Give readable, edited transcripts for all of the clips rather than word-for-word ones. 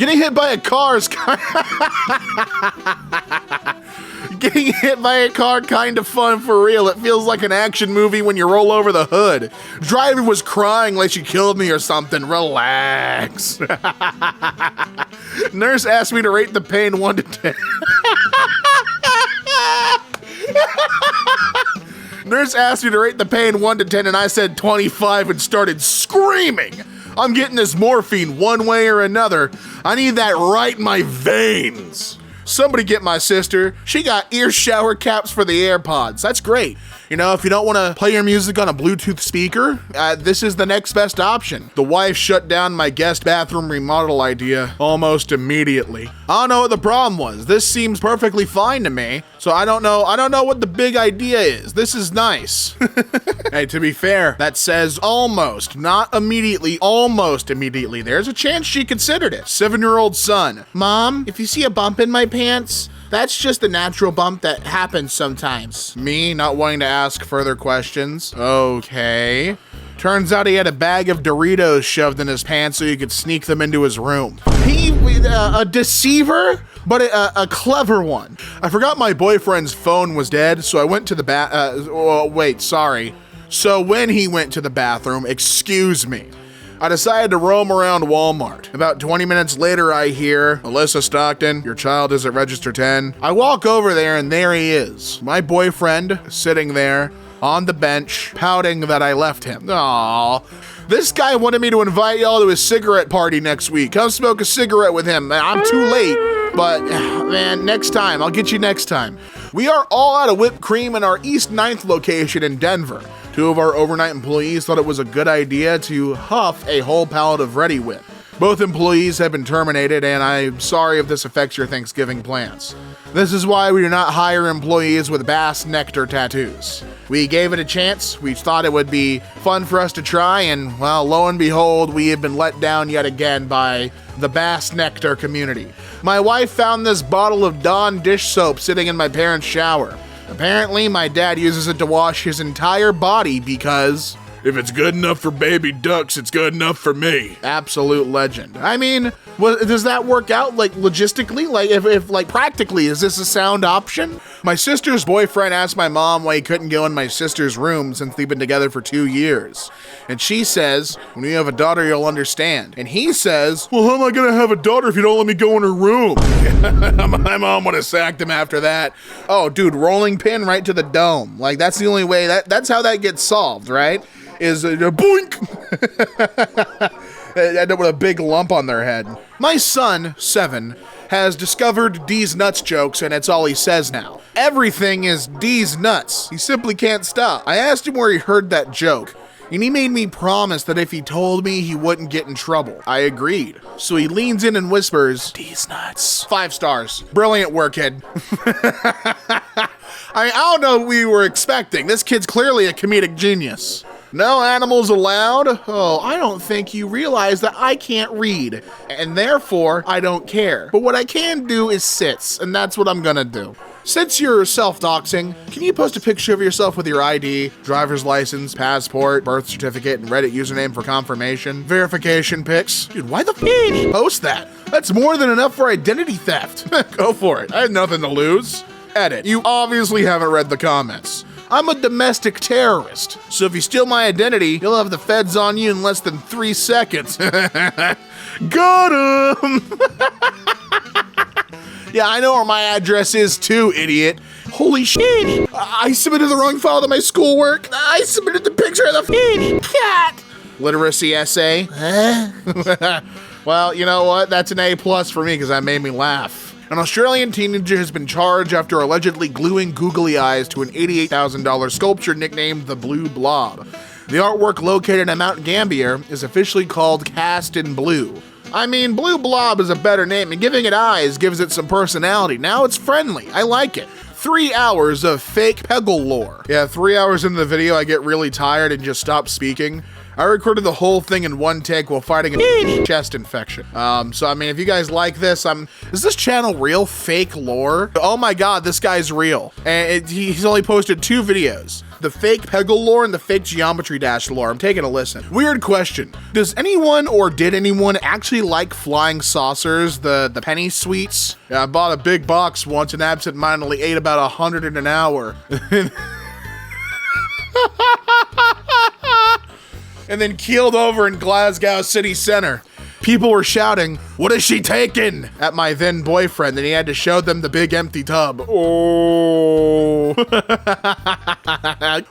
Getting hit by a car is Getting hit by a car kind of fun for real. It feels like an action movie when you roll over the hood. Driver was crying like she killed me or something. Relax. Nurse asked me to rate the pain 1 to 10. Nurse asked me to rate the pain 1 to 10 and I said 25 and started screaming. I'm getting this morphine one way or another. I need that right in my veins. Somebody get my sister. She got ear shower caps for the AirPods. That's great. You know, if you don't want to play your music on a Bluetooth speaker, this is the next best option. The wife shut down my guest bathroom remodel idea almost immediately. I don't know what the problem was. This seems perfectly fine to me. So I don't know what the big idea is. This is nice. Hey, to be fair, that says almost, not immediately, almost immediately. There's a chance she considered it. 7-year-old son. Mom, if you see a bump in my pants, that's just a natural bump that happens sometimes. Me not wanting to ask further questions. Okay. Turns out he had a bag of Doritos shoved in his pants so he could sneak them into his room. A deceiver, but a clever one. I forgot my boyfriend's phone was dead, so I went to the So when he went to the bathroom, excuse me, I decided to roam around Walmart. About 20 minutes later, I hear, Alyssa Stockton, your child is at register 10. I walk over there and there he is. My boyfriend sitting there on the bench, pouting that I left him. Aww. This guy wanted me to invite y'all to his cigarette party next week. Come smoke a cigarette with him. I'm too late, but man, next time. I'll get you next time. We are all out of whipped cream in our East 9th location in Denver. 2 of our overnight employees thought it was a good idea to huff a whole pallet of Ready Whip. Both employees have been terminated, and I'm sorry if this affects your Thanksgiving plans. This is why we do not hire employees with bass nectar tattoos. We gave it a chance. We thought it would be fun for us to try, and well, lo and behold, we have been let down yet again by the bass nectar community. My wife found this bottle of Dawn dish soap sitting in my parents' shower. Apparently, my dad uses it to wash his entire body because if it's good enough for baby ducks, it's good enough for me. Absolute legend. I mean, does that work out, like, logistically? Like, if like, practically, is this a sound option? My sister's boyfriend asked my mom why he couldn't go in my sister's room since they've been together for 2 years. And she says, when you have a daughter, you'll understand. And he says, well, how am I gonna have a daughter if you don't let me go in her room? My mom would have sacked him after that. Oh, dude, rolling pin right to the dome. Like, that's the only way, that's how that gets solved, right? Is a boink. End up with a big lump on their head. My son, 7, has discovered D's nuts jokes, and it's all he says now. Everything is D's nuts. He simply can't stop. I asked him where he heard that joke, and he made me promise that if he told me, he wouldn't get in trouble. I agreed. So he leans in and whispers, D's nuts. 5 stars. Brilliant work, kid. I don't know what we were expecting. This kid's clearly a comedic genius. No animals allowed? Oh, I don't think you realize that I can't read, and therefore, I don't care. But what I can do is sits, and that's what I'm gonna do. Since you're self-doxing, can you post a picture of yourself with your ID, driver's license, passport, birth certificate, and Reddit username for confirmation? Verification pics? Dude, why the f*** post that? That's more than enough for identity theft. Go for it. I have nothing to lose. Edit. You obviously haven't read the comments. I'm a domestic terrorist, so if you steal my identity, you'll have the feds on you in less than 3 seconds. Got him! Yeah, I know where my address is too, idiot. Holy shit! I submitted the wrong file to my schoolwork. I submitted the picture of the cat. Literacy essay. Well, you know what? That's an A+ for me because that made me laugh. An Australian teenager has been charged after allegedly gluing googly eyes to an $88,000 sculpture nicknamed the Blue Blob. The artwork, located in Mount Gambier, is officially called Cast in Blue. I mean, Blue Blob is a better name, and giving it eyes gives it some personality. Now it's friendly. I like it. 3 hours of fake Peggle lore. Yeah, 3 hours into the video, I get really tired and just stop speaking. I recorded the whole thing in one take while fighting a chest infection. So I mean, if you guys like this, is this channel real? Fake lore? Oh my God, this guy's real. And he's only posted 2 videos. The fake Peggle lore and the fake Geometry Dash lore. I'm taking a listen. Weird question. Does anyone or did anyone actually like flying saucers, the penny sweets? Yeah, I bought a big box once and absentmindedly ate about 100 in an hour. And then keeled over in Glasgow city center. People were shouting, "What is she taking?" at my then boyfriend, and he had to show them the big empty tub. Oh.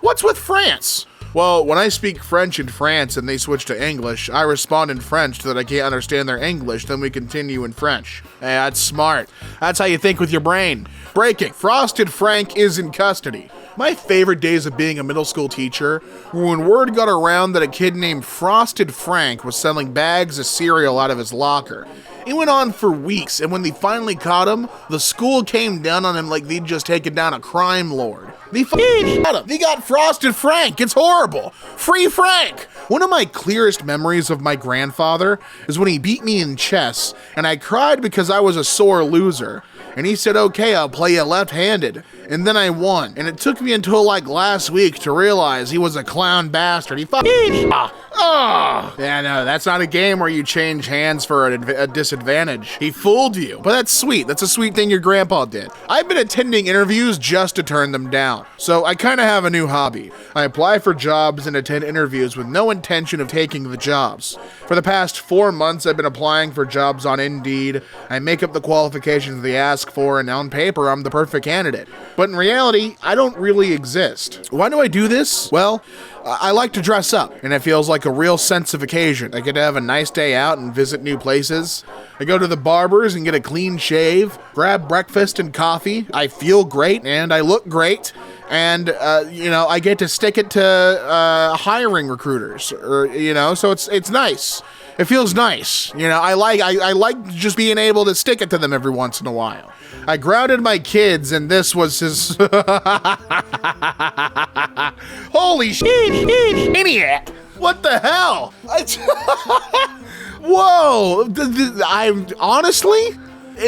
What's with France? Well, when I speak French in France and they switch to English, I respond in French so that I can't understand their English, then we continue in French. Hey, that's smart. That's how you think with your brain. Breaking. Frosted Frank is in custody. My favorite days of being a middle school teacher were when word got around that a kid named Frosted Frank was selling bags of cereal out of his locker. It went on for weeks, and when they finally caught him, the school came down on him like they'd just taken down a crime lord. They fucking got him. They got Frosted Frank. It's horrible. Free Frank. One of my clearest memories of my grandfather is when he beat me in chess, and I cried because I was a sore loser. And he said, "Okay, I'll play you left-handed." And then I won. And it took me until like last week to realize he was a clown bastard. He fucking Yeah, no, that's not a game where you change hands for a disadvantage. He fooled you. But that's sweet. That's a sweet thing your grandpa did. I've been attending interviews just to turn them down. So I kind of have a new hobby. I apply for jobs and attend interviews with no intention of taking the jobs. For the past 4 months, I've been applying for jobs on Indeed. I make up the qualifications they ask for, and on paper, I'm the perfect candidate. But in reality, I don't really exist. Why do I do this? Well, I like to dress up, and it feels like a real sense of occasion. I get to have a nice day out and visit new places. I go to the barber's and get a clean shave, grab breakfast and coffee. I feel great, and I look great. And, I get to stick it to hiring recruiters, so it's nice. It feels nice. I like just being able to stick it to them every once in a while. I grounded my kids, and this was his... Holy shit, idiot! What the hell? Whoa!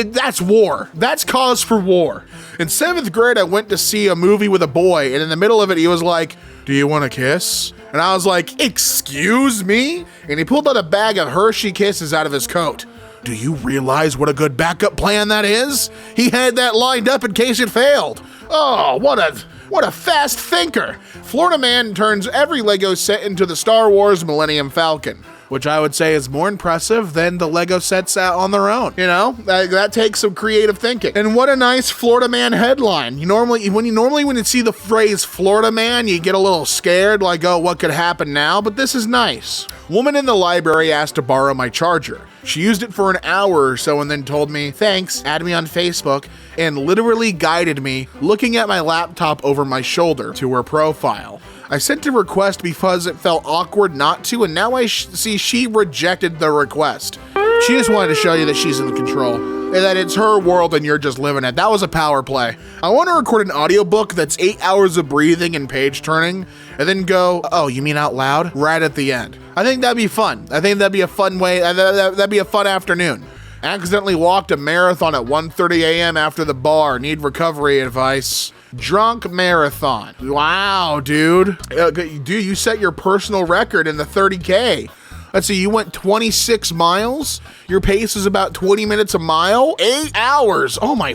That's war. That's cause for war. In 7th grade, I went to see a movie with a boy, and in the middle of it, he was like, "Do you want a kiss?" And I was like, "Excuse me?" And he pulled out a bag of Hershey Kisses out of his coat. Do you realize what a good backup plan that is? He had that lined up in case it failed. Oh, what a fast thinker. Florida Man turns every Lego set into the Star Wars Millennium Falcon, which I would say is more impressive than the Lego sets out on their own. That takes some creative thinking. And what a nice Florida Man headline. When you see the phrase Florida Man, you get a little scared, like, oh, what could happen now? But this is nice. Woman in the library asked to borrow my charger. She used it for an hour or so and then told me, "Thanks, add me on Facebook," and literally guided me, looking at my laptop over my shoulder, to her profile. I sent a request because it felt awkward not to, and now I see she rejected the request. She just wanted to show you that she's in control, and that it's her world and you're just living it. That was a power play. I want to record an audiobook that's 8 hours of breathing and page turning, and then go, "Oh, you mean out loud?" right at the end. I think that'd be fun. I think that'd be a fun way, that'd be a fun afternoon. Accidentally walked a marathon at 1:30 a.m. after the bar. Need recovery advice. Drunk marathon. Wow, dude. Dude, you set your personal record in the 30K. Let's see, you went 26 miles? Your pace is about 20 minutes a mile? 8 hours. Oh my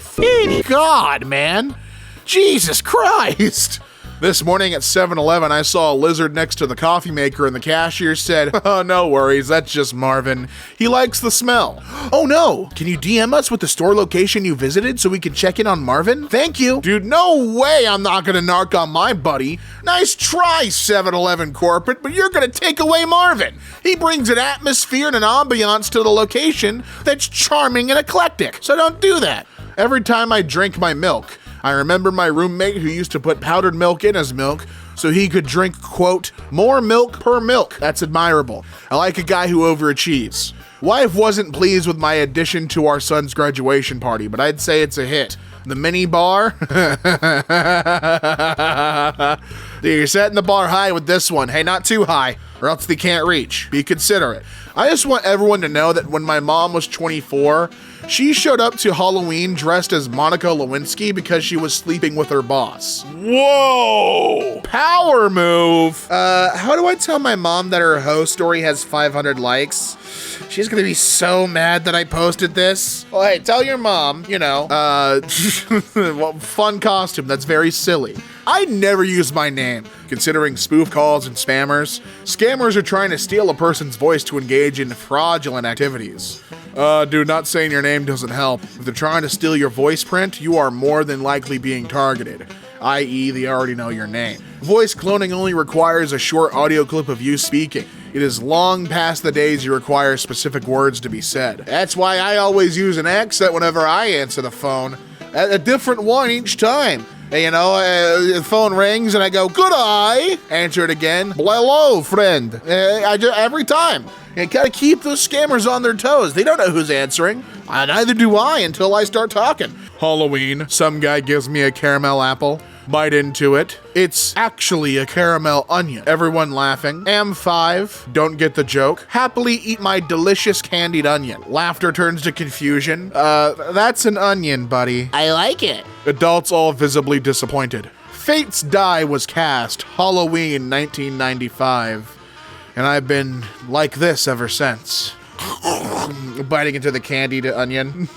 God, man. Jesus Christ. This morning at 7-Eleven, I saw a lizard next to the coffee maker and the cashier said, "Oh, no worries, that's just Marvin. He likes the smell." Oh no, can you DM us with the store location you visited so we can check in on Marvin? Thank you. Dude, no way I'm not gonna narc on my buddy. Nice try, 7-Eleven corporate, but you're gonna take away Marvin. He brings an atmosphere and an ambiance to the location that's charming and eclectic, so don't do that. Every time I drink my milk, I remember my roommate who used to put powdered milk in his milk so he could drink, quote, "more milk per milk." That's admirable. I like a guy who overachieves. Wife wasn't pleased with my addition to our son's graduation party, but I'd say it's a hit. The mini bar. Dude, you're setting the bar high with this one. Hey, not too high, or else they can't reach. Be considerate. I just want everyone to know that when my mom was 24, she showed up to Halloween dressed as Monica Lewinsky because she was sleeping with her boss. Whoa! Power move! How do I tell my mom that her hoe story has 500 likes? She's gonna be so mad that I posted this. Well, hey, tell your mom, you know, well, fun costume, that's very silly. I never use my name. Considering spoof calls and spammers, scammers are trying to steal a person's voice to engage in fraudulent activities. Dude, not saying your name doesn't help. If they're trying to steal your voice print, you are more than likely being targeted, i.e. they already know your name. Voice cloning only requires a short audio clip of you speaking. It is long past the days you require specific words to be said. That's why I always use an accent whenever I answer the phone. A different one each time. And, you know, the phone rings and I go, "Good eye." Answer it again. "Hello, friend." Every time. You gotta keep those scammers on their toes. They don't know who's answering. Neither do I until I start talking. Halloween, some guy gives me a caramel apple. Bite into it. It's actually a caramel onion. Everyone laughing. Am 5. Don't get the joke. Happily eat my delicious candied onion. Laughter turns to confusion. That's an onion, buddy. I like it. Adults all visibly disappointed. Fate's Die was cast. Halloween 1995. And I've been like this ever since. Biting into the candied onion.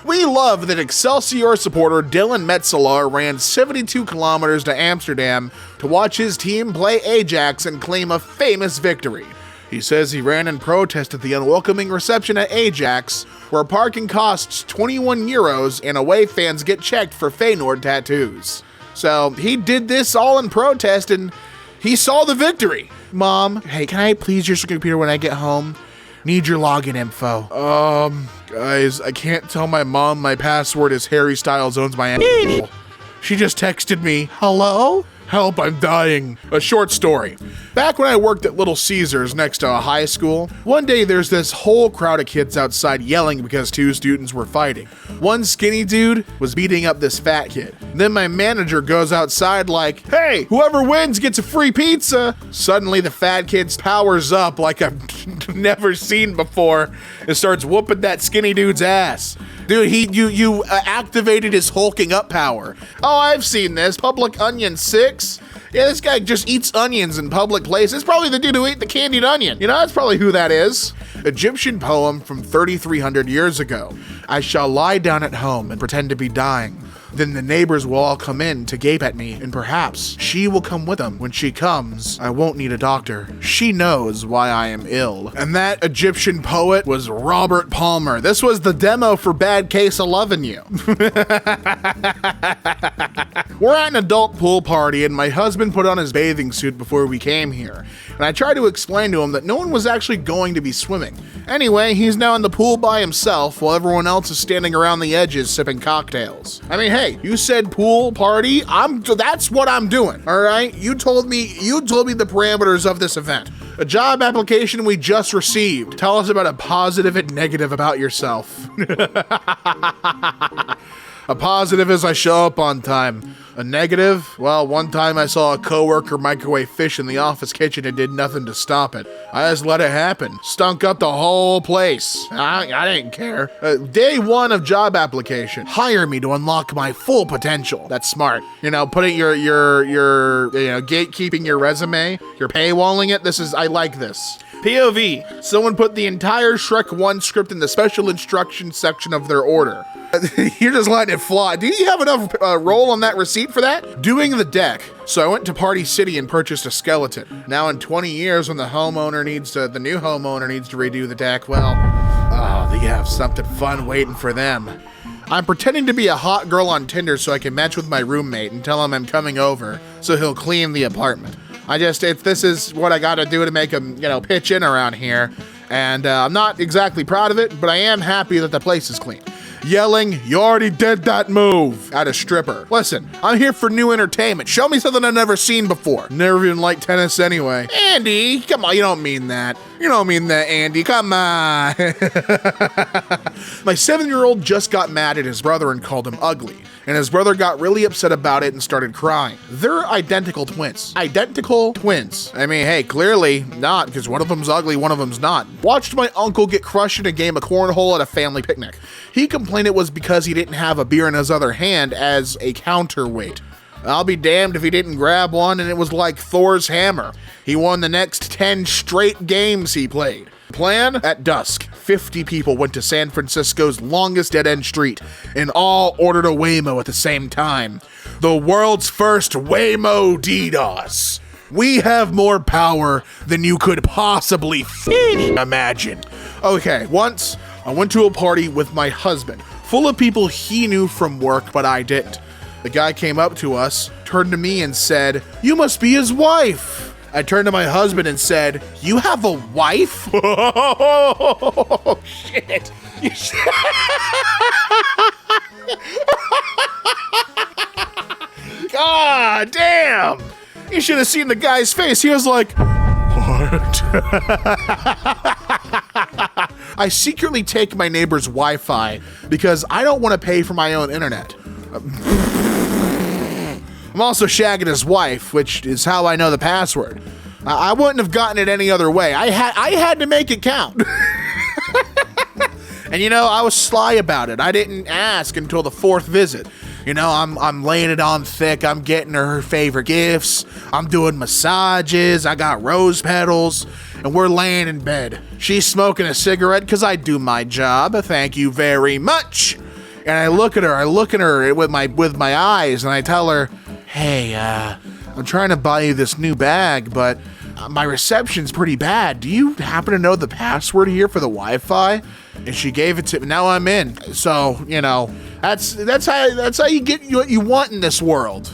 We love that Excelsior supporter Dylan Metzeler ran 72 kilometers to Amsterdam to watch his team play Ajax and claim a famous victory. He says he ran in protest at the unwelcoming reception at Ajax, where parking costs 21 euros and away fans get checked for Feyenoord tattoos. So he did this all in protest and he saw the victory. Mom, hey, can I please use your computer when I get home? Need your login info. Guys, I can't tell my mom my password is Harry Styles owns my asshole. She just texted me, "Hello? Help, I'm dying." A short story. Back when I worked at Little Caesars next to a high school, one day there's this whole crowd of kids outside yelling because 2 students were fighting. One skinny dude was beating up this fat kid. Then my manager goes outside like, "Hey, whoever wins gets a free pizza." Suddenly the fat kid powers up like I've never seen before and starts whooping that skinny dude's ass. Dude, you activated his hulking up power. Oh, I've seen this. Public Onion 6. Yeah, this guy just eats onions in public places. It's probably the dude who ate the candied onion. You know, that's probably who that is. Egyptian poem from 3,300 years ago. I shall lie down at home and pretend to be dying. Then the neighbors will all come in to gape at me, and perhaps she will come with them. When she comes, I won't need a doctor. She knows why I am ill. And that Egyptian poet was Robert Palmer. This was the demo for Bad Case of Lovin' You. We're at an adult pool party, and my husband put on his bathing suit before we came here. And I tried to explain to him that no one was actually going to be swimming. Anyway, he's now in the pool by himself while everyone else is standing around the edges sipping cocktails. I mean, hey, you said pool party. That's what I'm doing. All right. You told me the parameters of this event. A job application we just received. Tell us about a positive and negative about yourself. A positive is I show up on time. A negative? Well, one time I saw a coworker microwave fish in the office kitchen and did nothing to stop it. I just let it happen. Stunk up the whole place. I didn't care. Day 1 of job application. Hire me to unlock my full potential. That's smart. You know, putting your gatekeeping your resume, you're paywalling it. I like this. POV. Someone put the entire Shrek 1 script in the special instructions section of their order. You're just letting it fly. Do you have enough roll on that receipt for that? Doing the deck. So I went to Party City and purchased a skeleton. Now in 20 years when the new homeowner needs to redo the deck, well, they have something fun waiting for them. I'm pretending to be a hot girl on Tinder so I can match with my roommate and tell him I'm coming over so he'll clean the apartment. This is what I gotta do to make him, pitch in around here. And I'm not exactly proud of it, but I am happy that the place is clean. yelling, "You already did that move," at a stripper. Listen, I'm here for new entertainment. Show me something I've never seen before. Never even liked tennis anyway. Andy, come on, you don't mean that. You don't mean that, Andy, come on. My 7-year-old just got mad at his brother and called him ugly, and his brother got really upset about it and started crying. They're identical twins. Identical twins. I mean, hey, clearly not, because one of them's ugly, one of them's not. Watched my uncle get crushed in a game of cornhole at a family picnic. He complained it was because he didn't have a beer in his other hand as a counterweight. I'll be damned if he didn't grab one and it was like Thor's hammer. He won the next 10 straight games he played. Plan? At dusk, 50 people went to San Francisco's longest dead-end street and all ordered a Waymo at the same time. The world's first Waymo DDoS. We have more power than you could possibly imagine. Okay, once I went to a party with my husband, full of people he knew from work, but I didn't. The guy came up to us, turned to me and said, "You must be his wife." I turned to my husband and said, "You have a wife?" Oh, shit. God damn. You should have seen the guy's face. He was like, "What?" I secretly take my neighbor's Wi-Fi because I don't want to pay for my own internet. I'm also shagging his wife, which is how I know the password. I wouldn't have gotten it any other way. I had to make it count. And you know, I was sly about it. I didn't ask until the 4th visit. You know, I'm laying it on thick. I'm getting her favorite gifts. I'm doing massages. I got rose petals, and we're laying in bed. She's smoking a cigarette because I do my job. Thank you very much. And I look at her with my eyes, and I tell her, "Hey, I'm trying to buy you this new bag, but my reception's pretty bad. Do you happen to know the password here for the Wi-Fi?" And she gave it to me. Now I'm in. So, you know, that's how you get what you want in this world.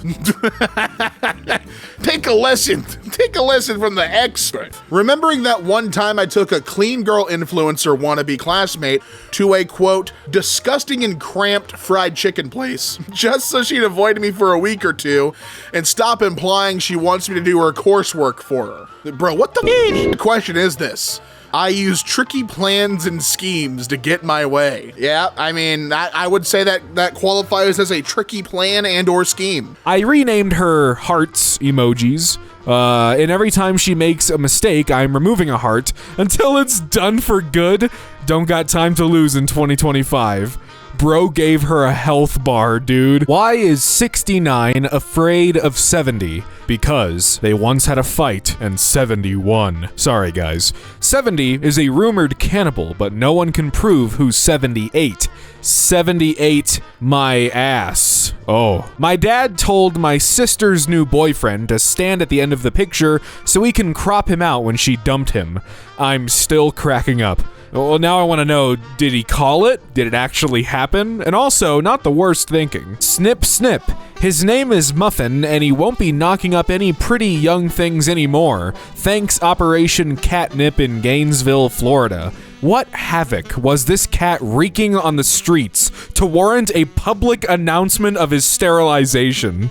Take a lesson from the expert. Remembering that one time I took a clean girl influencer wannabe classmate to a, quote, disgusting and cramped fried chicken place, just so she'd avoid me for a week or two and stop implying she wants me to do her coursework for her. Bro, what the question is this? I use tricky plans and schemes to get my way. Yeah, I mean, I would say that qualifies as a tricky plan and or scheme. I renamed her hearts emojis, and every time she makes a mistake, I'm removing a heart until it's done for good. Don't got time to lose in 2025. Bro gave her a health bar, dude. Why is 69 afraid of 70? Because they once had a fight and 70 won. Sorry, guys. 70 is a rumored cannibal, but no one can prove who's 78. 78 my ass. Oh. My dad told my sister's new boyfriend to stand at the end of the picture so he can crop him out when she dumped him. I'm still cracking up. Well, now I want to know, did he call it? Did it actually happen? And also, not the worst thinking. Snip, snip. His name is Muffin, and he won't be knocking up any pretty young things anymore. Thanks, Operation Catnip in Gainesville, Florida. What havoc was this cat wreaking on the streets to warrant a public announcement of his sterilization?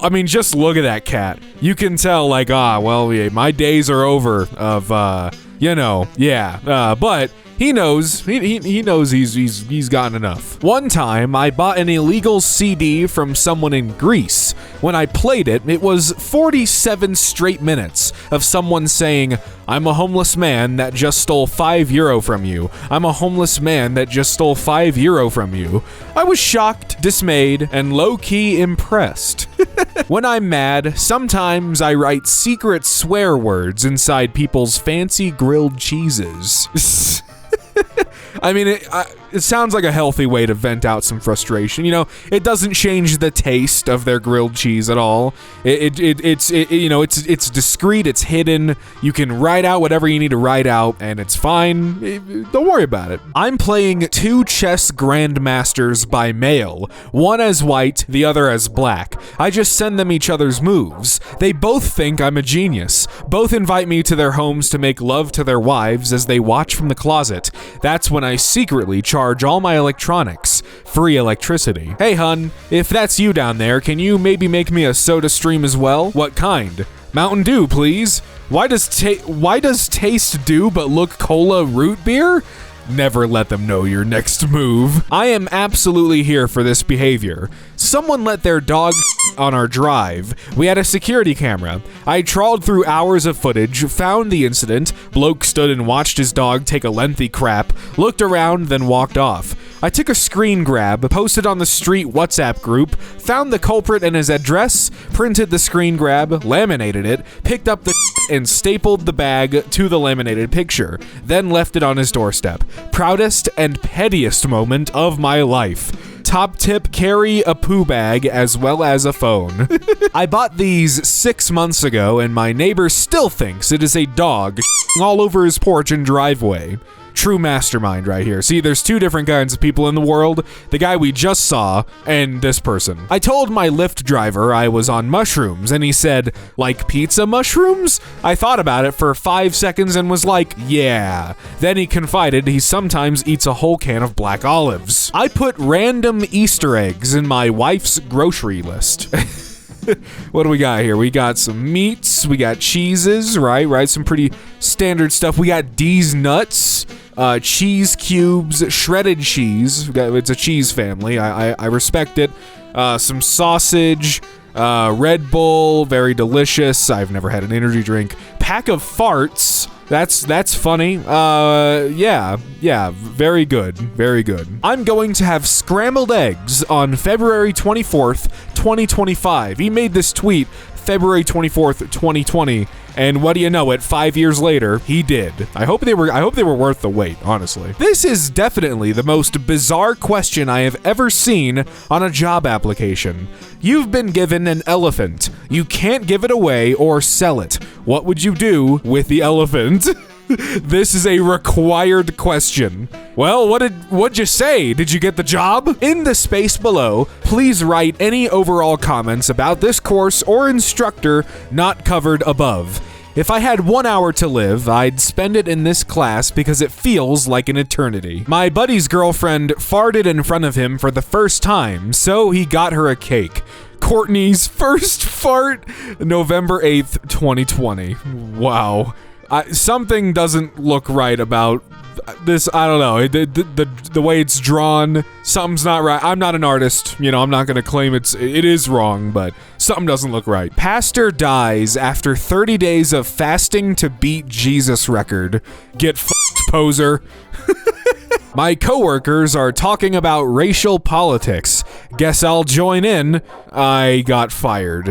I mean, just look at that cat. You can tell, like, well, yeah, my days are over of, you know, yeah, but he knows, he knows he's gotten enough. One time, I bought an illegal CD from someone in Greece. When I played it, it was 47 straight minutes of someone saying, "I'm a homeless man that just stole €5 from you. I'm a homeless man that just stole €5 from you." I was shocked, dismayed, and low-key impressed. When I'm mad, sometimes I write secret swear words inside people's fancy grilled cheeses. I mean, it sounds like a healthy way to vent out some frustration. You know, it doesn't change the taste of their grilled cheese at all. It's discreet, it's hidden. You can write out whatever you need to write out, and it's fine. Don't worry about it. I'm playing 2 chess grandmasters by mail, one as white, the other as black. I just send them each other's moves. They both think I'm a genius. Both invite me to their homes to make love to their wives as they watch from the closet. That's when I secretly charge charge all my electronics. Free electricity. Hey hun, if that's you down there, can you maybe make me a soda stream as well? What kind? Mountain Dew, please. Why does taste Dew but look cola root beer? Never let them know your next move. I am absolutely here for this behavior. Someone let their dog on our drive. We had a security camera. I trawled through hours of footage, found the incident. Bloke stood and watched his dog take a lengthy crap, looked around, then walked off. I took a screen grab, posted on the street WhatsApp group, found the culprit and his address, printed the screen grab, laminated it, picked up the and stapled the bag to the laminated picture, then left it on his doorstep. Proudest and pettiest moment of my life. Top tip, carry a poo bag as well as a phone. I bought these 6 months ago and my neighbor still thinks it is a dog all over his porch and driveway. True mastermind right here. See, there's two different kinds of people in the world. The guy we just saw and this person. I told my Lyft driver I was on mushrooms and he said, like pizza mushrooms? I thought about it for 5 seconds and was like, yeah. Then he confided he sometimes eats a whole can of black olives. I put random Easter eggs in my wife's grocery list. What do we got here? We got some meats, we got cheeses, right? Some pretty standard stuff. We got D's nuts, cheese cubes, shredded cheese. It's a cheese family. I respect it. Some sausage, Red Bull, very delicious. I've never had an energy drink. Pack of farts. That's funny. Yeah, very good. I'm going to have scrambled eggs on February 24th, 2025. He made this tweet February 24th, 2020, and what do you know it, 5 years later, he did. I hope they were worth the wait, honestly. This is definitely the most bizarre question I have ever seen on a job application. You've been given an elephant. You can't give it away or sell it. What would you do with the elephant? This is a required question. Well, what'd you say? Did you get the job? In the space below, please write any overall comments about this course or instructor not covered above. If I had 1 hour to live, I'd spend it in this class because it feels like an eternity. My buddy's girlfriend farted in front of him for the first time, so he got her a cake. Courtney's first fart, November 8th, 2020. Wow. Something doesn't look right about this. I don't know. The way it's drawn, something's not right. I'm not an artist. I'm not going to claim it is wrong, but something doesn't look right. Pastor dies after 30 days of fasting to beat Jesus record. Get f***ed, poser. My coworkers are talking about racial politics. Guess I'll join in. I got fired.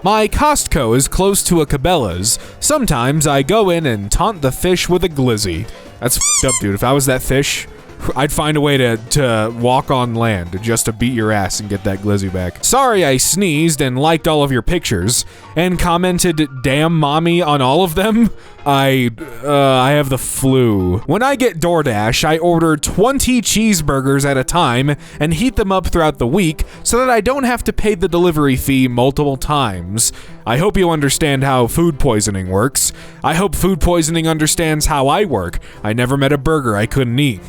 My Costco is close to a Cabela's. Sometimes I go in and taunt the fish with a glizzy. That's f***ed up, dude. If I was that fish, I'd find a way to walk on land just to beat your ass and get that glizzy back. Sorry I sneezed and liked all of your pictures and commented damn mommy on all of them. I have the flu. When I get DoorDash, I order 20 cheeseburgers at a time and heat them up throughout the week so that I don't have to pay the delivery fee multiple times. I hope you understand how food poisoning works. I hope food poisoning understands how I work. I never met a burger I couldn't eat.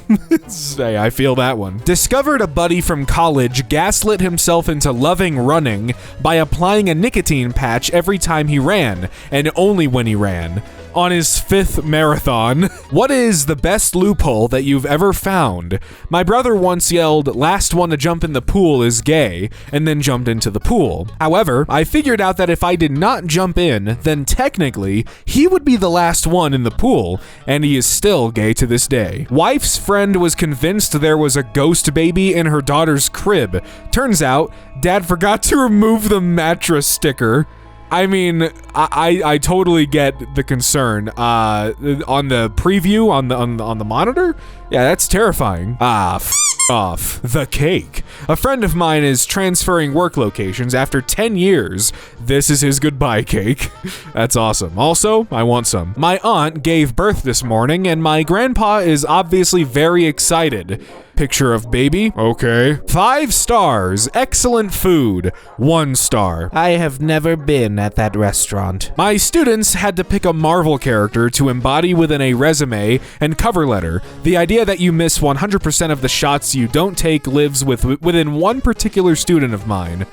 Hey, I feel that one. Discovered a buddy from college gaslit himself into loving running by applying a nicotine patch every time he ran, and only when he ran. On his 5th marathon. What is the best loophole that you've ever found? My brother once yelled, "Last one to jump in the pool is gay," and then jumped into the pool. However, I figured out that if I did not jump in, then technically, he would be the last one in the pool, and he is still gay to this day. Wife's friend was convinced there was a ghost baby in her daughter's crib. Turns out, dad forgot to remove the mattress sticker. I mean, I totally get the concern. On the preview on the monitor, yeah, that's terrifying. F off the cake. A friend of mine is transferring work locations after 10 years. This is his goodbye cake. That's awesome. Also, I want some. My aunt gave birth this morning, and my grandpa is obviously very excited. Picture of baby. Okay. 5 stars. Excellent food. 1 star. I have never been at that restaurant. My students had to pick a Marvel character to embody within a resume and cover letter. The idea that you miss 100% of the shots you don't take lives within one particular student of mine.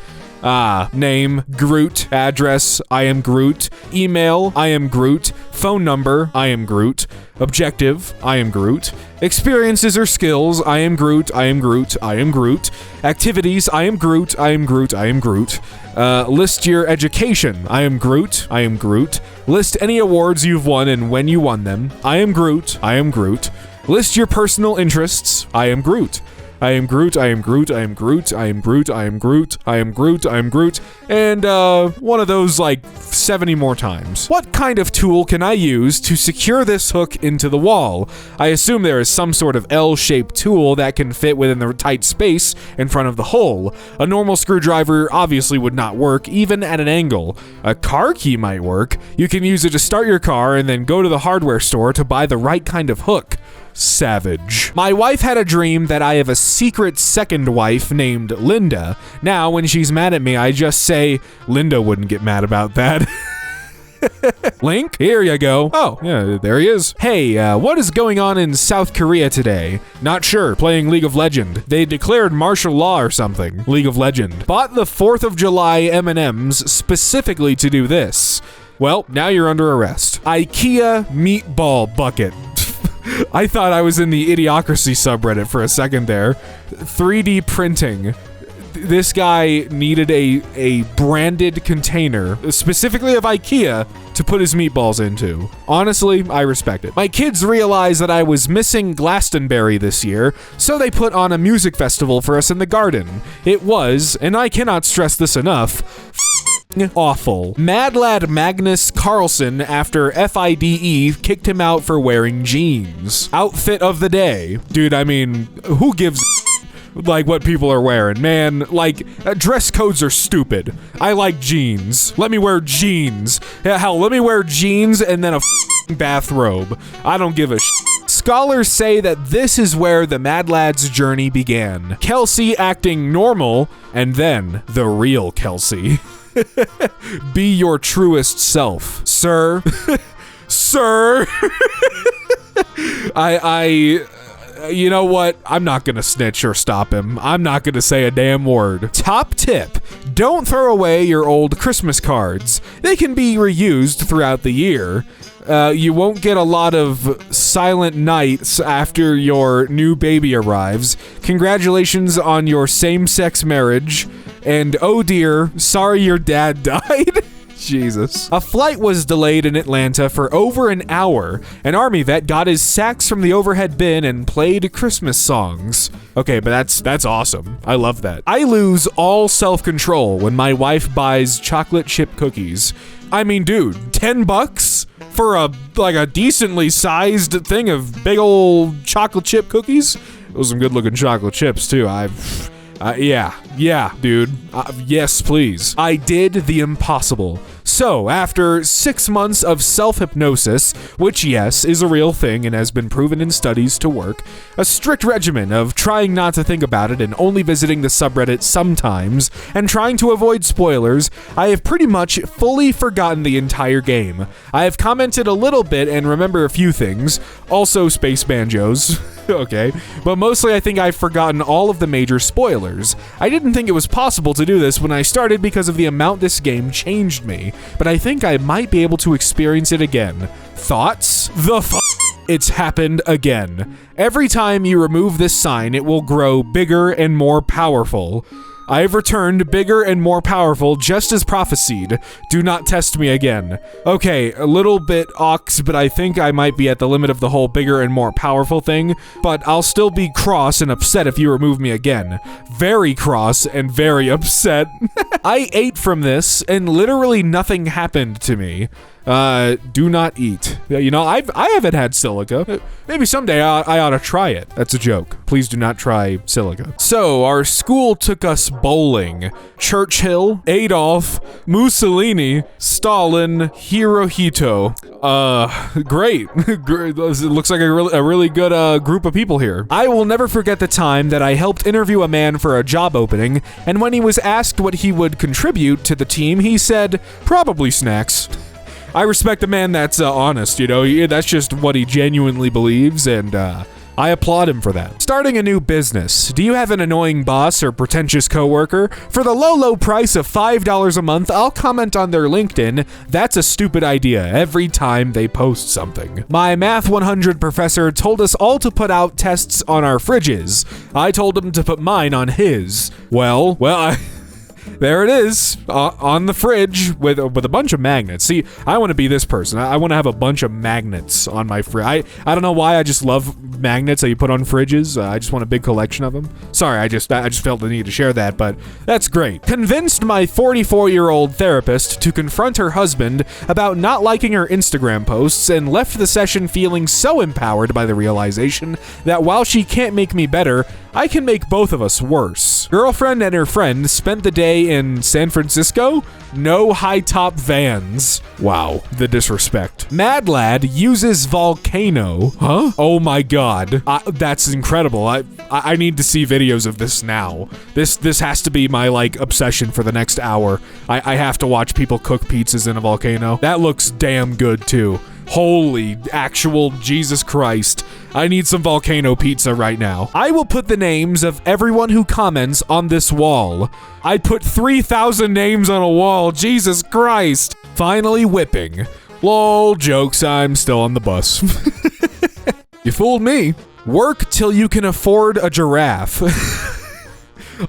Name, Groot. Address, I am Groot. Email, I am Groot. Phone number, I am Groot. Objective, I am Groot. Experiences or skills, I am Groot, I am Groot, I am Groot. Activities, I am Groot, I am Groot, I am Groot. List your education, I am Groot, I am Groot. List any awards you've won and when you won them, I am Groot, I am Groot. List your personal interests, I am Groot. I am Groot, I am Groot, I am Groot, I am Groot, I am Groot, I am Groot, I am Groot, and one of those like 70 more times. What kind of tool can I use to secure this hook into the wall? I assume there is some sort of L-shaped tool that can fit within the tight space in front of the hole. A normal screwdriver obviously would not work, even at an angle. A car key might work. You can use it to start your car and then go to the hardware store to buy the right kind of hook. Savage. My wife had a dream that I have a secret second wife named Linda. Now, when she's mad at me, I just say, Linda wouldn't get mad about that. Link, here you go. Oh, yeah, there he is. Hey, what is going on in South Korea today? Not sure, playing League of Legends. They declared martial law or something. League of Legends. Bought the 4th of July M&Ms specifically to do this. Well, now you're under arrest. IKEA meatball bucket. I thought I was in the Idiocracy subreddit for a second there. 3D printing. This guy needed a branded container, specifically of IKEA, to put his meatballs into. Honestly, I respect it. My kids realized that I was missing Glastonbury this year, so they put on a music festival for us in the garden. It was, and I cannot stress this enough, awful. Madlad Magnus Carlsen after FIDE kicked him out for wearing jeans. Outfit of the day. Dude, I mean, who gives like what people are wearing, man? Like, dress codes are stupid. I like jeans. Let me wear jeans. Hell, let me wear jeans and then a bathrobe. I don't give a Scholars say that this is where the Madlads journey began. Kelsey acting normal, and then the real Kelsey. Be your truest self, sir. Sir. You know what? I'm not gonna snitch or stop him. I'm not gonna say a damn word. Top tip: don't throw away your old Christmas cards. They can be reused throughout the year. You won't get a lot of silent nights after your new baby arrives. Congratulations on your same-sex marriage. And oh dear, sorry your dad died. Jesus. A flight was delayed in Atlanta for over an hour. An army vet got his sacks from the overhead bin and played Christmas songs. Okay, but that's awesome. I love that. I lose all self-control when my wife buys chocolate chip cookies. I mean, dude, $10 for a decently sized thing of big old chocolate chip cookies? Those are some good looking chocolate chips too. Yeah, dude. Yes, please. I did the impossible. So, after 6 months of self-hypnosis, which, yes, is a real thing and has been proven in studies to work, a strict regimen of trying not to think about it and only visiting the subreddit sometimes, and trying to avoid spoilers, I have pretty much fully forgotten the entire game. I have commented a little bit and remember a few things, also space banjos. Okay, but mostly I think I've forgotten all of the major spoilers. I didn't think it was possible to do this when I started because of the amount this game changed me, but I think I might be able to experience it again. Thoughts? It's happened again. Every time you remove this sign, it will grow bigger and more powerful. I have returned bigger and more powerful, just as prophesied. Do not test me again. Okay, a little bit ox, but I think I might be at the limit of the whole bigger and more powerful thing, but I'll still be cross and upset if you remove me again. Very cross and very upset. I ate from this, and literally nothing happened to me. Do not eat. You know, I haven't had silica. Maybe someday I ought to try it. That's a joke. Please do not try silica. So, our school took us bowling. Churchill, Adolf, Mussolini, Stalin, Hirohito. Great. It looks like a really good group of people here. I will never forget the time that I helped interview a man for a job opening, and when he was asked what he would contribute to the team, he said, probably snacks. I respect a man that's honest, you know, that's just what he genuinely believes, and I applaud him for that. Starting a new business. Do you have an annoying boss or pretentious coworker? For the low price of $5 a month, I'll comment on their LinkedIn. That's a stupid idea every time they post something. My Math 100 professor told us all to put out tests on our fridges. I told him to put mine on his. Well, there it is, on the fridge with a bunch of magnets. See, I want to be this person. I want to have a bunch of magnets on my fridge. I don't know why, I just love magnets that you put on fridges. I just want a big collection of them. Sorry, I just felt the need to share that, but that's great. Convinced my 44-year-old therapist to confront her husband about not liking her Instagram posts and left the session feeling so empowered by the realization that while she can't make me better, I can make both of us worse. Girlfriend and her friend spent the day in San Francisco. No high-top vans. Wow, the disrespect. Madlad uses volcano. Huh? Oh my god. That's incredible. I need to see videos of this now. This has to be my, like, obsession for the next hour. I have to watch people cook pizzas in a volcano. That looks damn good, too. Holy actual Jesus Christ. I need some volcano pizza right now. I will put the names of everyone who comments on this wall. I put 3,000 names on a wall. Jesus Christ. Finally whipping. Lol, jokes, I'm still on the bus. You fooled me. Work till you can afford a giraffe.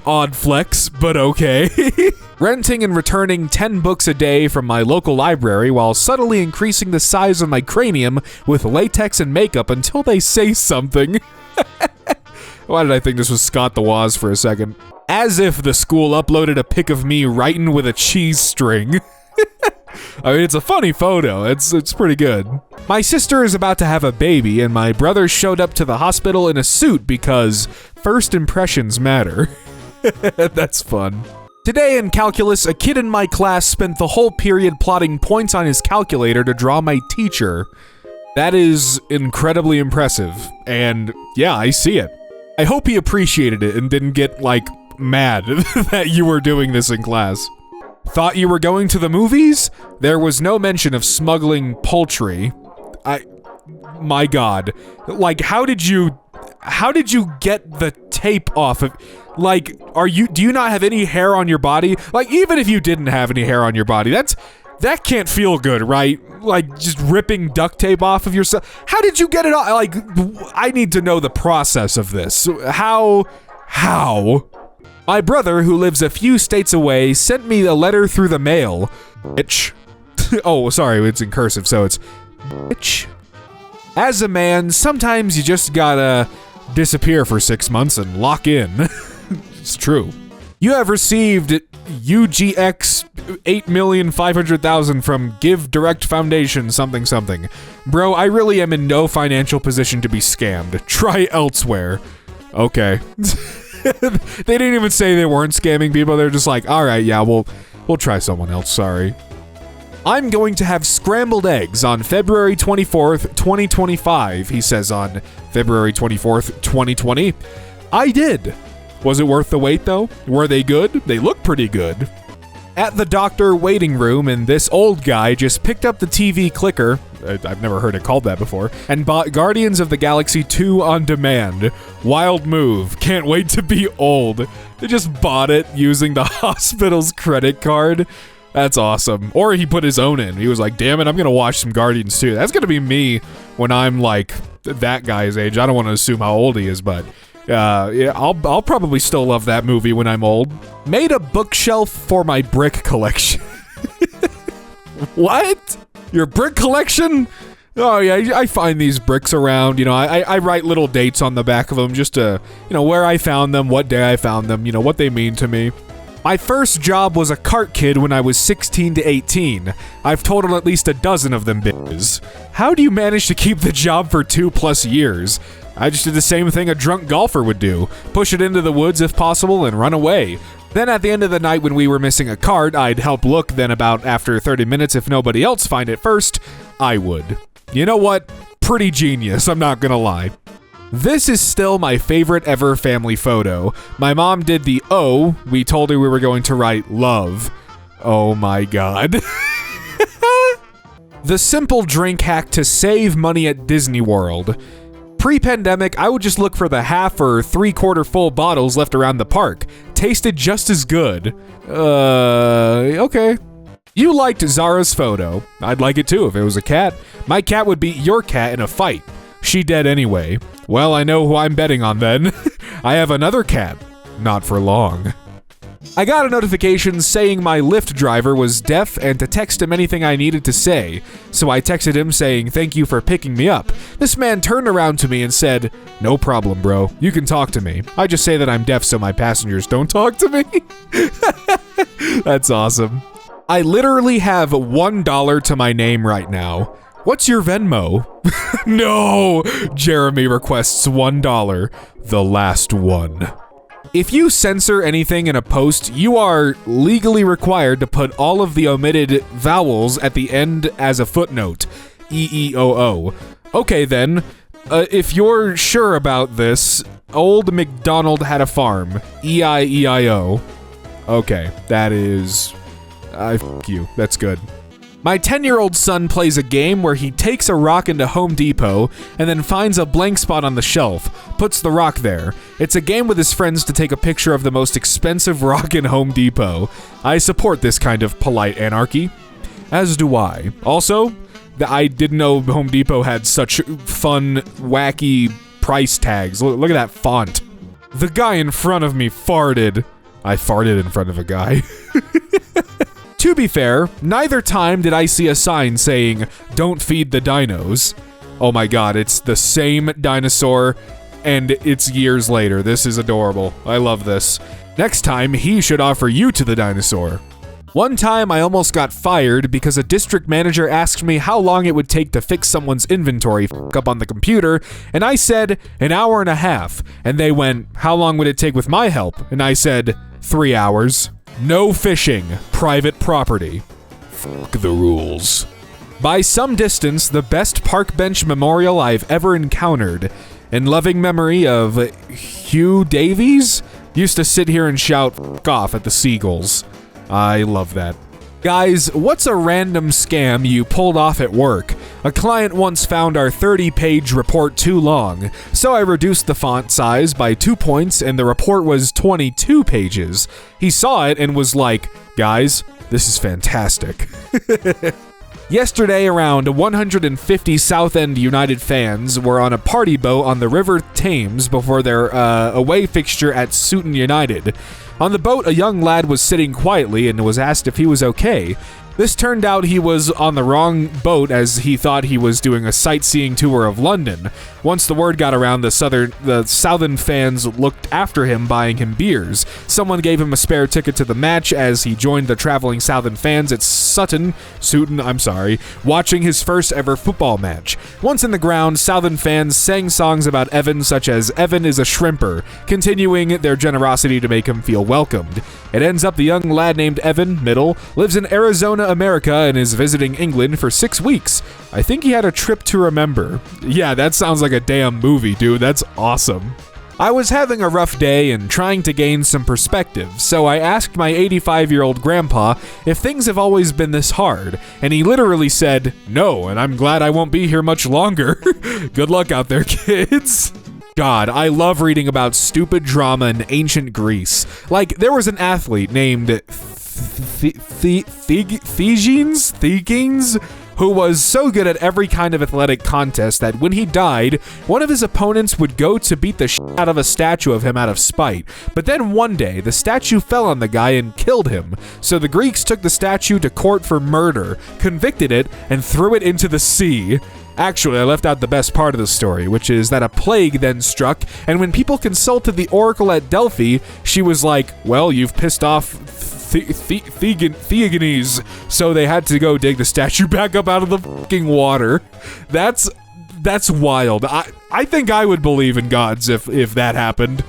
Odd flex, but okay. Renting and returning 10 books a day from my local library while subtly increasing the size of my cranium with latex and makeup until they say something. Why did I think this was Scott the Woz for a second? As if the school uploaded a pic of me writing with a cheese string. I mean, it's a funny photo. It's pretty good. My sister is about to have a baby, and my brother showed up to the hospital in a suit because first impressions matter. That's fun. Today in calculus, a kid in my class spent the whole period plotting points on his calculator to draw my teacher. That is incredibly impressive, and yeah, I see it. I hope he appreciated it and didn't get, like, mad that you were doing this in class. Thought you were going to the movies? There was no mention of smuggling poultry. My god. Like, how did you get the tape off of, like, do you not have any hair on your body? Like, even if you didn't have any hair on your body, that can't feel good, right? Like, just ripping duct tape off of yourself. How did you get it off? Like, I need to know the process of this. How? My brother, who lives a few states away, sent me a letter through the mail. Bitch. Oh, sorry, it's in cursive, so it's bitch. As a man, sometimes you just gotta disappear for 6 months and lock in. It's true. You have received UGX 8,500,000 from Give Direct Foundation something something. Bro, I really am in no financial position to be scammed. Try elsewhere. Okay. They didn't even say they weren't scamming people. They're just like, all right, yeah, we'll try someone else. Sorry. I'm going to have scrambled eggs on February 24th, 2025, he says on February 24th, 2020. I did. Was it worth the wait, though? Were they good? They look pretty good. At the doctor waiting room, and this old guy just picked up the TV clicker, I've never heard it called that before, and bought Guardians of the Galaxy 2 on demand. Wild move. Can't wait to be old. They just bought it using the hospital's credit card. That's awesome. Or he put his own in. He was like, damn it, I'm gonna watch some Guardians 2. That's gonna be me when I'm like that guy's age. I don't want to assume how old he is, but yeah, I'll probably still love that movie when I'm old. Made a bookshelf for my brick collection. What? Your brick collection? Oh yeah, I find these bricks around, you know, I write little dates on the back of them just to, you know, where I found them, what day I found them, you know, what they mean to me. My first job was a cart kid when I was 16 to 18. I've totaled at least a dozen of them bitches. How do you manage to keep the job for 2+ years? I just did the same thing a drunk golfer would do. Push it into the woods if possible and run away. Then at the end of the night when we were missing a cart, I'd help look, then about after 30 minutes if nobody else find it first, I would. You know what? Pretty genius, I'm not gonna lie. This is still my favorite ever family photo. My mom did the O. We told her we were going to write love. Oh my god. The simple drink hack to save money at Disney World. Pre-pandemic, I would just look for the half or 3/4 full bottles left around the park. Tasted just as good. Okay. You liked Zara's photo. I'd like it too if it was a cat. My cat would beat your cat in a fight. She dead anyway. Well, I know who I'm betting on then. I have another cat. Not for long. I got a notification saying my Lyft driver was deaf and to text him anything I needed to say. So I texted him saying thank you for picking me up. This man turned around to me and said, "No problem, bro. You can talk to me. I just say that I'm deaf so my passengers don't talk to me." That's awesome. I literally have $1 to my name right now. What's your Venmo? No! Jeremy requests $1. The last one. If you censor anything in a post, you are legally required to put all of the omitted vowels at the end as a footnote. EEOO. Okay then, if you're sure about this, Old MacDonald had a farm. EIEIO. Okay, that is... F you. That's good. My 10-year-old son plays a game where he takes a rock into Home Depot and then finds a blank spot on the shelf, puts the rock there. It's a game with his friends to take a picture of the most expensive rock in Home Depot. I support this kind of polite anarchy. As do I. Also, I didn't know Home Depot had such fun, wacky price tags. Look at that font. The guy in front of me farted. I farted in front of a guy. To be fair, neither time did I see a sign saying, "Don't feed the dinos." Oh my god, it's the same dinosaur, and it's years later. This is adorable. I love this. Next time, he should offer you to the dinosaur. One time, I almost got fired because a district manager asked me how long it would take to fix someone's inventory up on the computer, and I said, 1.5 hours. And they went, "How long would it take with my help?" And I said, 3 hours. No fishing. Private property. Fuck the rules. By some distance, the best park bench memorial I've ever encountered. In loving memory of Hugh Davies, used to sit here and shout "F*** off" at the seagulls. I love that. Guys, what's a random scam you pulled off at work? A client once found our 30-page report too long, so I reduced the font size by 2 points and the report was 22 pages. He saw it and was like, "Guys, this is fantastic." Yesterday, around 150 South End United fans were on a party boat on the River Thames before their away fixture at Sutton United. On the boat, a young lad was sitting quietly and was asked if he was okay. This turned out he was on the wrong boat as he thought he was doing a sightseeing tour of London. Once the word got around, the Southern fans looked after him, buying him beers. Someone gave him a spare ticket to the match as he joined the traveling Southern fans at Sutton, watching his first ever football match. Once in the ground, Southern fans sang songs about Evan such as "Evan is a shrimper," continuing their generosity to make him feel welcomed. It ends up the young lad named Evan, middle, lives in Arizona, America, and is visiting England for 6 weeks. I think he had a trip to remember. Yeah, that sounds like a damn movie, dude. That's awesome. I was having a rough day and trying to gain some perspective, so I asked my 85-year-old grandpa if things have always been this hard, and he literally said, "No, and I'm glad I won't be here much longer." Good luck out there, kids. God, I love reading about stupid drama in ancient Greece. Like, there was an athlete named Thegenes, who was so good at every kind of athletic contest that when he died, one of his opponents would go to beat the shit out of a statue of him out of spite. But then one day, the statue fell on the guy and killed him. So the Greeks took the statue to court for murder, convicted it, and threw it into the sea. Actually, I left out the best part of the story, which is that a plague then struck, and when people consulted the oracle at Delphi, she was like, well, you've pissed off Theogenes, so they had to go dig the statue back up out of the fucking water. That's wild. I think I would believe in gods if that happened.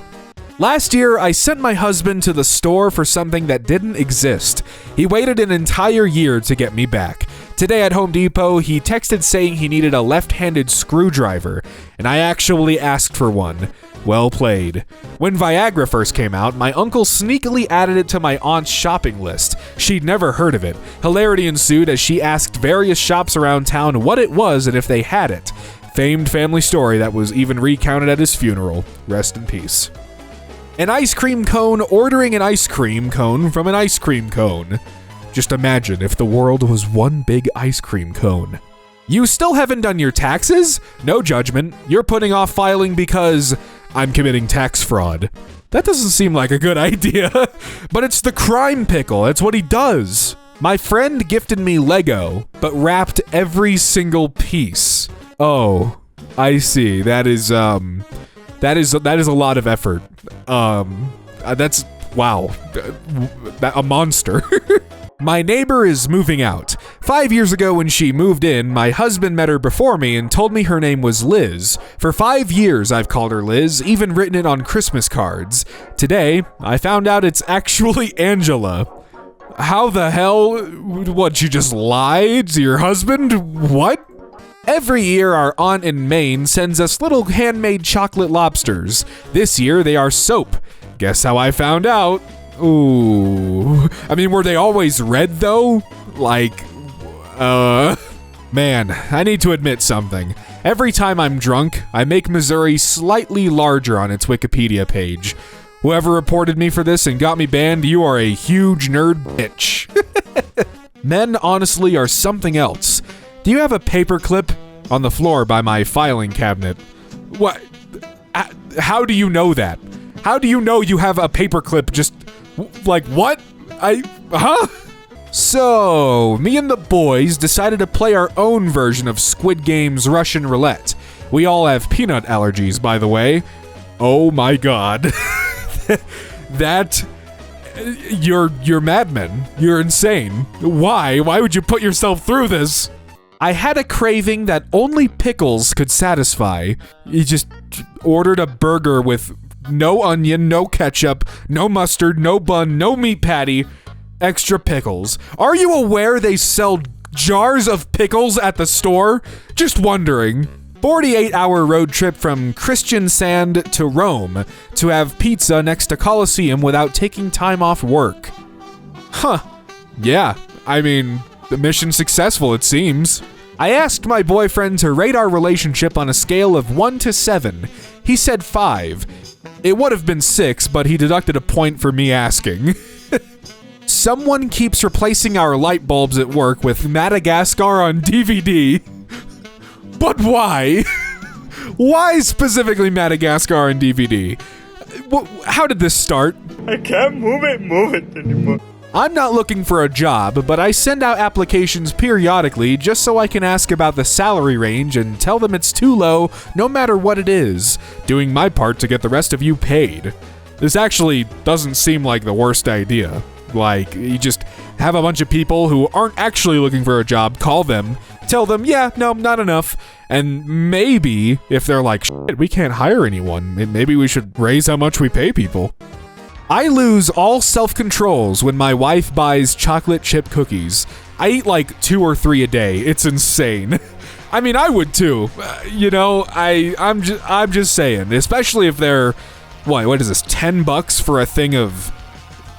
Last year, I sent my husband to the store for something that didn't exist. He waited an entire year to get me back. Today at Home Depot, he texted saying he needed a left-handed screwdriver, and I actually asked for one. Well played. When Viagra first came out, my uncle sneakily added it to my aunt's shopping list. She'd never heard of it. Hilarity ensued as she asked various shops around town what it was and if they had it. Famed family story that was even recounted at his funeral. Rest in peace. An ice cream cone ordering an ice cream cone from an ice cream cone. Just imagine if the world was one big ice cream cone. You still haven't done your taxes? No judgment. You're putting off filing because I'm committing tax fraud. That doesn't seem like a good idea. But it's the crime pickle. That's what he does. My friend gifted me Lego, but wrapped every single piece. Oh, I see. That is a lot of effort. That's wow. A monster. My neighbor is moving out. 5 years ago when she moved in, my husband met her before me and told me her name was Liz. For 5 years I've called her Liz, even written it on Christmas cards. Today, I found out it's actually Angela. How the hell? What, you just lied to your husband? What? Every year our aunt in Maine sends us little handmade chocolate lobsters. This year they are soap. Guess how I found out? Ooh. I mean, were they always red though? Like, man, I need to admit something. Every time I'm drunk, I make Missouri slightly larger on its Wikipedia page. Whoever reported me for this and got me banned, you are a huge nerd bitch. Men honestly are something else. Do you have a paperclip on the floor by my filing cabinet? What? How do you know that? How do you know you have a paperclip just... Like, what? Huh? So, me and the boys decided to play our own version of Squid Game's Russian roulette. We all have peanut allergies, by the way. Oh my god. You're madmen. You're insane. Why? Why would you put yourself through this? I had a craving that only pickles could satisfy. You just ordered a burger with no onion, no ketchup, no mustard, no bun, no meat patty, extra pickles. Are you aware they sell jars of pickles at the store? Just wondering. 48-hour road trip from Kristiansand to Rome to have pizza next to Colosseum without taking time off work. Huh. Yeah, I mean, the mission successful, it seems. I asked my boyfriend to rate our relationship on a scale of 1 to 7. He said 5. It would have been 6, but he deducted a point for me asking. Someone keeps replacing our light bulbs at work with Madagascar on DVD. But why? Why specifically Madagascar on DVD? How did this start? I can't move it anymore. I'm not looking for a job, but I send out applications periodically just so I can ask about the salary range and tell them it's too low no matter what it is, doing my part to get the rest of you paid. This actually doesn't seem like the worst idea. Like, you just have a bunch of people who aren't actually looking for a job, call them, tell them, yeah, no, not enough, and maybe, if they're like, shit, we can't hire anyone, maybe we should raise how much we pay people. I lose all self-controls when my wife buys chocolate chip cookies. I eat like 2 or 3 a day. It's insane. I mean, I would too. You know, I'm just saying, especially if they're, what is this, $10 for a thing of,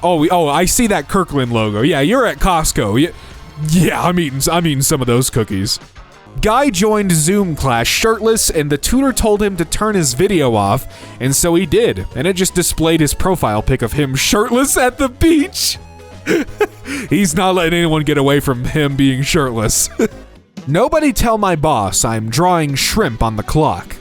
oh, I see that Kirkland logo. Yeah, you're at Costco. Yeah, I'm eating some of those cookies. Guy joined Zoom class shirtless and the tutor told him to turn his video off, and so he did, and it just displayed his profile pic of him shirtless at the beach. He's not letting anyone get away from him being shirtless. Nobody tell my boss I'm drawing shrimp on the clock.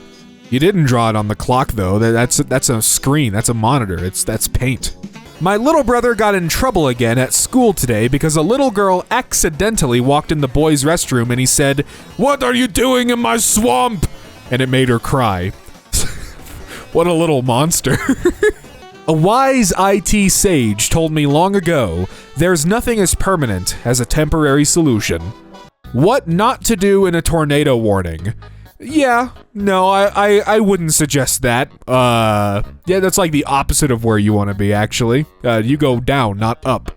You didn't draw it on the clock though, that's a screen, that's a monitor, that's paint. My little brother got in trouble again at school today because a little girl accidentally walked in the boys' restroom and he said, "What are you doing in my swamp?" And it made her cry. What a little monster. A wise IT sage told me long ago, there's nothing as permanent as a temporary solution. What not to do in a tornado warning. Yeah, no, I wouldn't suggest that. Yeah, that's like the opposite of where you want to be, actually. You go down, not up.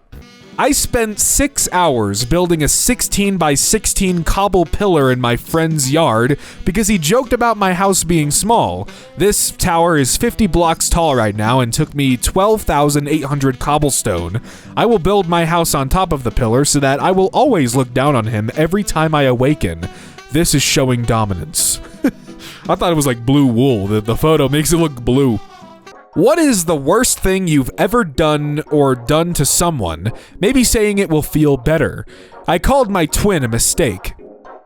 I spent 6 hours building a 16 by 16 cobble pillar in my friend's yard because he joked about my house being small. This tower is 50 blocks tall right now and took me 12,800 cobblestone. I will build my house on top of the pillar so that I will always look down on him every time I awaken. This is showing dominance. I thought it was like blue wool. The photo makes it look blue. What is the worst thing you've ever done or done to someone? Maybe saying it will feel better. I called my twin a mistake.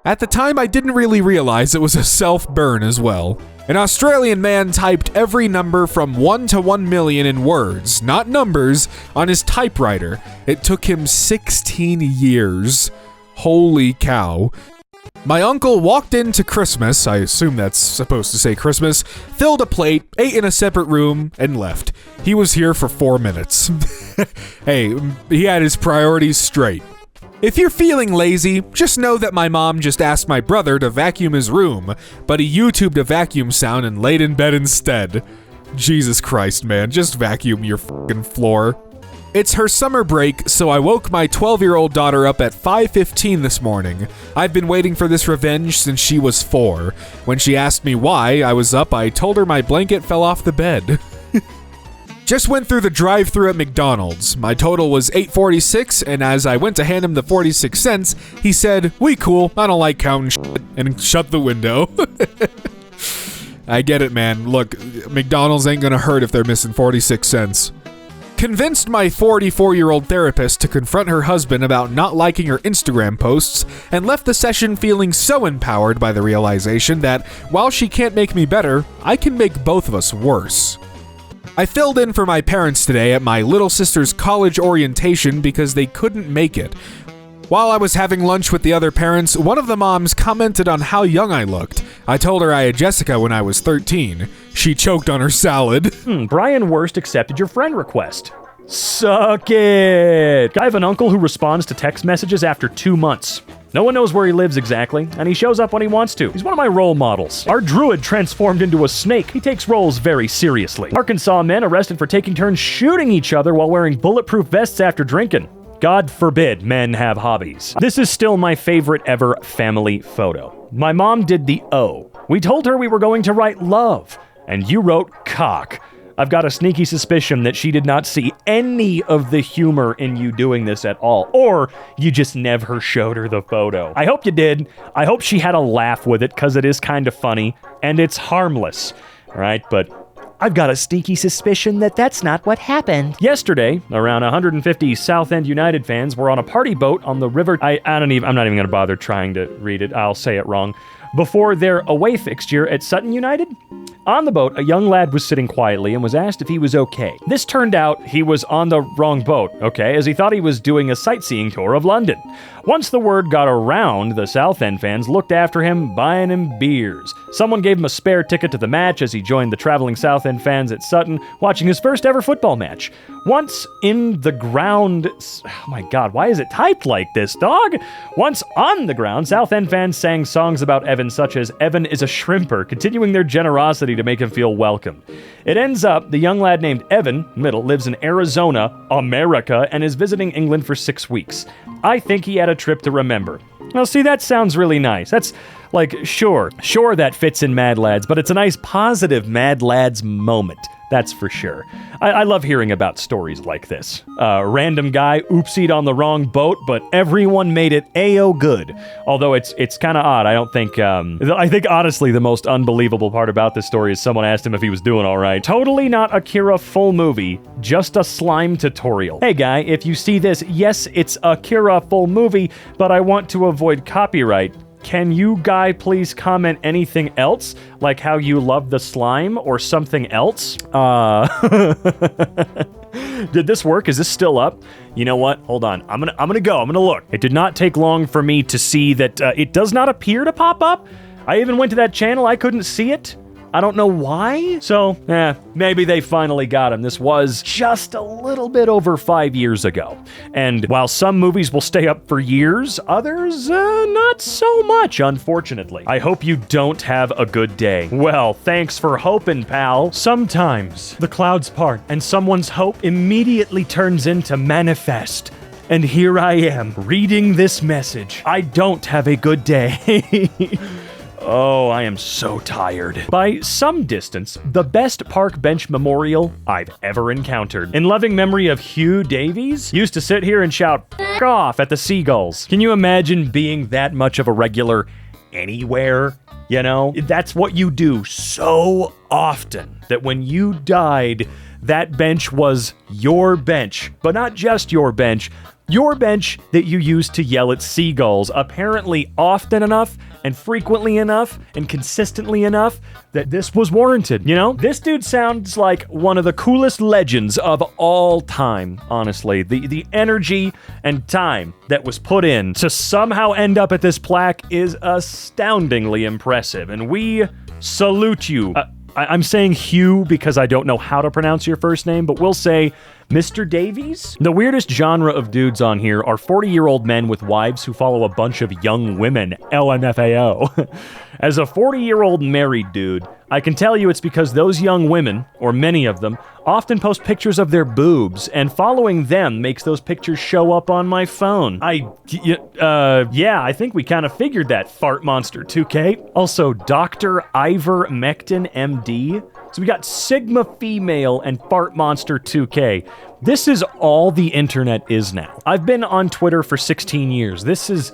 At the time, I didn't really realize it was a self-burn as well. An Australian man typed every number from 1 to 1 million in words, not numbers, on his typewriter. It took him 16 years. Holy cow. My uncle walked into Christmas, I assume that's supposed to say Christmas, filled a plate, ate in a separate room, and left. He was here for 4 minutes. Hey, he had his priorities straight. If you're feeling lazy, just know that my mom just asked my brother to vacuum his room, but he YouTubed a vacuum sound and laid in bed instead. Jesus Christ, man, just vacuum your fucking floor. It's her summer break, so I woke my 12-year-old daughter up at 5:15 this morning. I've been waiting for this revenge since she was 4. When she asked me why I was up, I told her my blanket fell off the bed. Just went through the drive-thru at McDonald's. My total was $8.46, and as I went to hand him the 46 cents, he said, "We cool, I don't like counting shit," and shut the window. I get it, man. Look, McDonald's ain't gonna hurt if they're missing 46 cents. Convinced my 44-year-old therapist to confront her husband about not liking her Instagram posts and left the session feeling so empowered by the realization that while she can't make me better, I can make both of us worse. I filled in for my parents today at my little sister's college orientation because they couldn't make it. While I was having lunch with the other parents, one of the moms commented on how young I looked. I told her I had Jessica when I was 13. She choked on her salad. Brian Wurst accepted your friend request. Suck it! I have an uncle who responds to text messages after 2 months. No one knows where he lives exactly, and he shows up when he wants to. He's one of my role models. Our druid transformed into a snake. He takes roles very seriously. Arkansas men arrested for taking turns shooting each other while wearing bulletproof vests after drinking. God forbid men have hobbies. This is still my favorite ever family photo. My mom did the O. We told her we were going to write love, and you wrote cock. I've got a sneaky suspicion that she did not see any of the humor in you doing this at all, or you just never showed her the photo. I hope you did. I hope she had a laugh with it, because it is kind of funny, and it's harmless. All right, but I've got a sneaky suspicion that that's not what happened. Yesterday, around 150 South End United fans were on a party boat on the river. I'm not even going to bother trying to read it. I'll say it wrong. Before their away fixture at Sutton United. On the boat, a young lad was sitting quietly and was asked if he was okay. This turned out he was on the wrong boat, okay, as he thought he was doing a sightseeing tour of London. Once the word got around, the South End fans looked after him, buying him beers. Someone gave him a spare ticket to the match as he joined the traveling South End fans at Sutton, watching his first ever football match. Once in the ground... Oh my god, why is it typed like this, dog? Once on the ground, South End fans sang songs about Evan such as "Evan is a shrimper," continuing their generosity to make him feel welcome. It ends up the young lad named Evan, middle, lives in Arizona, America, and is visiting England for 6 weeks. I think he had a trip to remember. Well, see, that sounds really nice. That's like, sure that fits in Madlads, but it's a nice positive Madlads moment. That's for sure. I love hearing about stories like this. Random guy oopsied on the wrong boat, but everyone made it A-O good. Although it's kind of odd. I think honestly the most unbelievable part about this story is someone asked him if he was doing all right. Totally not Akira full movie, just a slime tutorial. Hey guy, if you see this, yes, it's Akira full movie, but I want to avoid copyright. Can you, guy, please comment anything else? Like how you love the slime or something else? Did this work? Is this still up? You know what? Hold on. I'm gonna go. I'm gonna look. It did not take long for me to see that it does not appear to pop up. I even went to that channel. I couldn't see it. I don't know why. So, maybe they finally got him. This was just a little bit over 5 years ago. And while some movies will stay up for years, others, not so much, unfortunately. I hope you don't have a good day. Well, thanks for hoping, pal. Sometimes the clouds part and someone's hope immediately turns into manifest. And here I am, reading this message. I don't have a good day. Oh, I am so tired. By some distance, the best park bench memorial I've ever encountered. In loving memory of Hugh Davies, used to sit here and shout "F*** off" at the seagulls. Can you imagine being that much of a regular anywhere? You know, that's what you do so often that when you died, that bench was your bench, but not just your bench that you used to yell at seagulls, apparently often enough and frequently enough and consistently enough that this was warranted, you know? This dude sounds like one of the coolest legends of all time, honestly. The energy and time that was put in to somehow end up at this plaque is astoundingly impressive, and we salute you. I'm saying Hugh because I don't know how to pronounce your first name, but we'll say Mr. Davies? The weirdest genre of dudes on here are 40-year-old men with wives who follow a bunch of young women, LMFAO. As a 40-year-old married dude, I can tell you it's because those young women, or many of them, often post pictures of their boobs, and following them makes those pictures show up on my phone. Yeah, I think we kind of figured that, Fart Monster 2K. Also, Dr. Ivermectin MD. So we got Sigma Female and Fart Monster 2K. This is all the internet is now. I've been on Twitter for 16 years. This is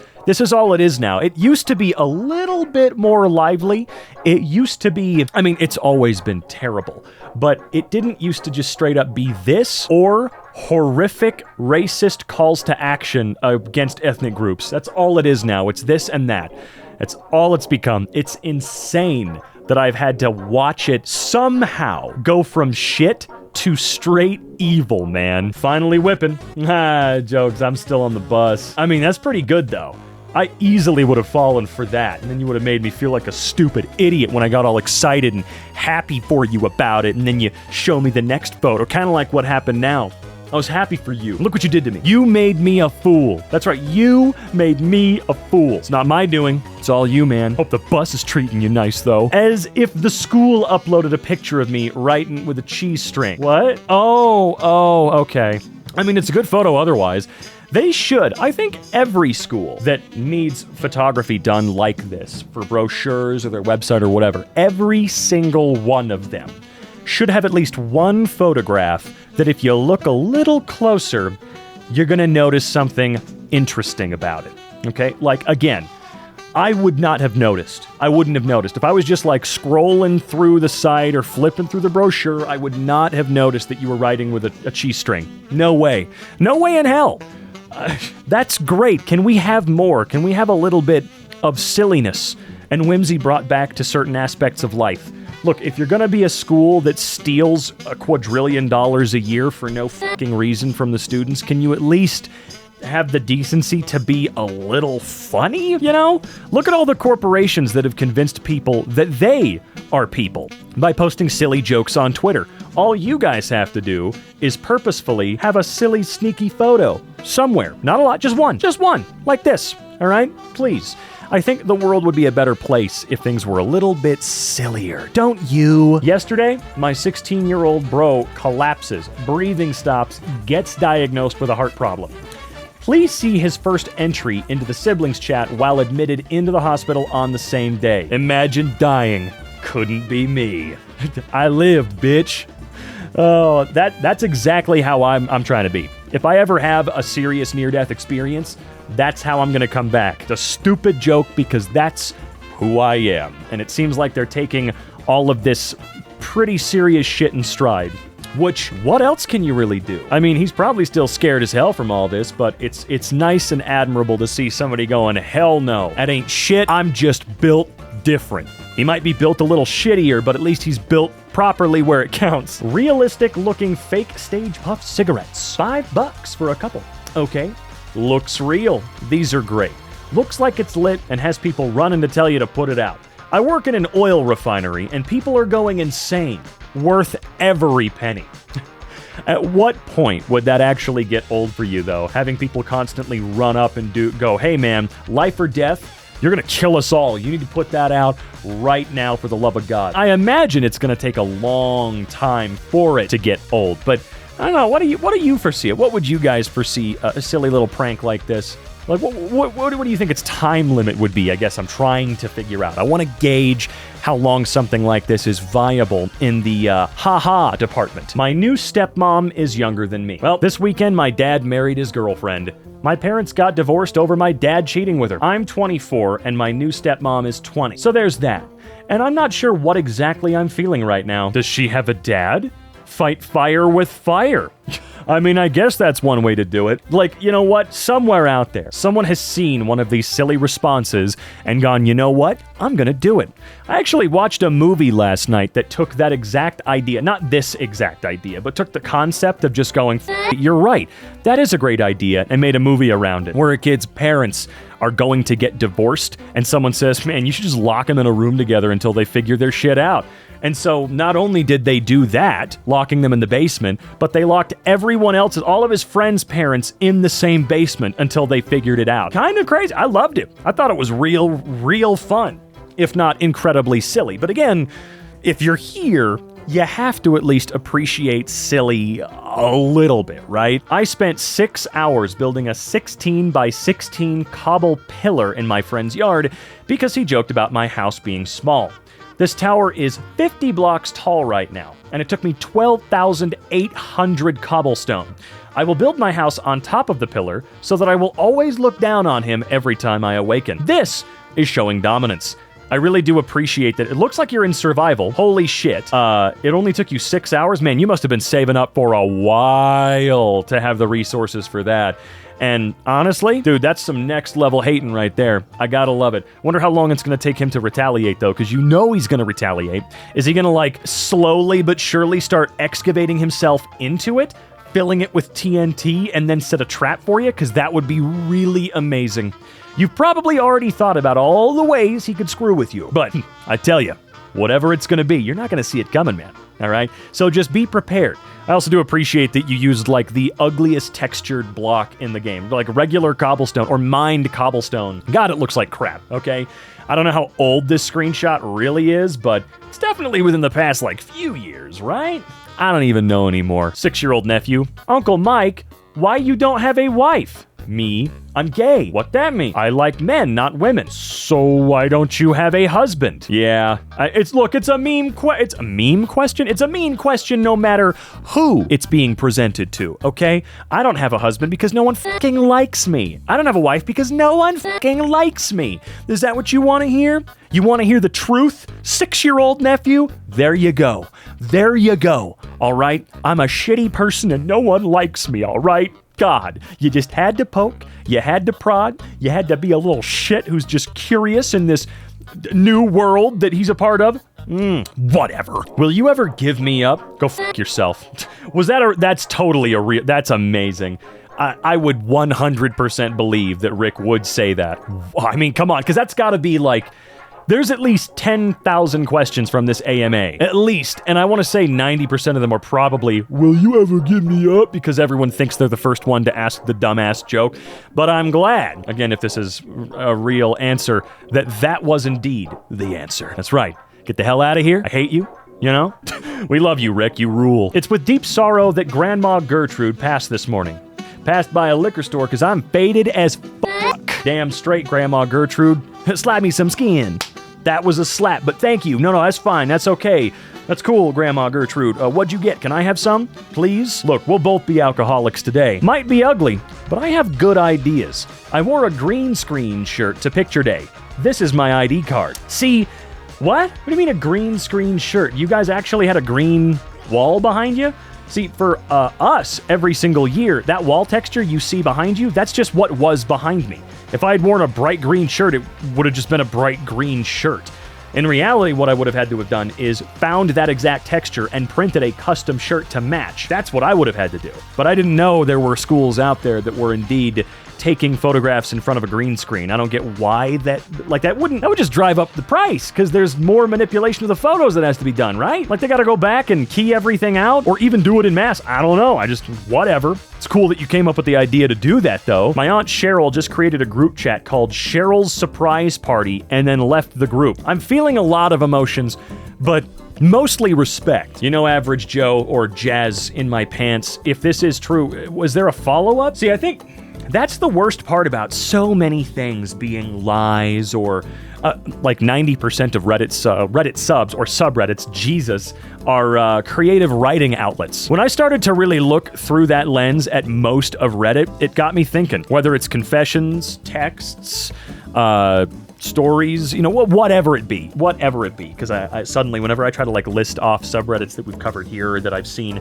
all it is now. It used to be a little bit more lively. It used to be, I mean, it's always been terrible, but it didn't used to just straight up be this or horrific racist calls to action against ethnic groups. That's all it is now. It's this and that. That's all it's become. It's insane that I've had to watch it somehow go from shit to straight evil, man. Finally whipping. Jokes, I'm still on the bus. I mean, that's pretty good, though. I easily would have fallen for that, and then you would have made me feel like a stupid idiot when I got all excited and happy for you about it, and then you show me the next photo, kind of like what happened now. I was happy for you. Look what you did to me. You made me a fool. That's right, you made me a fool. It's not my doing. It's all you, man. Hope the bus is treating you nice, though. As if the school uploaded a picture of me writing with a cheese string. What? Oh, okay. I mean, it's a good photo otherwise. They should. I think every school that needs photography done like this for brochures or their website or whatever, every single one of them should have at least one photograph that if you look a little closer, you're going to notice something interesting about it. Okay? Like, again, I would not have noticed. I wouldn't have noticed. If I was just like scrolling through the site or flipping through the brochure, I would not have noticed that you were writing with a cheese string. No way. No way in hell. That's great. Can we have more? Can we have a little bit of silliness and whimsy brought back to certain aspects of life? Look, if you're gonna be a school that steals $2 quadrillion a year for no fucking reason from the students, can you at least have the decency to be a little funny, you know? Look at all the corporations that have convinced people that they are people by posting silly jokes on Twitter. All you guys have to do is purposefully have a silly, sneaky photo somewhere. Not a lot, just one, like this, all right? Please. I think the world would be a better place if things were a little bit sillier. Don't you? Yesterday, my 16-year-old bro collapses, breathing stops, gets diagnosed with a heart problem. Please see his first entry into the siblings chat while admitted into the hospital on the same day. Imagine dying. Couldn't be me. I lived, bitch. Oh, that's exactly how I'm trying to be. If I ever have a serious near-death experience, that's how I'm gonna come back. It's a stupid joke because that's who I am. And it seems like they're taking all of this pretty serious shit in stride. Which, what else can you really do? I mean, he's probably still scared as hell from all this, but it's nice and admirable to see somebody going, hell no, that ain't shit, I'm just built different. He might be built a little shittier, but at least he's built properly where it counts. Realistic-looking fake stage puff cigarettes. $5 for a couple. Okay. Looks real. These are great. Looks like it's lit and has people running to tell you to put it out. I work in an oil refinery and people are going insane. Worth every penny. At what point would that actually get old for you, though? Having people constantly run up and go, hey man, life or death, you're going to kill us all. You need to put that out right now for the love of God. I imagine it's going to take a long time for it to get old, but I don't know. What do you foresee? What would you guys foresee a silly little prank like this? Like, what do you think its time limit would be? I guess I'm trying to figure out. I want to gauge how long something like this is viable in the ha-ha department. My new stepmom is younger than me. Well, this weekend, my dad married his girlfriend. My parents got divorced over my dad cheating with her. I'm 24, and my new stepmom is 20. So there's that. And I'm not sure what exactly I'm feeling right now. Does she have a dad? Fight fire with fire. I mean, I guess that's one way to do it. Like, you know what? Somewhere out there, someone has seen one of these silly responses and gone, you know what? I'm gonna do it. I actually watched a movie last night that took that exact idea, not this exact idea, but took the concept of just going, you're right, that is a great idea, and made a movie around it, where a kid's parents are going to get divorced, and someone says, man, you should just lock them in a room together until they figure their shit out. And so not only did they do that, locking them in the basement, but they locked everyone else, all of his friends' parents, in the same basement until they figured it out. Kind of crazy. I loved it. I thought it was real fun, if not incredibly silly. But again, if you're here, you have to at least appreciate silly a little bit, right? I spent 6 hours building a 16 by 16 cobble pillar in my friend's yard because he joked about my house being small. This tower is 50 blocks tall right now, and it took me 12,800 cobblestone. I will build my house on top of the pillar so that I will always look down on him every time I awaken. This is showing dominance. I really do appreciate that. It looks like you're in survival. Holy shit. It only took you 6 hours? Man, you must have been saving up for a while to have the resources for that. And honestly, dude, that's some next level hating right there. I gotta love it. Wonder how long it's gonna take him to retaliate, though, because you know he's gonna retaliate. Is he gonna, like, slowly but surely start excavating himself into it, filling it with TNT, and then set a trap for you? Because that would be really amazing. You've probably already thought about all the ways he could screw with you, but I tell you, whatever it's gonna be, you're not gonna see it coming, man. All right? So just be prepared. I also do appreciate that you used, like, the ugliest textured block in the game. Like regular cobblestone or mined cobblestone. God, it looks like crap, okay? I don't know how old this screenshot really is, but it's definitely within the past, like, few years, right? I don't even know anymore. 6-year-old nephew. Uncle Mike, why you don't have a wife? Me, I'm gay. What that mean? I like men, not women. So why don't you have a husband? Yeah, it's a meme it's a meme question? It's a mean question no matter who it's being presented to, okay? I don't have a husband because no one fucking likes me. I don't have a wife because no one fucking likes me. Is that what you want to hear? You want to hear the truth? 6-year-old nephew? There you go. There you go. All right? I'm a shitty person and no one likes me, all right? God, you just had to poke, you had to prod, you had to be a little shit who's just curious in this new world that he's a part of. Whatever. Will you ever give me up? Go fuck yourself. That's totally a real, that's amazing. I would 100% believe that Rick would say that. I mean, come on, because that's gotta be like, there's at least 10,000 questions from this AMA. At least. And I want to say 90% of them are probably, will you ever give me up? Because everyone thinks they're the first one to ask the dumbass joke. But I'm glad, again, if this is a real answer, that was indeed the answer. That's right. Get the hell out of here. I hate you. You know? We love you, Rick. You rule. It's with deep sorrow that Grandma Gertrude passed this morning. Passed by a liquor store because I'm faded as fuck. Damn straight, Grandma Gertrude. Slap me some skin. That was a slap, but thank you. No, that's fine. That's okay. That's cool, Grandma Gertrude. What'd you get? Can I have some? Please? Look, we'll both be alcoholics today. Might be ugly, but I have good ideas. I wore a green screen shirt to picture day. This is my ID card. See, what? What do you mean a green screen shirt? You guys actually had a green wall behind you? See, for us, every single year, that wall texture you see behind you, that's just what was behind me. If I had worn a bright green shirt, it would have just been a bright green shirt. In reality, what I would have had to have done is found that exact texture and printed a custom shirt to match. That's what I would have had to do. But I didn't know there were schools out there that were indeed taking photographs in front of a green screen. I don't get why that would just drive up the price, because there's more manipulation of the photos that has to be done, right? Like, they gotta go back and key everything out, or even do it in mass. I don't know, whatever. It's cool that you came up with the idea to do that, though. My Aunt Cheryl just created a group chat called Cheryl's Surprise Party and then left the group. I'm feeling a lot of emotions, but mostly respect. You know, Average Joe or Jazz in my pants, if this is true, was there a follow-up? See, I think that's the worst part about so many things being lies, or like 90% of Reddit subs or subreddits, Jesus, are creative writing outlets. When I started to really look through that lens at most of Reddit, it got me thinking. Whether it's confessions, texts, stories, you know, whatever it be, because I suddenly, whenever I try to like list off subreddits that we've covered here or that I've seen,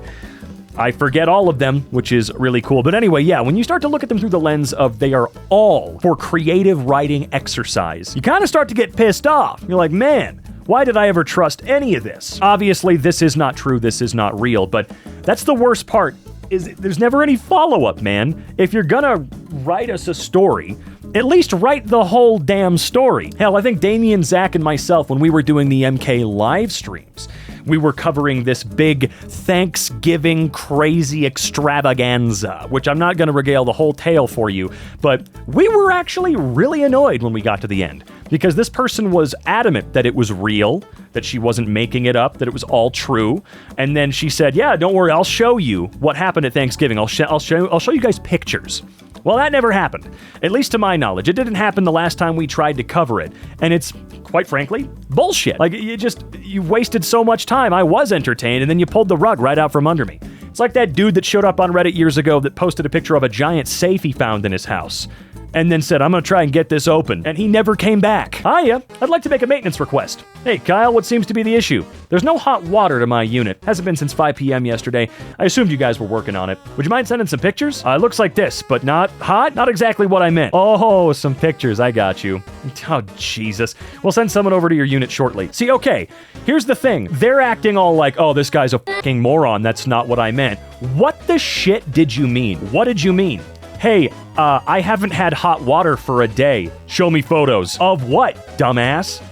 I forget all of them, which is really cool. But anyway, yeah, when you start to look at them through the lens of they are all for creative writing exercise, you kind of start to get pissed off. You're like, man, why did I ever trust any of this? Obviously, this is not true, this is not real, but that's the worst part, is there's never any follow-up, man. If you're gonna write us a story, at least write the whole damn story. Hell, I think Damien, Zach, and myself, when we were doing the EmKay live streams, we were covering this big Thanksgiving crazy extravaganza, which I'm not going to regale the whole tale for you, but we were actually really annoyed when we got to the end, because this person was adamant that it was real, that she wasn't making it up, that it was all true, and then she said, yeah, don't worry, I'll show you what happened at Thanksgiving. I'll show you guys pictures. Well, that never happened, at least to my knowledge. It didn't happen the last time we tried to cover it, and it's, quite frankly, bullshit. Like, you wasted so much time. I was entertained, and then you pulled the rug right out from under me. It's like that dude that showed up on Reddit years ago that posted a picture of a giant safe he found in his house, and then said, I'm gonna try and get this open, and he never came back. Hiya, I'd like to make a maintenance request. Hey, Kyle, what seems to be the issue? There's no hot water to my unit. Hasn't been since 5 p.m. yesterday. I assumed you guys were working on it. Would you mind sending some pictures? It looks like this, but not hot? Not exactly what I meant. Oh, some pictures, I got you. Oh, Jesus. We'll send someone over to your unit shortly. See, okay, here's the thing. They're acting all like, oh, this guy's a fucking moron. That's not what I meant. What the shit did you mean? What did you mean? Hey, I haven't had hot water for a day. Show me photos. Of what, dumbass?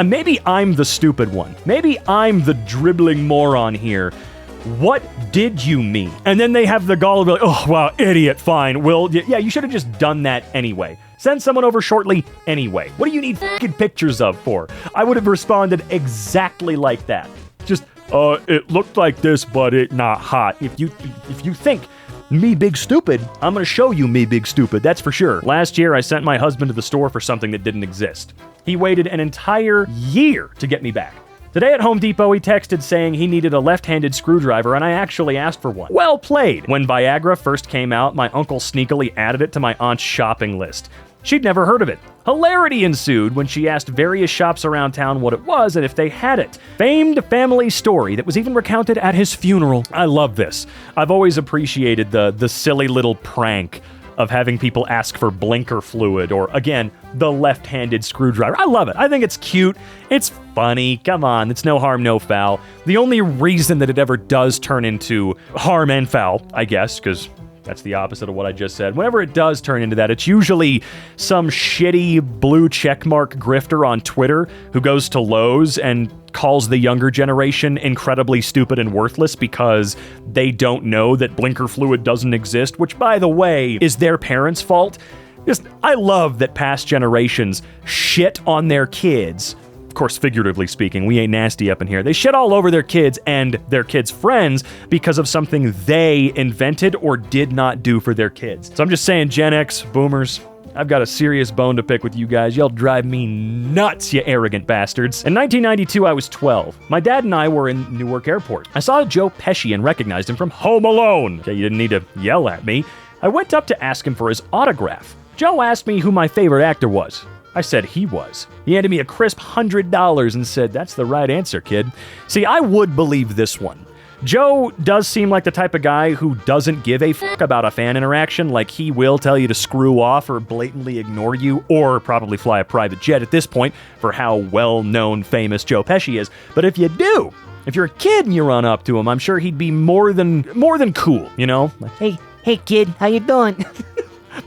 Maybe I'm the stupid one. Maybe I'm the dribbling moron here. What did you mean? And then they have the gall to be like, oh, wow, idiot, fine. Well, yeah, you should have just done that anyway. Send someone over shortly anyway. What do you need fucking pictures of for? I would have responded exactly like that. Just, it looked like this, but it not hot. If you think me big stupid, I'm gonna show you me big stupid, that's for sure. Last year, I sent my husband to the store for something that didn't exist. He waited an entire year to get me back. Today at Home Depot, he texted saying he needed a left-handed screwdriver, and I actually asked for one. Well played! When Viagra first came out, my uncle sneakily added it to my aunt's shopping list. She'd never heard of it. Hilarity ensued when she asked various shops around town what it was and if they had it. Famed family story that was even recounted at his funeral. I love this. I've always appreciated the silly little prank of having people ask for blinker fluid or, again, the left-handed screwdriver. I love it. I think it's cute. It's funny. Come on. It's no harm, no foul. The only reason that it ever does turn into harm and foul, I guess, because that's the opposite of what I just said. Whenever it does turn into that, it's usually some shitty blue checkmark grifter on Twitter who goes to Lowe's and calls the younger generation incredibly stupid and worthless because they don't know that blinker fluid doesn't exist, which, by the way, is their parents' fault. I love that past generations shit on their kids. Of course, figuratively speaking, we ain't nasty up in here. They shit all over their kids and their kids' friends because of something they invented or did not do for their kids. So I'm just saying, Gen X, boomers, I've got a serious bone to pick with you guys. Y'all drive me nuts, you arrogant bastards. In 1992, I was 12. My dad and I were in Newark Airport. I saw Joe Pesci and recognized him from Home Alone. Okay, you didn't need to yell at me. I went up to ask him for his autograph. Joe asked me who my favorite actor was. I said he was. He handed me a crisp $100 and said, that's the right answer, kid. See, I would believe this one. Joe does seem like the type of guy who doesn't give a fuck about a fan interaction. Like, he will tell you to screw off or blatantly ignore you, or probably fly a private jet at this point for how well-known, famous Joe Pesci is. But if you do, if you're a kid and you run up to him, I'm sure he'd be more than cool, you know? Like, Hey kid, how you doing?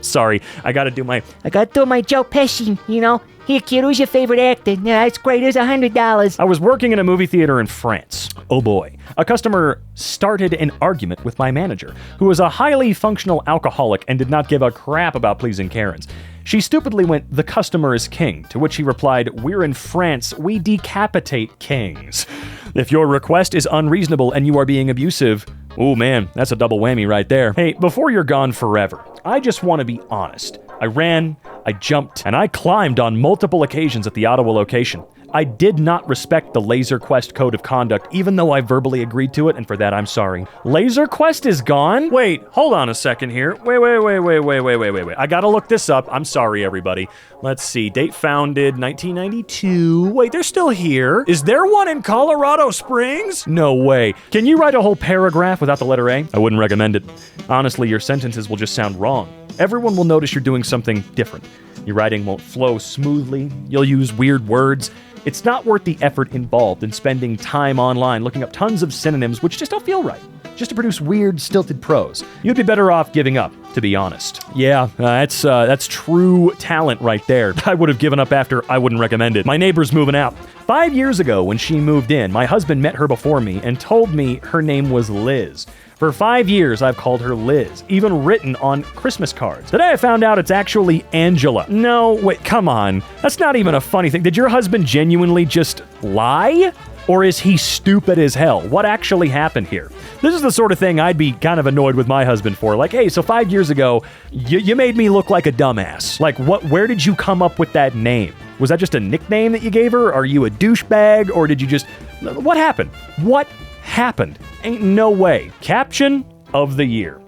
sorry, I gotta do my Joe Pesci, you know? Here kid, who's your favorite actor? Yeah, that's great, here's $100. I was working in a movie theater in France. Oh boy. A customer started an argument with my manager, who was a highly functional alcoholic and did not give a crap about pleasing Karens. She stupidly went, "The customer is king," to which he replied, "We're in France, we decapitate kings. If your request is unreasonable and you are being abusive," oh man, that's a double whammy right there. Hey, before you're gone forever, I just want to be honest. I ran, I jumped, and I climbed on multiple occasions at the Ottawa location. I did not respect the Laser Quest code of conduct, even though I verbally agreed to it, and for that I'm sorry. Laser Quest is gone? Wait, hold on a second here. Wait. I gotta look this up. I'm sorry, everybody. Let's see. Date founded 1992. Wait, they're still here. Is there one in Colorado Springs? No way. Can you write a whole paragraph without the letter A? I wouldn't recommend it. Honestly, your sentences will just sound wrong. Everyone will notice you're doing something different. Your writing won't flow smoothly. You'll use weird words. It's not worth the effort involved in spending time online looking up tons of synonyms which just don't feel right, just to produce weird, stilted prose. You'd be better off giving up, to be honest. Yeah, that's true talent right there. I would have given up after I wouldn't recommend it. My neighbor's moving out. 5 years ago, when she moved in, my husband met her before me and told me her name was Liz. For 5 years, I've called her Liz, even written on Christmas cards. Today I found out it's actually Angela. No, wait, come on. That's not even a funny thing. Did your husband genuinely just lie? Or is he stupid as hell? What actually happened here? This is the sort of thing I'd be kind of annoyed with my husband for. Like, hey, so 5 years ago, you made me look like a dumbass. Like, where did you come up with that name? Was that just a nickname that you gave her? Are you a douchebag? Or did you just... What happened? What happened? Ain't no way. Caption of the year.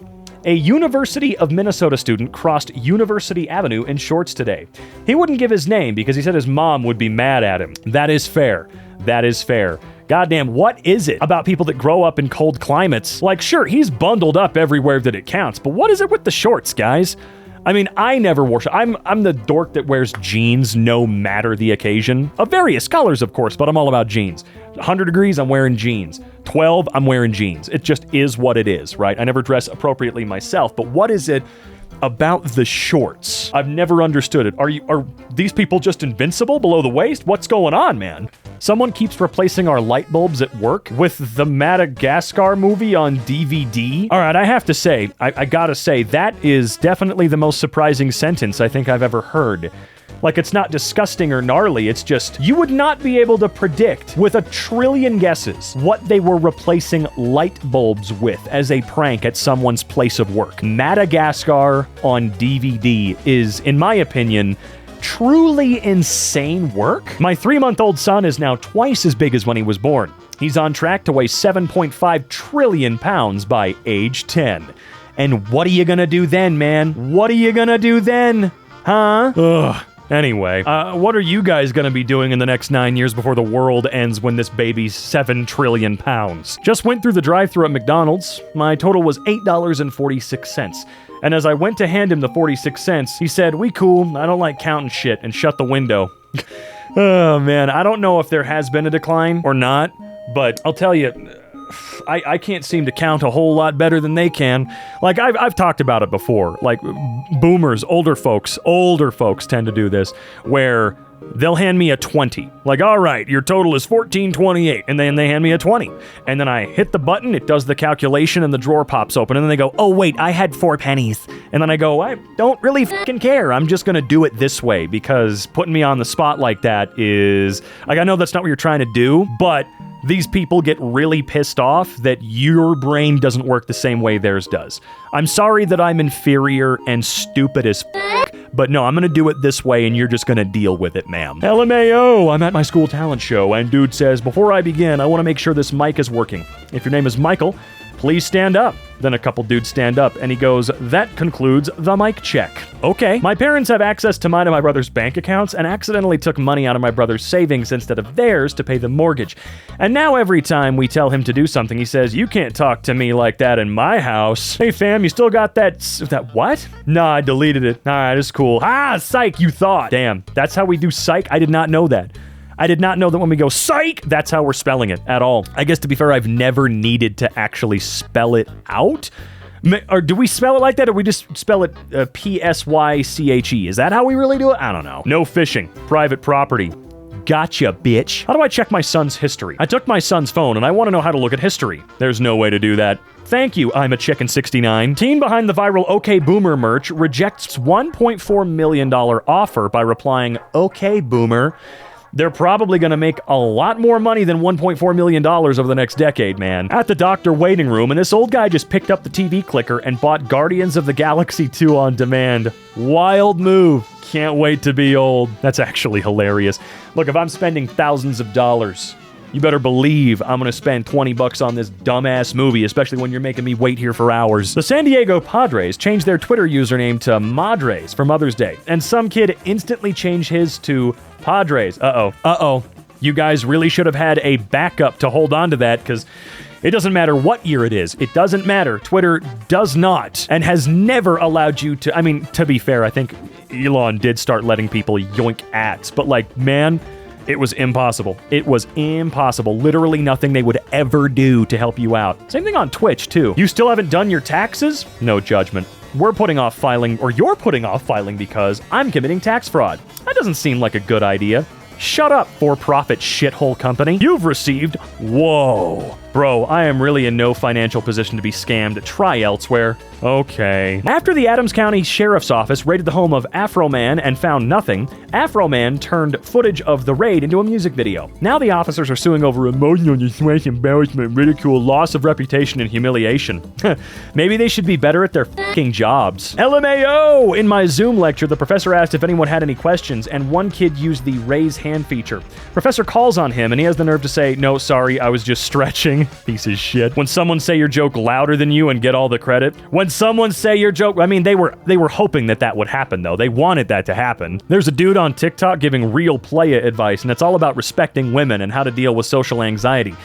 A University of Minnesota student crossed University Avenue in shorts today. He wouldn't give his name because he said his mom would be mad at him. That is fair. That is fair. Goddamn, what is it about people that grow up in cold climates? Like, sure, he's bundled up everywhere that it counts, but what is it with the shorts, guys? I mean, I never wore shorts. I'm the dork that wears jeans no matter the occasion. Of various colors, of course, but I'm all about jeans. 100 degrees, I'm wearing jeans. 12, I'm wearing jeans. It just is what it is, right? I never dress appropriately myself, but what is it about the shorts? I've never understood it. Are these people just invincible below the waist? What's going on, man? Someone keeps replacing our light bulbs at work with the Madagascar movie on DVD. All right, I have to say, I gotta say, that is definitely the most surprising sentence I think I've ever heard. Like, it's not disgusting or gnarly, it's just, you would not be able to predict with 1 trillion guesses what they were replacing light bulbs with as a prank at someone's place of work. Madagascar on DVD is, in my opinion, truly insane work. My 3-month-old son is now twice as big as when he was born. He's on track to weigh 7.5 trillion pounds by age 10. And what are you gonna do then, man? What are you gonna do then? Huh? Ugh. Anyway, what are you guys gonna be doing in the next 9 years before the world ends when this baby's 7 trillion pounds? Just went through the drive-thru at McDonald's. My total was $8.46. And as I went to hand him the 46 cents, he said, "We cool, I don't like counting shit," and shut the window. Oh man, I don't know if there has been a decline or not, but I'll tell you, I can't seem to count a whole lot better than they can. Like, I've talked about it before. Like, boomers, older folks tend to do this, where they'll hand me a 20. Like, all right, your total is $14.28, and then they hand me a 20. And then I hit the button, it does the calculation, and the drawer pops open, and then they go, "Oh wait, I had 4 pennies." And then I go, "I don't really fucking care. I'm just gonna do it this way," because putting me on the spot like that is, like, I know that's not what you're trying to do, but these people get really pissed off that your brain doesn't work the same way theirs does. I'm sorry that I'm inferior and stupid as but no, I'm gonna do it this way and you're just gonna deal with it, ma'am. LMAO, I'm at my school talent show and dude says, "Before I begin, I wanna make sure this mic is working. If your name is Michael, please stand up. Then a couple dudes stand up, and he goes, that concludes the mic check. Okay. My parents have access to mine and my brother's bank accounts and accidentally took money out of my brother's savings instead of theirs to pay the mortgage. And now every time we tell him to do something, he says, you can't talk to me like that in my house. Hey fam, you still got that what? Nah, I deleted it. Alright, it's cool. Ah, psych, you thought. Damn, that's how we do psych? I did not know that. I did not know that when we go psych, that's how we're spelling it at all. I guess to be fair, I've never needed to actually spell it out. Or do we spell it like that, or we just spell it P-S-Y-C-H-E? Is that how we really do it? I don't know. No fishing. Private property. Gotcha, bitch. How do I check my son's history? I took my son's phone, and I want to know how to look at history. There's no way to do that. Thank you, I'm a Chicken 69. Teen behind the viral OK Boomer merch rejects $1.4 million offer by replying, OK Boomer. They're probably going to make a lot more money than $1.4 million over the next decade, man. At the doctor waiting room, and this old guy just picked up the TV clicker and bought Guardians of the Galaxy 2 on demand. Wild move. Can't wait to be old. That's actually hilarious. Look, if I'm spending thousands of dollars, you better believe I'm going to spend $20 on this dumbass movie, especially when you're making me wait here for hours. The San Diego Padres changed their Twitter username to Madres for Mother's Day, and some kid instantly changed his to Padres. Uh-oh. You guys really should have had a backup to hold on to that, because it doesn't matter what year it is. It doesn't matter. Twitter does not and has never allowed you to... I mean, to be fair, I think Elon did start letting people yoink ads, but like, man... It was impossible. It was impossible. Literally nothing they would ever do to help you out. Same thing on Twitch, too. You still haven't done your taxes? No judgment. We're putting off filing, or you're putting off filing because I'm committing tax fraud. That doesn't seem like a good idea. Shut up, for-profit shithole company. You've received... Whoa. Bro, I am really in no financial position to be scammed. Try elsewhere. Okay. After the Adams County Sheriff's Office raided the home of Afro Man and found nothing, Afro Man turned footage of the raid into a music video. Now the officers are suing over emotional distress, embarrassment, ridicule, loss of reputation, and humiliation. Maybe they should be better at their fucking jobs. LMAO! In my Zoom lecture, the professor asked if anyone had any questions, and one kid used the raise hand feature. Professor calls on him, and he has the nerve to say, no, sorry, I was just stretching. Piece of shit. When someone say your joke louder than you and get all the credit. When someone say your joke, I mean, they were hoping that would happen, though. They wanted that to happen. There's a dude on TikTok giving real playa advice, and it's all about respecting women and how to deal with social anxiety.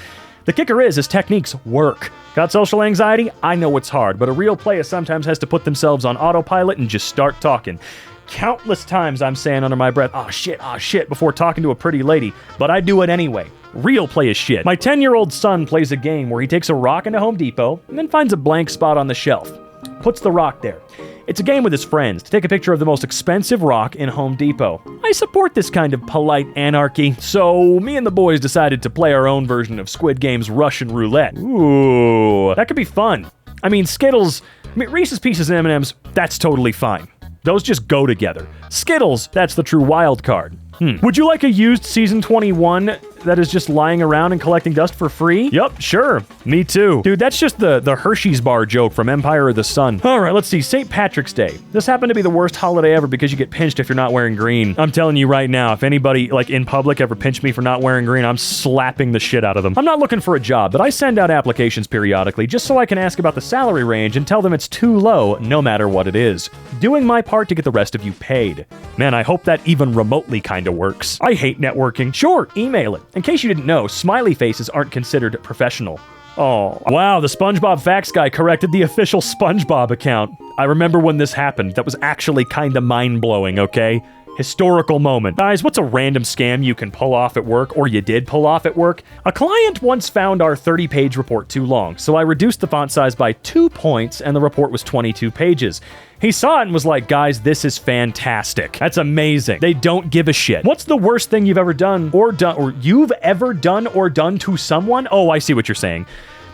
The kicker is his techniques work. Got social anxiety? I know it's hard, but a real playa sometimes has to put themselves on autopilot and just start talking. Countless times I'm saying under my breath, oh shit, before talking to a pretty lady, but I do it anyway. Real play is shit. My 10-year-old son plays a game where he takes a rock into Home Depot and then finds a blank spot on the shelf. Puts the rock there. It's a game with his friends to take a picture of the most expensive rock in Home Depot. I support this kind of polite anarchy, so me and the boys decided to play our own version of Squid Game's Russian roulette. Ooh, that could be fun. I mean, Skittles, Reese's Pieces and M&M's, that's totally fine. Those just go together. Skittles, that's the true wild card. Would you like a used Season 21 that is just lying around and collecting dust for free? Yup, sure. Me too. Dude, that's just the Hershey's bar joke from Empire of the Sun. Alright, let's see. St. Patrick's Day. This happened to be the worst holiday ever because you get pinched if you're not wearing green. I'm telling you right now, if anybody, like in public, ever pinched me for not wearing green, I'm slapping the shit out of them. I'm not looking for a job, but I send out applications periodically just so I can ask about the salary range and tell them it's too low, no matter what it is. Doing my part to get the rest of you paid. Man, I hope that even remotely kinda works. I hate networking. Sure, email it. In case you didn't know, smiley faces aren't considered professional. Oh, wow, the SpongeBob Facts guy corrected the official SpongeBob account. I remember when this happened. That was actually kinda mind-blowing, okay? Historical moment. Guys, what's a random scam you can pull off at work, or you did pull off at work? A client once found our 30-page report too long, so I reduced the font size by 2 points, and the report was 22 pages. He saw it and was like, guys, this is fantastic. That's amazing. They don't give a shit. What's the worst thing you've ever done or you've ever done or done to someone? Oh, I see what you're saying.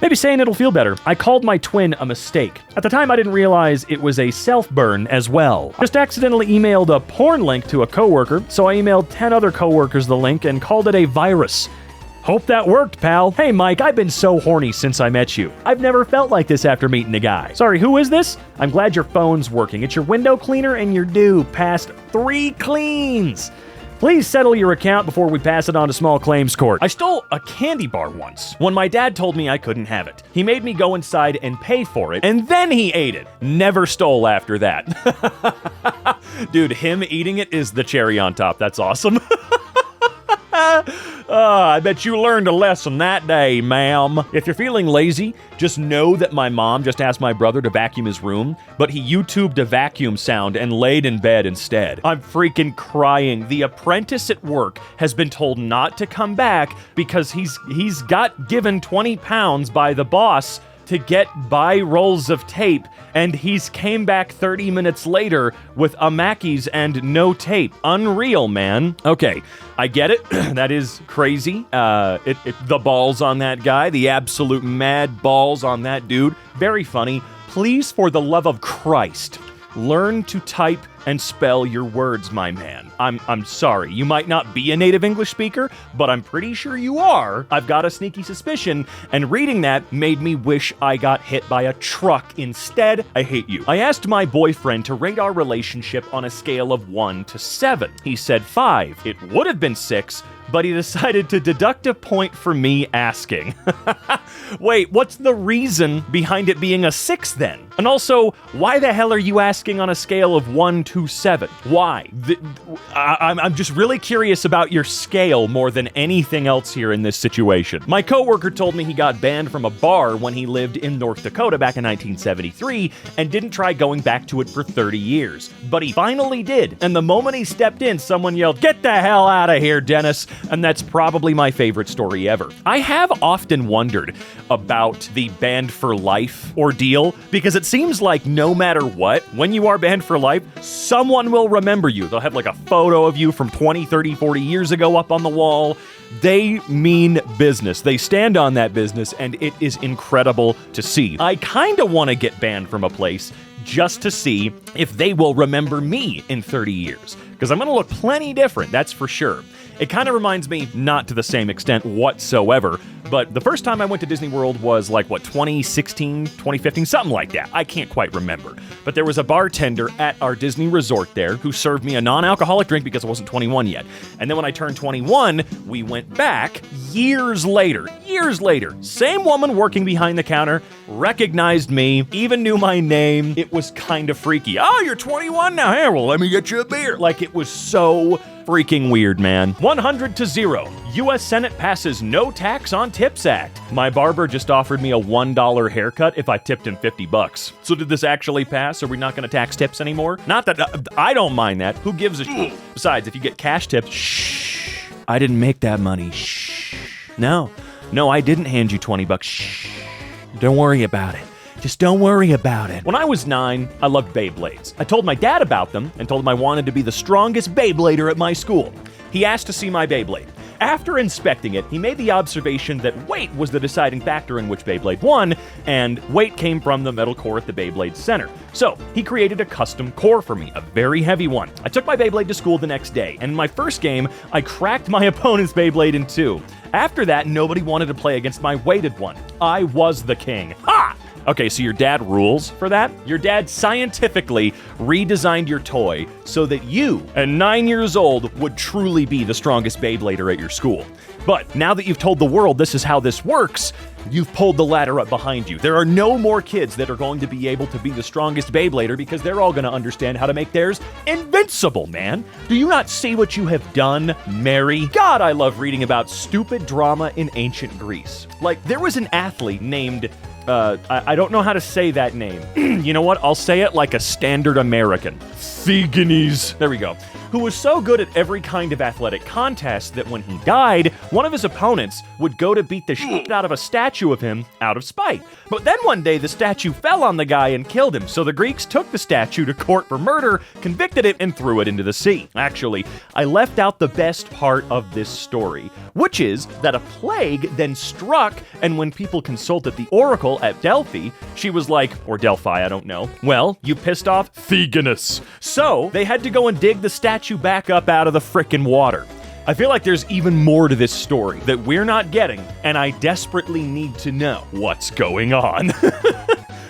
Maybe saying it'll feel better. I called my twin a mistake. At the time, I didn't realize it was a self-burn as well. Just accidentally emailed a porn link to a coworker, so I emailed 10 other coworkers the link and called it a virus. Hope that worked, pal. Hey, Mike, I've been so horny since I met you. I've never felt like this after meeting a guy. Sorry, who is this? I'm glad your phone's working. It's your window cleaner and you're due past 3 cleans. Please settle your account before we pass it on to small claims court. I stole a candy bar once when my dad told me I couldn't have it. He made me go inside and pay for it, and then he ate it. Never stole after that. Dude, him eating it is the cherry on top. That's awesome. I bet you learned a lesson that day, ma'am. If you're feeling lazy, just know that my mom just asked my brother to vacuum his room, but he YouTubed a vacuum sound and laid in bed instead. I'm freaking crying. The apprentice at work has been told not to come back because he's got given 20 pounds by the boss to get buy rolls of tape, and he's came back 30 minutes later with a Mackey's and no tape. Unreal, man. Okay, I get it. That is crazy. The balls on that guy, the absolute mad balls on that dude. Very funny. Please, for the love of Christ, learn to type and spell your words, my man. I'm sorry, you might not be a native English speaker, but I'm pretty sure you are. I've got a sneaky suspicion, and reading that made me wish I got hit by a truck instead. I hate you. I asked my boyfriend to rate our relationship on a scale of 1 to 7. He said 5. It would have been 6, but he decided to deduct a point for me asking. Wait, what's the reason behind it being a 6 then? And also, why the hell are you asking on a scale of 1 to 7? Why? I'm just really curious about your scale more than anything else here in this situation. My coworker told me he got banned from a bar when he lived in North Dakota back in 1973 and didn't try going back to it for 30 years. But he finally did, and the moment he stepped in, someone yelled, "Get the hell out of here, Dennis!" And that's probably my favorite story ever. I have often wondered about the banned for life ordeal, because it seems like no matter what, when you are banned for life, someone will remember you. They'll have like a photo of you from 20, 30, 40 years ago up on the wall. They mean business. They stand on that business, and it is incredible to see. I kind of want to get banned from a place just to see if they will remember me in 30 years, because I'm going to look plenty different, that's for sure. It kind of reminds me, not to the same extent whatsoever, but the first time I went to Disney World was like, 2016, 2015, something like that. I can't quite remember. But there was a bartender at our Disney resort there who served me a non-alcoholic drink because I wasn't 21 yet. And then when I turned 21, we went back years later. Same woman working behind the counter, recognized me, even knew my name. It was kind of freaky. "Oh, you're 21 now? Here, well, let me get you a beer." Like, it was so freaking weird, man. 100 to 0. U.S. Senate passes no tax on tips act. My barber just offered me a $1 haircut if I tipped him $50. So did this actually pass? Are we not going to tax tips anymore? Not that I don't mind that. Who gives a shit? Besides, if you get cash tips, shh. I didn't make that money. Shh. No, I didn't hand you $20. Shh. Don't worry about it. Just don't worry about it. When I was 9, I loved Beyblades. I told my dad about them and told him I wanted to be the strongest Beyblader at my school. He asked to see my Beyblade. After inspecting it, he made the observation that weight was the deciding factor in which Beyblade won, and weight came from the metal core at the Beyblade's center. So, he created a custom core for me, a very heavy one. I took my Beyblade to school the next day, and in my first game, I cracked my opponent's Beyblade in 2. After that, nobody wanted to play against my weighted one. I was the king. Ha! Okay, so your dad rules for that? Your dad scientifically redesigned your toy so that you, at 9 years old, would truly be the strongest Beyblader at your school. But now that you've told the world this is how this works, you've pulled the ladder up behind you. There are no more kids that are going to be able to be the strongest Beyblader because they're all going to understand how to make theirs invincible, man. Do you not see what you have done, Mary? God, I love reading about stupid drama in ancient Greece. Like, there was an athlete named... I don't know how to say that name. You know what? I'll say it like a standard American. Theagenes. There we go. Who was so good at every kind of athletic contest that when he died, one of his opponents would go to beat the shit out of a statue of him out of spite. But then one day the statue fell on the guy and killed him, so the Greeks took the statue to court for murder, convicted it, and threw it into the sea. Actually, I left out the best part of this story, which is that a plague then struck, and when people consulted the oracle at Delphi, she was like, or Delphi, I don't know, "Well, you pissed off Theagenes." So they had to go and dig the statue back up out of the frickin' water. I feel like there's even more to this story that we're not getting, and I desperately need to know what's going on.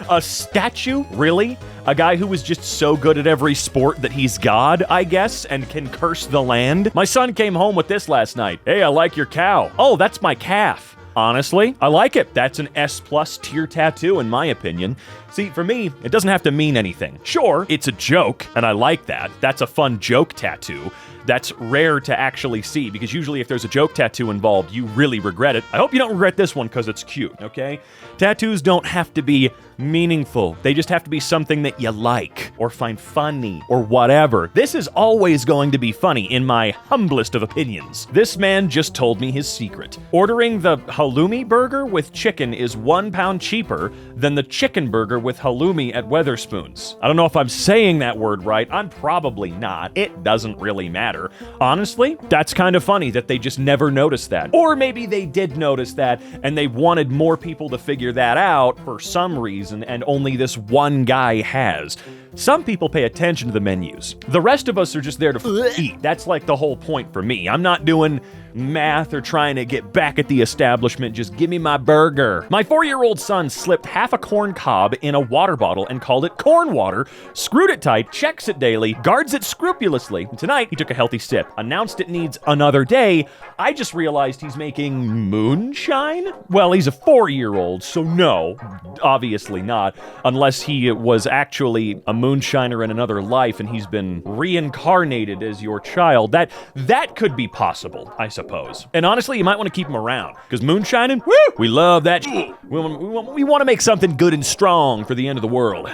A statue? Really? A guy who is just so good at every sport that he's God, I guess, and can curse the land. My son came home with this last night. Hey, I like your cow. Oh, that's my calf. Honestly, I like it. That's an S+ tier tattoo, in my opinion. See, for me, it doesn't have to mean anything. Sure, it's a joke, and I like that. That's a fun joke tattoo. That's rare to actually see, because usually if there's a joke tattoo involved, you really regret it. I hope you don't regret this one because it's cute, okay? Tattoos don't have to be meaningful. They just have to be something that you like, or find funny, or whatever. This is always going to be funny, in my humblest of opinions. This man just told me his secret. Ordering the halloumi burger with chicken is 1 pound cheaper than the chicken burger with halloumi at Weatherspoons. I don't know if I'm saying that word right. I'm probably not. It doesn't really matter. Honestly, that's kind of funny that they just never noticed that. Or maybe they did notice that and they wanted more people to figure that out for some reason, and only this one guy has. Some people pay attention to the menus. The rest of us are just there to eat. That's like the whole point for me. I'm not doing math or trying to get back at the establishment. Just give me my burger. My 4-year-old son slipped half a corn cob in a water bottle and called it corn water, screwed it tight, checks it daily, guards it scrupulously. And tonight, he took a healthy sip, announced it needs another day. I just realized he's making moonshine? Well, he's a 4-year-old, so no, obviously not, unless he was actually a moonshiner in another life and he's been reincarnated as your child. That could be possible, I suppose. And honestly, you might want to keep him around, because moonshining, woo, we love that. We want to make something good and strong for the end of the world.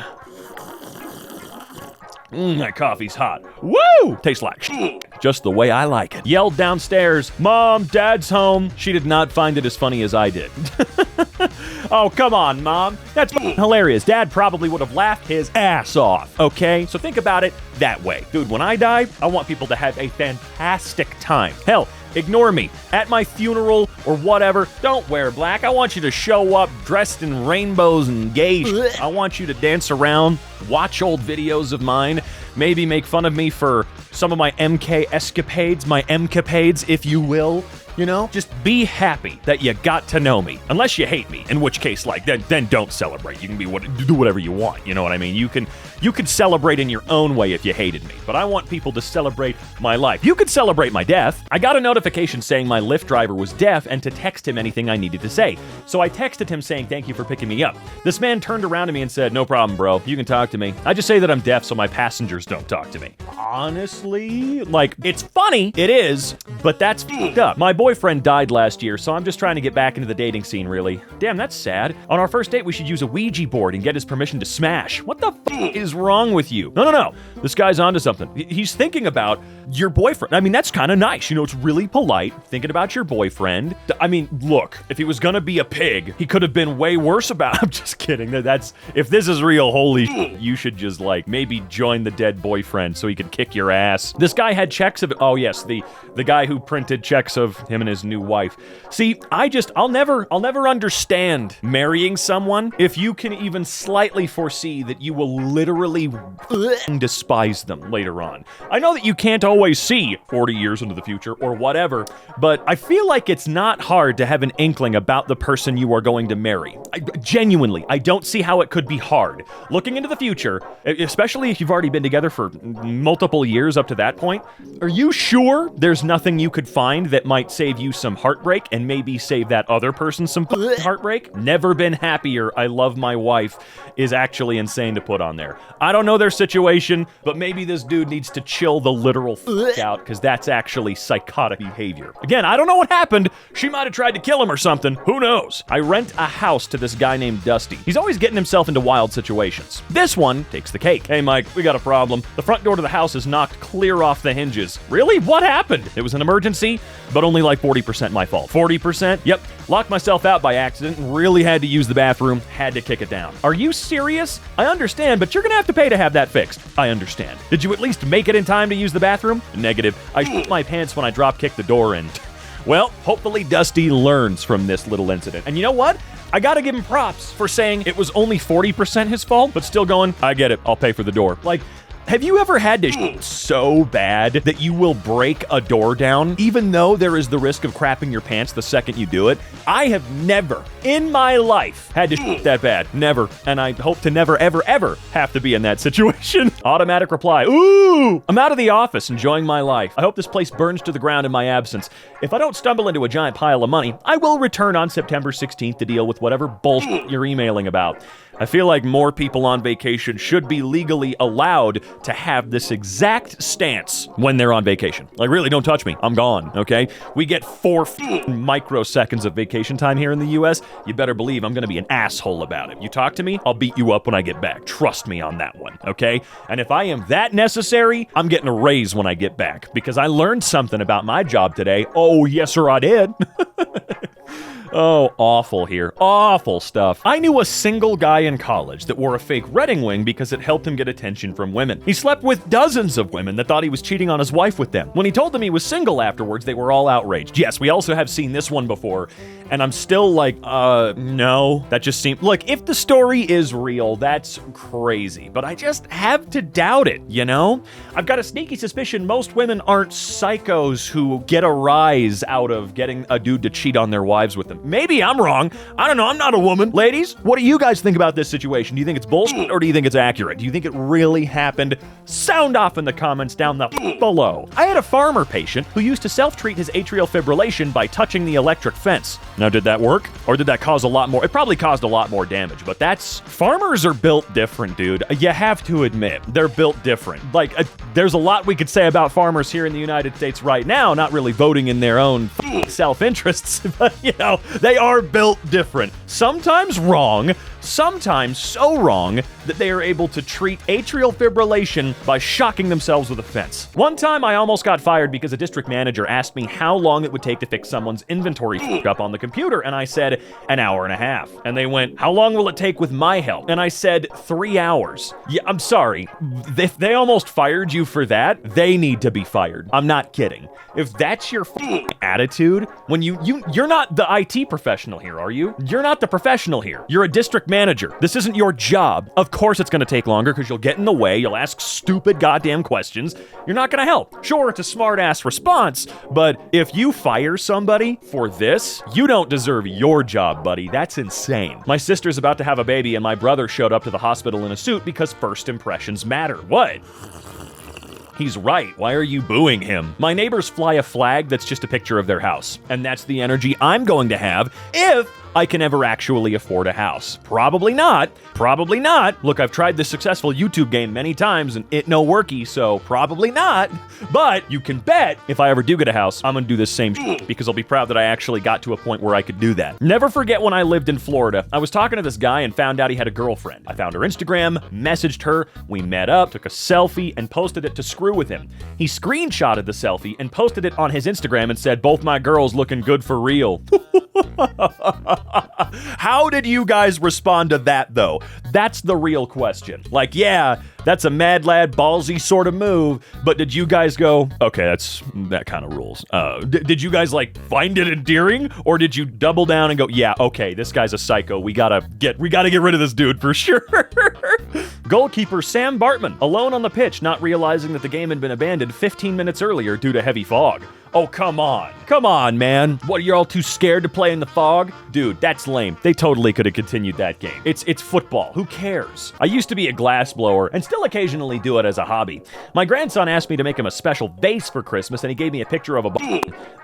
That coffee's hot. Woo! Tastes like just the way I like it. Yelled downstairs, Mom, Dad's home. She did not find it as funny as I did. Oh, come on, Mom. That's hilarious. Dad probably would have laughed his ass off, okay? So think about it that way. Dude, when I die, I want people to have a fantastic time. Hell, ignore me. At my funeral or whatever, don't wear black. I want you to show up dressed in rainbows and gay shit. I want you to dance around, watch old videos of mine, maybe make fun of me for some of my EmKay escapades, my EmKapades, if you will. You know, just be happy that you got to know me. Unless you hate me, in which case, like, then don't celebrate. You can do whatever you want. You know what I mean? You can celebrate in your own way if you hated me. But I want people to celebrate my life. You could celebrate my death. I got a notification saying my Lyft driver was deaf and to text him anything I needed to say. So I texted him saying thank you for picking me up. This man turned around to me and said, no problem, bro. You can talk to me. I just say that I'm deaf so my passengers don't talk to me. Honestly, like, it's funny. It is, but that's f***ed up. My boyfriend died last year, so I'm just trying to get back into the dating scene, really. Damn, that's sad. On our first date, we should use a Ouija board and get his permission to smash. What the f*** is wrong with you? No. This guy's onto something. He's thinking about your boyfriend. I mean, that's kind of nice. You know, it's really polite, thinking about your boyfriend. I mean, look, if he was gonna be a pig, he could have been way worse about it. I'm just kidding. That's, if this is real, holy shit, you should just, like, maybe join the dead boyfriend so he could kick your ass. This guy had checks of, oh yes, the guy who printed checks of him and his new wife. See, I'll never understand marrying someone if you can even slightly foresee that you will literally despise them later on. I know that you can't always see 40 years into the future or whatever, but I feel like it's not hard to have an inkling about the person you are going to marry. Genuinely, I don't see how it could be hard. Looking into the future, especially if you've already been together for multiple years up to that point, are you sure there's nothing you could find that might save you some heartbreak and maybe save that other person some heartbreak? Never been happier, I love my wife is actually insane to put on there. I don't know their situation, but maybe this dude needs to chill the literal fuck out, because that's actually psychotic behavior. Again, I don't know what happened. She might have tried to kill him or something. Who knows? I rent a house to this guy named Dusty. He's always getting himself into wild situations. This one takes the cake. Hey, Mike, we got a problem. The front door to the house is knocked clear off the hinges. Really? What happened? It was an emergency, but only like 40% my fault. 40%? Yep. Locked myself out by accident and really had to use the bathroom. Had to kick it down. Are you serious? I understand, but you're gonna have to pay to have that fixed. I understand. Did you at least make it in time to use the bathroom? Negative. I shit my pants when I drop kicked the door in. Well, hopefully Dusty learns from this little incident. And you know what? I gotta give him props for saying it was only 40% his fault, but still going, I get it, I'll pay for the door. Like, Have you ever had to shit so bad that you will break a door down, even though there is the risk of crapping your pants the second you do it? I have never in my life had to shit that bad. Never. And I hope to never, ever, ever have to be in that situation. Automatic reply. Ooh! I'm out of the office enjoying my life. I hope this place burns to the ground in my absence. If I don't stumble into a giant pile of money, I will return on September 16th to deal with whatever bullshit you're emailing about. I feel like more people on vacation should be legally allowed to have this exact stance when they're on vacation. Like, really, don't touch me. I'm gone, okay? We get 4 microseconds of vacation time here in the US. You better believe I'm gonna be an asshole about it. You talk to me, I'll beat you up when I get back. Trust me on that one, okay? And if I am that necessary, I'm getting a raise when I get back because I learned something about my job today. Oh, yes, sir, I did. Oh, awful here. Awful stuff. I knew a single guy in college that wore a fake wedding ring because it helped him get attention from women. He slept with dozens of women that thought he was cheating on his wife with them. When he told them he was single afterwards, they were all outraged. Yes, we also have seen this one before, and I'm still like, no. That just seemed... Look, if the story is real, that's crazy, but I just have to doubt it, you know? I've got a sneaky suspicion most women aren't psychos who get a rise out of getting a dude to cheat on their wives with them. Maybe I'm wrong. I don't know. I'm not a woman. Ladies, what do you guys think about this situation? Do you think it's bullshit or do you think it's accurate? Do you think it really happened? Sound off in the comments down the below. I had a farmer patient who used to self-treat his atrial fibrillation by touching the electric fence. Now, did that work? Or did that cause a lot more? It probably caused a lot more damage, but farmers are built different, dude. You have to admit, they're built different. Like, there's a lot we could say about farmers here in the United States right now, not really voting in their own self-interests, but, you know, they are built different. Sometimes wrong, sometimes so wrong that they are able to treat atrial fibrillation by shocking themselves with a fence. One time I almost got fired because a district manager asked me how long it would take to fix someone's inventory up on the computer, and I said, an hour and a half. And they went, how long will it take with my help? And I said, 3 hours. Yeah, I'm sorry. If they almost fired you for that, they need to be fired. I'm not kidding. If that's your attitude, when you're not the IT professional here, are you? You're not the professional here. You're a district manager. This isn't your job. Of course it's going to take longer because you'll get in the way. You'll ask stupid goddamn questions. You're not going to help. Sure, it's a smart-ass response, but if you fire somebody for this, you don't deserve your job, buddy. That's insane. My sister's about to have a baby and my brother showed up to the hospital in a suit because first impressions matter. What? He's right. Why are you booing him? My neighbors fly a flag that's just a picture of their house, and that's the energy I'm going to have if I can ever actually afford a house. Probably not. Probably not. Look, I've tried this successful YouTube game many times and it no worky, so probably not. But you can bet if I ever do get a house, I'm gonna do this same shit because I'll be proud that I actually got to a point where I could do that. Never forget when I lived in Florida. I was talking to this guy and found out he had a girlfriend. I found her Instagram, messaged her, we met up, took a selfie, and posted it to screw with him. He screenshotted the selfie and posted it on his Instagram and said, both my girls looking good for real. How did you guys respond to that, though? That's the real question. Like, yeah, that's a mad lad, ballsy sort of move, but did you guys go, okay, that kind of rules. Did you guys, like, find it endearing? Or did you double down and go, yeah, okay, this guy's a psycho. We gotta get rid of this dude for sure. Goalkeeper Sam Bartman, alone on the pitch, not realizing that the game had been abandoned 15 minutes earlier due to heavy fog. Oh, come on. Come on, man. What, you're all too scared to play in the fog? Dude, that's lame. They totally could have continued that game. It's football. Who cares? I used to be a glassblower and still occasionally do it as a hobby. My grandson asked me to make him a special vase for Christmas and he gave me a picture of a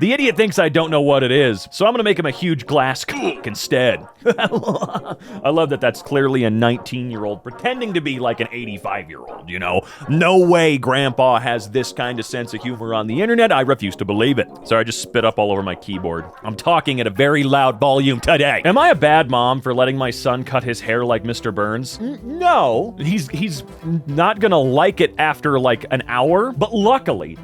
The idiot thinks I don't know what it is, so I'm gonna make him a huge glass instead. I love that that's clearly a 19-year-old pretending to be like an 85-year-old, you know? No way Grandpa has this kind of sense of humor on the internet. I refuse to believe it. Sorry, I just spit up all over my keyboard. I'm talking at a very loud volume today. Am I a bad mom for letting my son cut his hair like Mr. Burns? No. He's not gonna like it after like an hour, but luckily,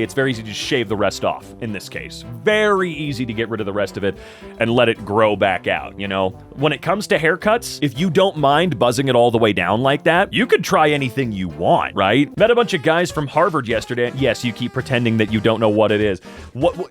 it's very easy to just shave the rest off in this case. Very easy to get rid of the rest of it and let it grow back out, you know? When it comes to haircuts, if you don't mind buzzing it all the way down like that, you could try anything you want, right? Met a bunch of guys from Harvard yesterday. Yes, you keep pretending that you don't know what it is. is.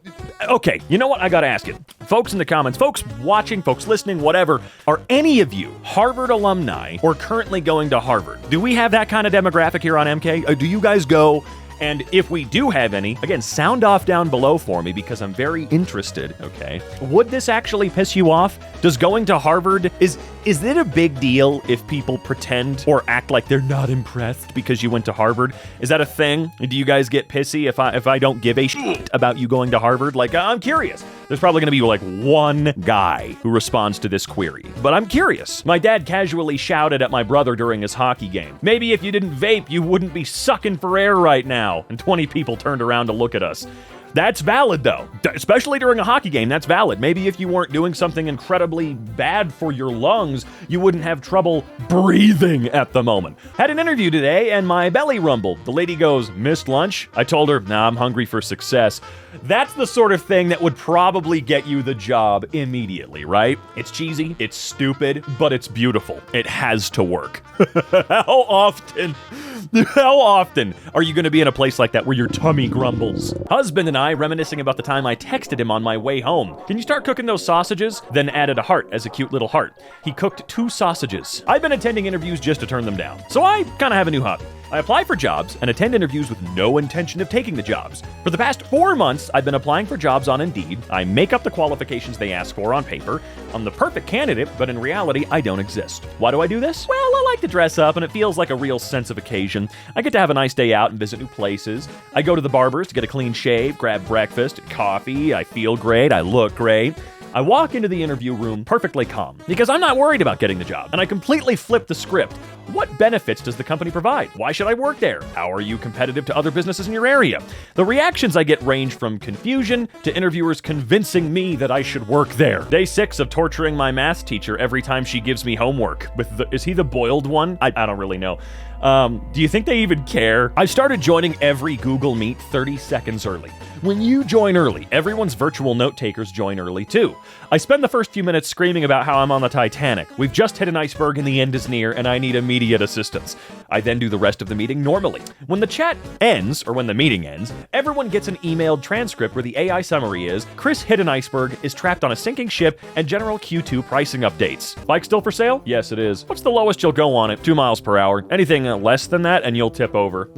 Okay, you know what? I gotta ask you. Folks in the comments, folks watching, folks listening, whatever, are any of you Harvard alumni or currently going to Harvard? Do we have that kind of demographic here on EmKay? Do you guys go? And if we do have any, again, sound off down below for me because I'm very interested, okay? Would this actually piss you off? Does going to Harvard, is it a big deal if people pretend or act like they're not impressed because you went to Harvard? Is that a thing? Do you guys get pissy if I don't give a shit about you going to Harvard? Like, I'm curious. There's probably gonna be like one guy who responds to this query, but I'm curious. My dad casually shouted at my brother during his hockey game. Maybe if you didn't vape, you wouldn't be sucking for air right now. And 20 people turned around to look at us. That's valid, though. Especially during a hockey game, that's valid. Maybe if you weren't doing something incredibly bad for your lungs, you wouldn't have trouble breathing at the moment. Had an interview today, and my belly rumbled. The lady goes, "Missed lunch?" I told her, "Nah, I'm hungry for success." That's the sort of thing that would probably get you the job immediately, right? It's cheesy, it's stupid, but it's beautiful. It has to work. How often are you going to be in a place like that where your tummy grumbles? Husband and I reminiscing about the time I texted him on my way home. "Can you start cooking those sausages?" Then added a heart as a cute little heart. He cooked 2 sausages. I've been attending interviews just to turn them down. So I kind of have a new hobby. I apply for jobs and attend interviews with no intention of taking the jobs. For the past 4 months, I've been applying for jobs on Indeed. I make up the qualifications they ask for on paper. I'm the perfect candidate, but in reality, I don't exist. Why do I do this? Well, I like to dress up, and it feels like a real sense of occasion. I get to have a nice day out and visit new places. I go to the barbers to get a clean shave, grab breakfast, coffee. I feel great. I look great. I walk into the interview room perfectly calm because I'm not worried about getting the job, and I completely flip the script. What benefits does the company provide? Why should I work there? How are you competitive to other businesses in your area? The reactions I get range from confusion to interviewers convincing me that I should work there. Day 6 of torturing my math teacher every time she gives me homework. Is he the boiled one? I don't really know. Do you think they even care? I started joining every Google Meet 30 seconds early. When you join early, everyone's virtual note takers join early too. I spend the first few minutes screaming about how I'm on the Titanic. We've just hit an iceberg and the end is near, and I need immediate assistance. I then do the rest of the meeting normally. When the chat ends, or when the meeting ends, everyone gets an emailed transcript where the AI summary is, "Chris hit an iceberg, is trapped on a sinking ship, and general Q2 pricing updates. Bike still for sale? Yes, it is. What's the lowest you'll go on it? 2 miles per hour. Anything less than that, and you'll tip over."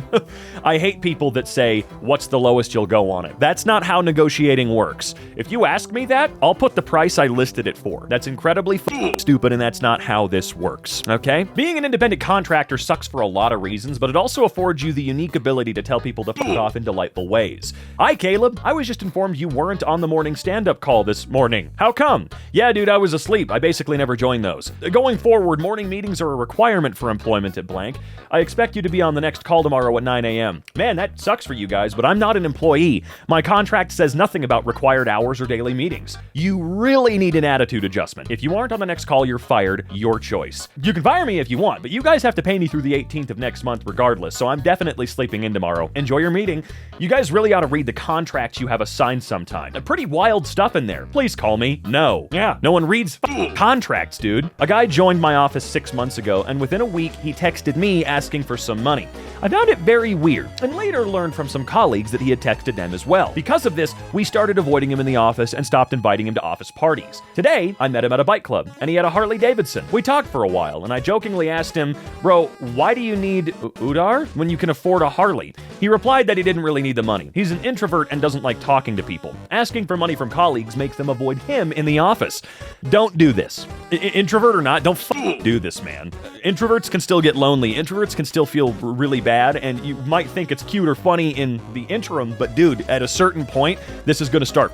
I hate people that say, "What's the lowest you'll go on it?" That's not how negotiating works. If you ask me that, I'll put the price I listed it for. That's incredibly stupid, and that's not how this works, okay? Being an independent contractor sucks for a lot of reasons, but it also affords you the unique ability to tell people to fuck off in delightful ways. "Hi, Caleb. I was just informed you weren't on the morning stand-up call this morning. How come?" "Yeah, dude, I was asleep. I basically never joined those. Going forward, morning meetings are a requirement for employment at blank. I expect you to be on the next call tomorrow at 9 a.m. Man, that sucks for you guys, but I'm not an employee. My contract says nothing about required hours or daily meetings. You really need an attitude adjustment. If you aren't on the next call, you're fired. Your choice. You can fire me if you want, but you guys have to pay me through the 18th of next month regardless, so I'm definitely sleeping in tomorrow. Enjoy your meeting. You guys really ought to read the contracts you have assigned sometime. Pretty wild stuff in there. Please call me." No. Yeah, no one reads contracts, dude. A guy joined my office 6 months ago, and within a week, he texted me asking for some money. I found it very weird, and later learned from some colleagues that he had texted them as well. Because of this, we started avoiding him in the office and stopped inviting him to office parties. Today, I met him at a bike club, and he had a Harley Davidson. We talked for a while, and I jokingly asked him, "Bro, why do you need Udar when you can afford a Harley?" He replied that he didn't really need the money. He's an introvert and doesn't like talking to people. Asking for money from colleagues makes them avoid him in the office. Don't do this. Introvert or not, don't do this, man. Introverts can still get lonely. Introverts can still feel really bad, and you might think it's cute or funny in the interim, but dude, at a certain point, this is gonna start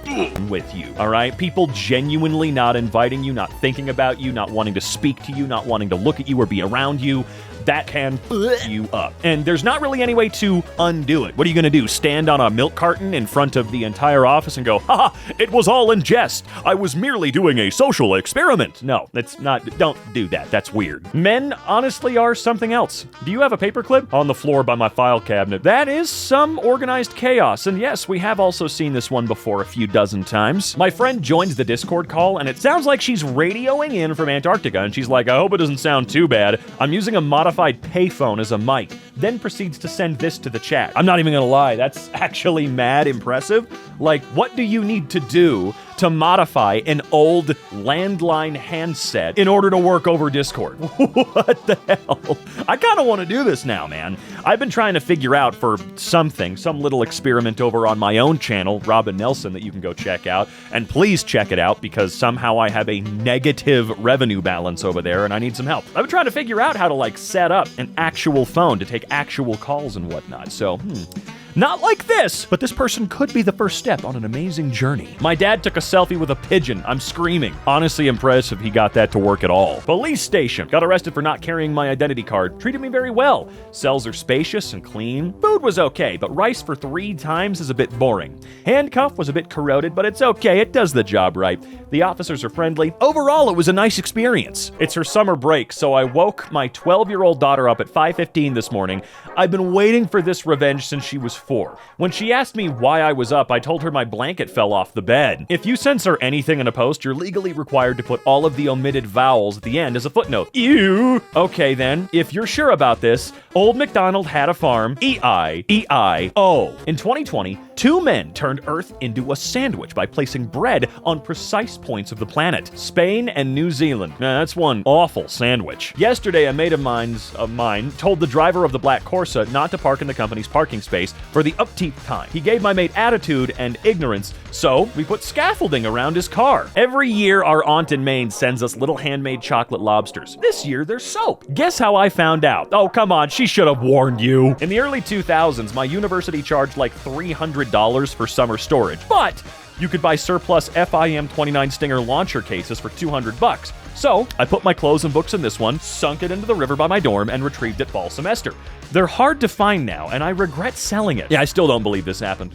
with you, all right? People genuinely not inviting you, not thinking about you, not wanting to speak to you, not wanting to look at you or be around you. That can you up. And there's not really any way to undo it. What are you gonna do? Stand on a milk carton in front of the entire office and go, "Haha, it was all in jest. I was merely doing a social experiment." No, that's not, don't do that. That's weird. Men honestly are something else. Do you have a paperclip? On the floor by my file cabinet. That is some organized chaos. And yes, we have also seen this one before a few dozen times. My friend joins the Discord call, and it sounds like she's radioing in from Antarctica, and she's like, "I hope it doesn't sound too bad. I'm using a modified modified payphone as a mic, then proceeds to send this to the chat. I'm not even gonna lie, that's actually mad impressive. Like, what do you need to do to modify an old landline handset in order to work over Discord? What the hell? I kind of want to do this now, man. I've been trying to figure out for some little experiment over on my own channel, Robin Nelson, that you can go check out. And please check it out because somehow I have a negative revenue balance over there and I need some help. I've been trying to figure out how to like set up an actual phone to take actual calls and whatnot. So, not like this, but this person could be the first step on an amazing journey. My dad took a selfie with a pigeon. I'm screaming. Honestly impressed if he got that to work at all. Police station. Got arrested for not carrying my identity card. Treated me very well. Cells are spacious and clean. Food was okay, but rice for 3 times is a bit boring. Handcuff was a bit corroded, but it's okay. It does the job right. The officers are friendly. Overall, it was a nice experience. It's her summer break, so I woke my 12-year-old daughter up at 5:15 this morning. I've been waiting for this revenge since she was 4. When she asked me why I was up, I told her my blanket fell off the bed. If you censor anything in a post, you're legally required to put all of the omitted vowels at the end as a footnote. Ew! Okay then, if you're sure about this, Old MacDonald had a farm, E-I-E-I-O. In 2020, 2 men turned Earth into a sandwich by placing bread on precise points of the planet. Spain and New Zealand. That's one awful sandwich. Yesterday, a mate of mine told the driver of the black Corsa not to park in the company's parking space for the upteenth time. He gave my mate attitude and ignorance, so we put scaffolding around his car. Every year, our aunt in Maine sends us little handmade chocolate lobsters. This year, they're soap. Guess how I found out? Oh, come on, she should have warned you. In the early 2000s, my university charged like $300 for summer storage, but you could buy surplus FIM-29 Stinger launcher cases for $200. So I put my clothes and books in this one, sunk it into the river by my dorm, and retrieved it fall semester. They're hard to find now, and I regret selling it. Yeah, I still don't believe this happened.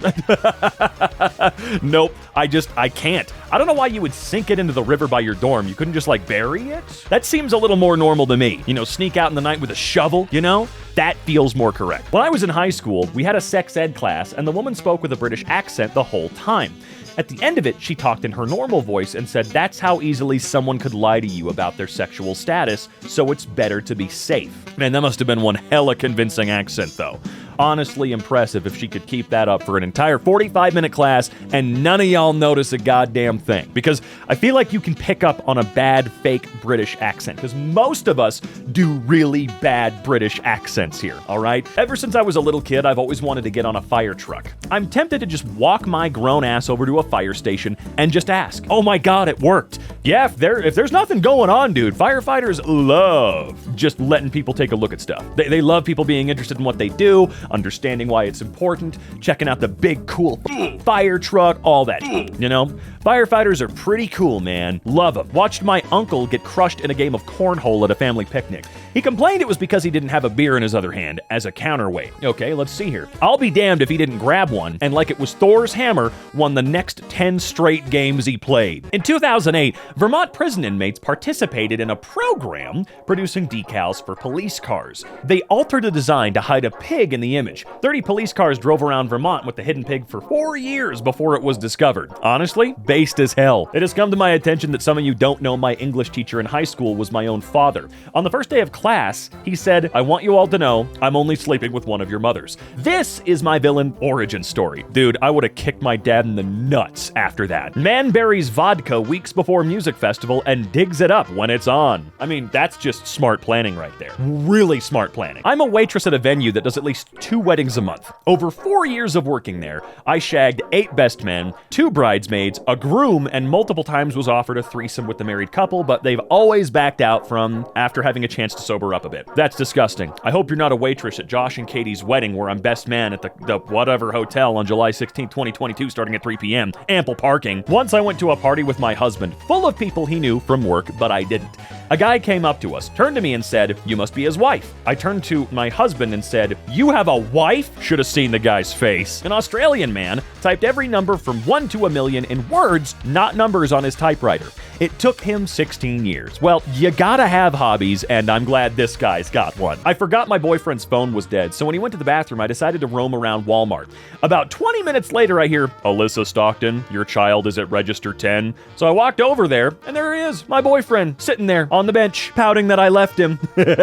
Nope, I can't. I don't know why you would sink it into the river by your dorm. You couldn't just, like, bury it? That seems a little more normal to me. You know, sneak out in the night with a shovel, you know? That feels more correct. When I was in high school, we had a sex ed class, and the woman spoke with a British accent the whole time. At the end of it, she talked in her normal voice and said that's how easily someone could lie to you about their sexual status, so it's better to be safe. Man, that must have been one hella convincing accent, though. Honestly impressive if she could keep that up for an entire 45-minute class and none of y'all notice a goddamn thing. Because I feel like you can pick up on a bad fake British accent, because most of us do really bad British accents here, alright? Ever since I was a little kid, I've always wanted to get on a fire truck. I'm tempted to just walk my grown ass over to a fire station and just ask. Oh my god, it worked. Yeah, if there's nothing going on, dude, firefighters love just letting people take a look at stuff. They love people being interested in what they do, understanding why it's important, checking out the big, cool fire truck, all that, you know? Firefighters are pretty cool, man. Love them. Watched my uncle get crushed in a game of cornhole at a family picnic. He complained it was because he didn't have a beer in his other hand as a counterweight. Okay, let's see here. I'll be damned if he didn't grab one, and like it was Thor's hammer, won the next 10 straight games he played. In 2008, Vermont prison inmates participated in a program producing decals for police cars. They altered the design to hide a pig in the image. 30 police cars drove around Vermont with the hidden pig for 4 years before it was discovered. Honestly, based as hell. It has come to my attention that some of you don't know my English teacher in high school was my own father. On the first day of class, he said, "I want you all to know I'm only sleeping with one of your mothers." This is my villain origin story. Dude, I would have kicked my dad in the nuts after that. Man buries vodka weeks before music festival and digs it up when it's on. I mean, that's just smart planning right there. Really smart planning. I'm a waitress at a venue that does at least 2 weddings a month. Over 4 years of working there, I shagged 8 best men, 2 bridesmaids, a groom, and multiple times was offered a threesome with the married couple, but they've always backed out from after having a chance to sober up a bit. That's disgusting. I hope you're not a waitress at Josh and Katie's wedding where I'm best man at the whatever hotel on July 16, 2022 starting at 3 p.m. Ample parking. Once I went to a party with my husband, full of people he knew from work, but I didn't. A guy came up to us, turned to me and said, "You must be his wife." I turned to my husband and said, "You have a wife?" Should have seen the guy's face. An Australian man typed every number from 1 to 1,000,000 in words, not numbers, on his typewriter. It took him 16 years. Well, you gotta have hobbies, and I'm glad this guy's got one. I forgot my boyfriend's phone was dead, so when he went to the bathroom, I decided to roam around Walmart. About 20 minutes later, I hear, "Alyssa Stockton, your child is at register 10. So I walked over there there, and there he is, my boyfriend, sitting there on the bench, pouting that I left him. That's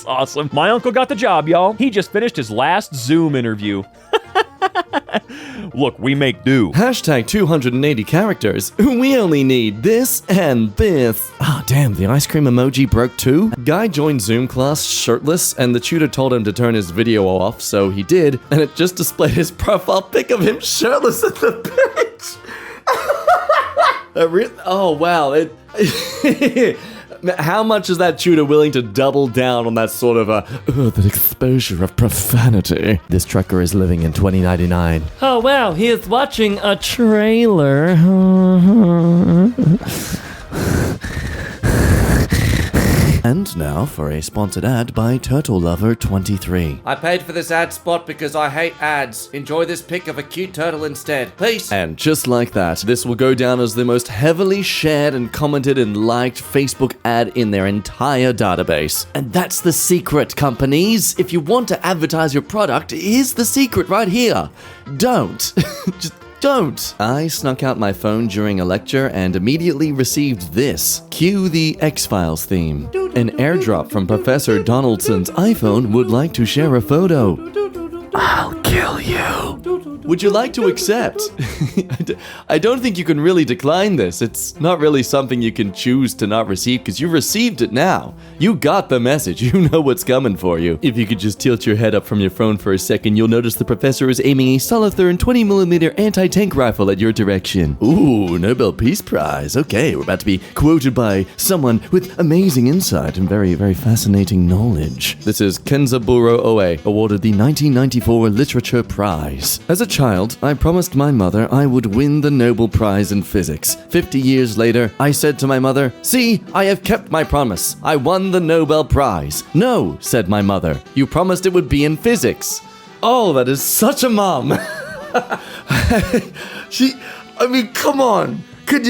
awesome. My uncle got the job, y'all. He just finished his last Zoom interview. Look, we make do. Hashtag 280 characters. We only need this and this. Ah, damn, the ice cream emoji broke too? Guy joined Zoom class shirtless, and the tutor told him to turn his video off, so he did, and it just displayed his profile pic of him shirtless at the page. Oh, wow. How much is that tutor willing to double down on that sort of the exposure of profanity? This trucker is living in 2099. Oh, wow, he is watching a trailer. And now for a sponsored ad by Turtle Lover 23. I paid for this ad spot because I hate ads. Enjoy this pic of a cute turtle instead. Peace. And just like that, this will go down as the most heavily shared and commented and liked Facebook ad in their entire database. And that's the secret, companies. If you want to advertise your product, here's the secret right here. Don't. Just don't. I snuck out my phone during a lecture and immediately received this. Cue the X-Files theme. An airdrop from Professor Donaldson's iPhone would like to share a photo. I'll kill you. Would you like to accept? I don't think you can really decline this. It's not really something you can choose to not receive because you received it now. You got the message. You know what's coming for you. If you could just tilt your head up from your phone for a second, you'll notice the professor is aiming a Solither 20mm anti-tank rifle at your direction. Ooh, Nobel Peace Prize. Okay, we're about to be quoted by someone with amazing insight and very, very fascinating knowledge. This is Kenzaburo Oe, awarded the 1994 Literature Prize. As a child, I promised my mother I would win the Nobel Prize in Physics. 50 years later, I said to my mother, "See, I have kept my promise. I won the Nobel Prize." "No," said my mother, "you promised it would be in physics." Oh, that is such a mom. Come on. Can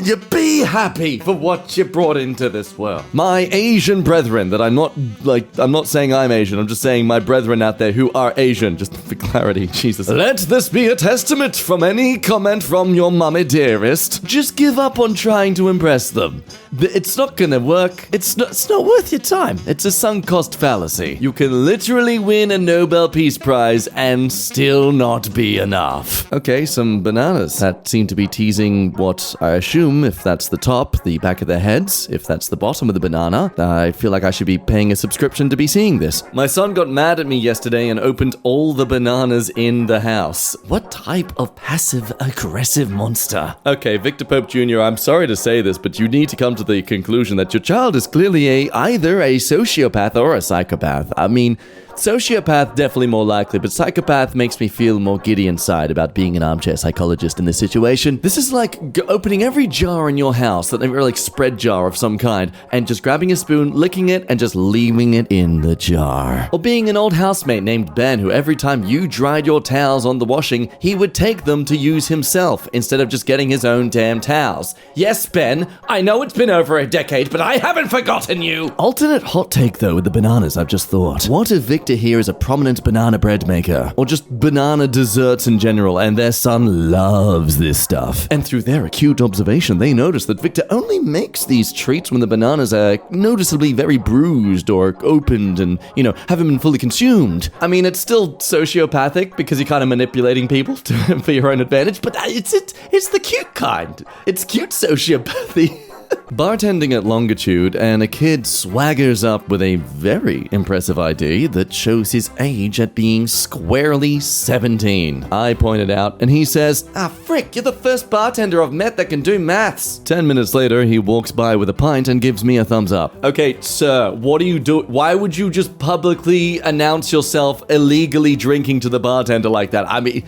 you be happy for what you brought into this world? My Asian brethren, I'm not saying I'm Asian, I'm just saying my brethren out there who are Asian, just for clarity, Jesus. Let this be a testament from any comment from your mummy dearest. Just give up on trying to impress them. It's not gonna work. It's not worth your time. It's a sunk cost fallacy. You can literally win a Nobel Peace Prize and still not be enough. Okay, some bananas that seem to be teasing what I assume, if that's the top, the back of their heads, if that's the bottom of the banana, I feel like I should be paying a subscription to be seeing this. My son got mad at me yesterday and opened all the bananas in the house. What type of passive-aggressive monster? Okay, Victor Pope Jr., I'm sorry to say this, but you need to come to the conclusion that your child is clearly either a sociopath or a psychopath. I mean, sociopath definitely more likely, but psychopath makes me feel more giddy inside about being an armchair psychologist in this situation. This is like opening every jar in your house, that like spread jar of some kind, and just grabbing a spoon, licking it, and just leaving it in the jar. Or being an old housemate named Ben, who every time you dried your towels on the washing, he would take them to use himself, instead of just getting his own damn towels. Yes, Ben, I know it's been over a decade, but I haven't forgotten you! Alternate hot take though with the bananas, I've just thought. What if Victor here is a prominent banana bread maker, or just banana desserts in general, and their son loves this stuff? And through their acute observation, they notice that Victor only makes these treats when the bananas are noticeably very bruised or opened and, haven't been fully consumed. I mean, it's still sociopathic because you're kind of manipulating people for your own advantage, but it's the cute kind. It's cute sociopathy. Bartending at Longitude, and a kid swaggers up with a very impressive ID that shows his age at being squarely 17. I pointed out, and he says, "Ah, frick, you're the first bartender I've met that can do maths." 10 minutes later, he walks by with a pint and gives me a thumbs up. Okay, sir, what do you do? Why would you just publicly announce yourself illegally drinking to the bartender like that? I mean...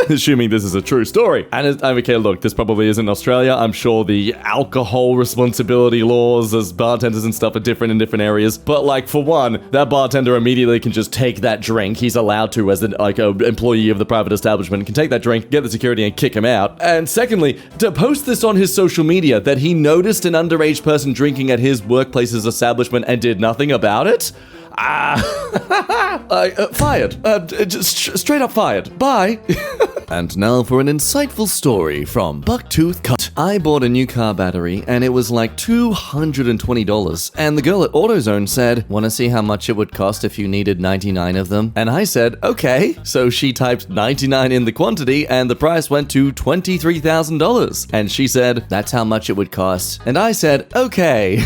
Assuming this is a true story. And okay, look, this probably isn't Australia. I'm sure the alcohol responsibility laws as bartenders and stuff are different in different areas. But for one, that bartender immediately can just take that drink. He's allowed to as an employee of the private establishment, can take that drink, get the security and kick him out. And secondly, to post this on his social media that he noticed an underage person drinking at his workplace's establishment and did nothing about it? Fired. Just straight up fired. Bye. And now for an insightful story from Bucktooth Cut. I bought a new car battery and it was like $220, and the girl at AutoZone said, "Want to see how much it would cost if you needed 99 of them?" And I said, "Okay." So she typed 99 in the quantity and the price went to $23,000. And she said, "That's how much it would cost." And I said, "Okay."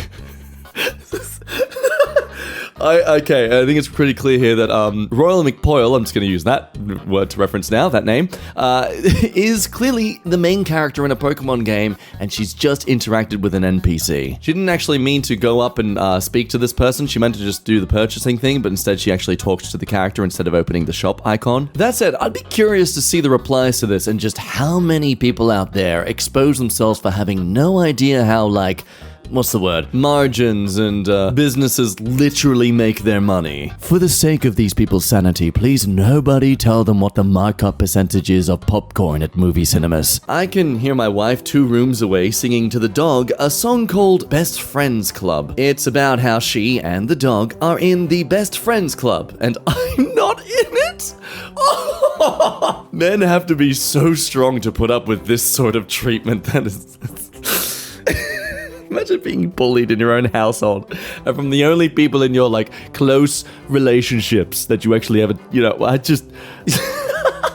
I think it's pretty clear here that Royal McPoyle, I'm just going to use that word to reference now, that name, is clearly the main character in a Pokemon game, and she's just interacted with an NPC. She didn't actually mean to go up and speak to this person. She meant to just do the purchasing thing, but instead she actually talked to the character instead of opening the shop icon. That said, I'd be curious to see the replies to this and just how many people out there expose themselves for having no idea how, like, what's the word? Margins and businesses literally make their money. For the sake of these people's sanity, please nobody tell them what the markup percentage is of popcorn at movie cinemas. I can hear my wife 2 rooms away singing to the dog a song called Best Friends Club. It's about how she and the dog are in the Best Friends Club, and I'm not in it? Oh, men have to be so strong to put up with this sort of treatment. That is... Imagine being bullied in your own household and from the only people in your, like, close relationships that you actually have,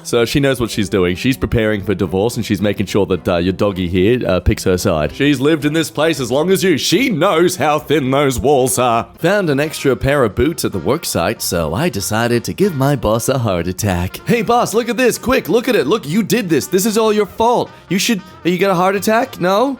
So she knows what she's doing. She's preparing for divorce and she's making sure that your doggy here picks her side. She's lived in this place as long as you. She knows how thin those walls are. Found an extra pair of boots at the worksite, so I decided to give my boss a heart attack. "Hey boss, look at this. Quick, look at it. Look, you did this. This is all your fault. You got a heart attack? No?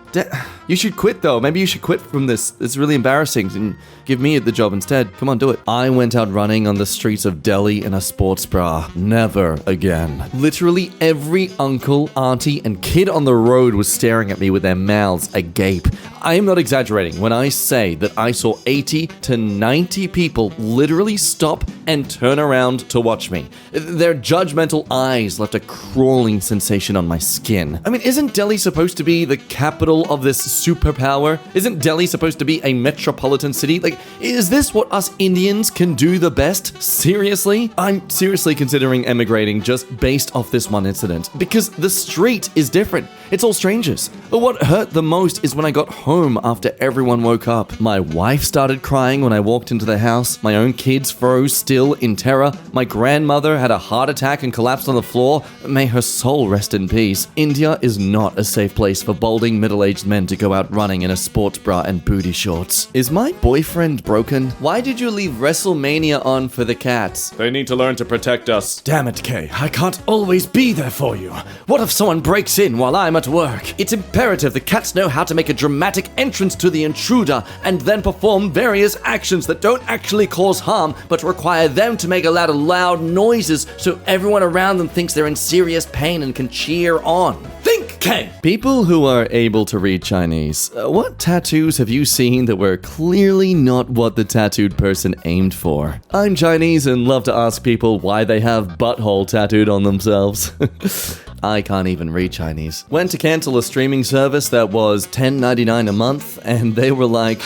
You should quit though. Maybe you should quit from this. It's really embarrassing and give me the job instead. Come on, do it." I went out running on the streets of Delhi in a sports bra. Never again. Literally every uncle, auntie, and kid on the road was staring at me with their mouths agape. I am not exaggerating when I say that I saw 80 to 90 people literally stop and turn around to watch me. Their judgmental eyes left a crawling sensation on my skin. I mean, isn't Delhi supposed to be the capital of this superpower? Isn't Delhi supposed to be a metropolitan city? Like, is this what us Indians can do the best? Seriously? I'm seriously considering emigrating just based off this one incident, because the street is different. It's all strangers. But what hurt the most is when I got home after everyone woke up. My wife started crying when I walked into the house. My own kids froze still in terror. My grandmother had a heart attack and collapsed on the floor. May her soul rest in peace. India is not a safe place for balding middle-aged men to go out running in a sports bra and booty shorts. Is my boyfriend broken? Why did you leave WrestleMania on for the cats? They need to learn to protect us. Damn it, Kay. I can't always be there for you. What if someone breaks in while I'm at work? It's imperative the cats know how to make a dramatic entrance to the intruder and then perform various actions that don't actually cause harm but require them to make a lot of loud noises so everyone around them thinks they're in serious pain and can cheer on. Think, Kay! People who are able to read Chinese, what tattoos have you seen that were clearly not what the tattooed person aimed for? I'm Chinese and love to ask people why they have butthole tattooed on themselves. I can't even read Chinese. Went to cancel a streaming service that was $10.99 a month, and they were like,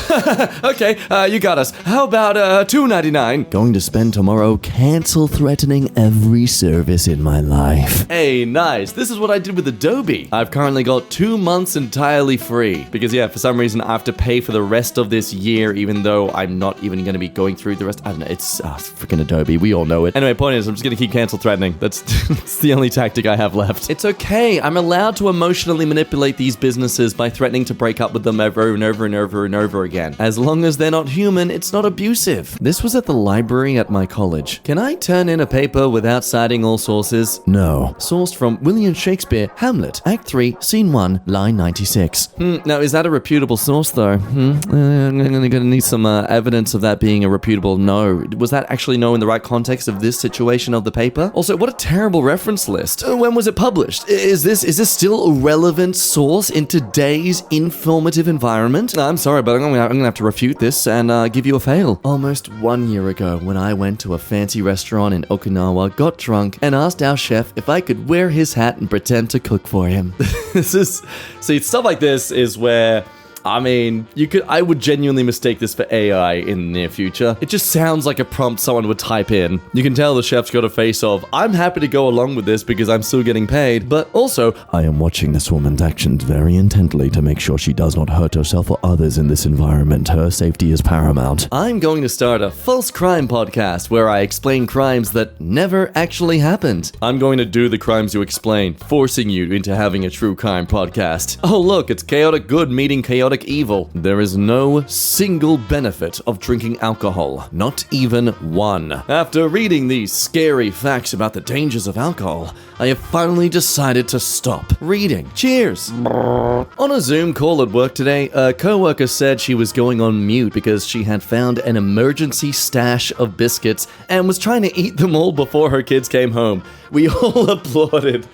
okay, you got us. How about $2.99? Going to spend tomorrow cancel threatening every service in my life. Hey, nice. This is what I did with Adobe. I've currently got 2 months entirely free. Because yeah, for some reason I have to pay for the rest of this year, even though I'm not even going to be going through the rest. I don't know. It's freaking Adobe. We all know it. Anyway, point is, I'm just going to keep cancel threatening. That's the only tactic I have left. It's okay. I'm allowed to emotionally manipulate these businesses by threatening to break up with them over and over and over and over again. As long as they're not human, it's not abusive. This was at the library at my college. Can I turn in a paper without citing all sources? No. Sourced from William Shakespeare, Hamlet, Act 3, Scene 1, line 96. Now, is that a reputable source, though? I'm gonna need some evidence of that being a reputable no. Was that actually no in the right context of this situation of the paper? Also, what a terrible reference list. When was it published? Is this still a relevant source in today's informative environment? I'm sorry, but I'm gonna have to refute this and give you a fail. Almost 1 year ago, when I went to a fancy restaurant in Okinawa, got drunk, and asked our chef if I could wear his hat and pretend to cook for him. See, stuff like this is where I mean, I would genuinely mistake this for AI in the near future. It just sounds like a prompt someone would type in. You can tell the chef's got a face of, I'm happy to go along with this because I'm still getting paid, but also, I am watching this woman's actions very intently to make sure she does not hurt herself or others in this environment. Her safety is paramount. I'm going to start a false crime podcast where I explain crimes that never actually happened. I'm going to do the crimes you explain, forcing you into having a true crime podcast. Oh look, it's chaotic good meeting chaotic evil. There is no single benefit of drinking alcohol. Not even one. After reading these scary facts about the dangers of alcohol, I have finally decided to stop reading. Cheers! On a Zoom call at work today, a coworker said she was going on mute because she had found an emergency stash of biscuits and was trying to eat them all before her kids came home. We all applauded.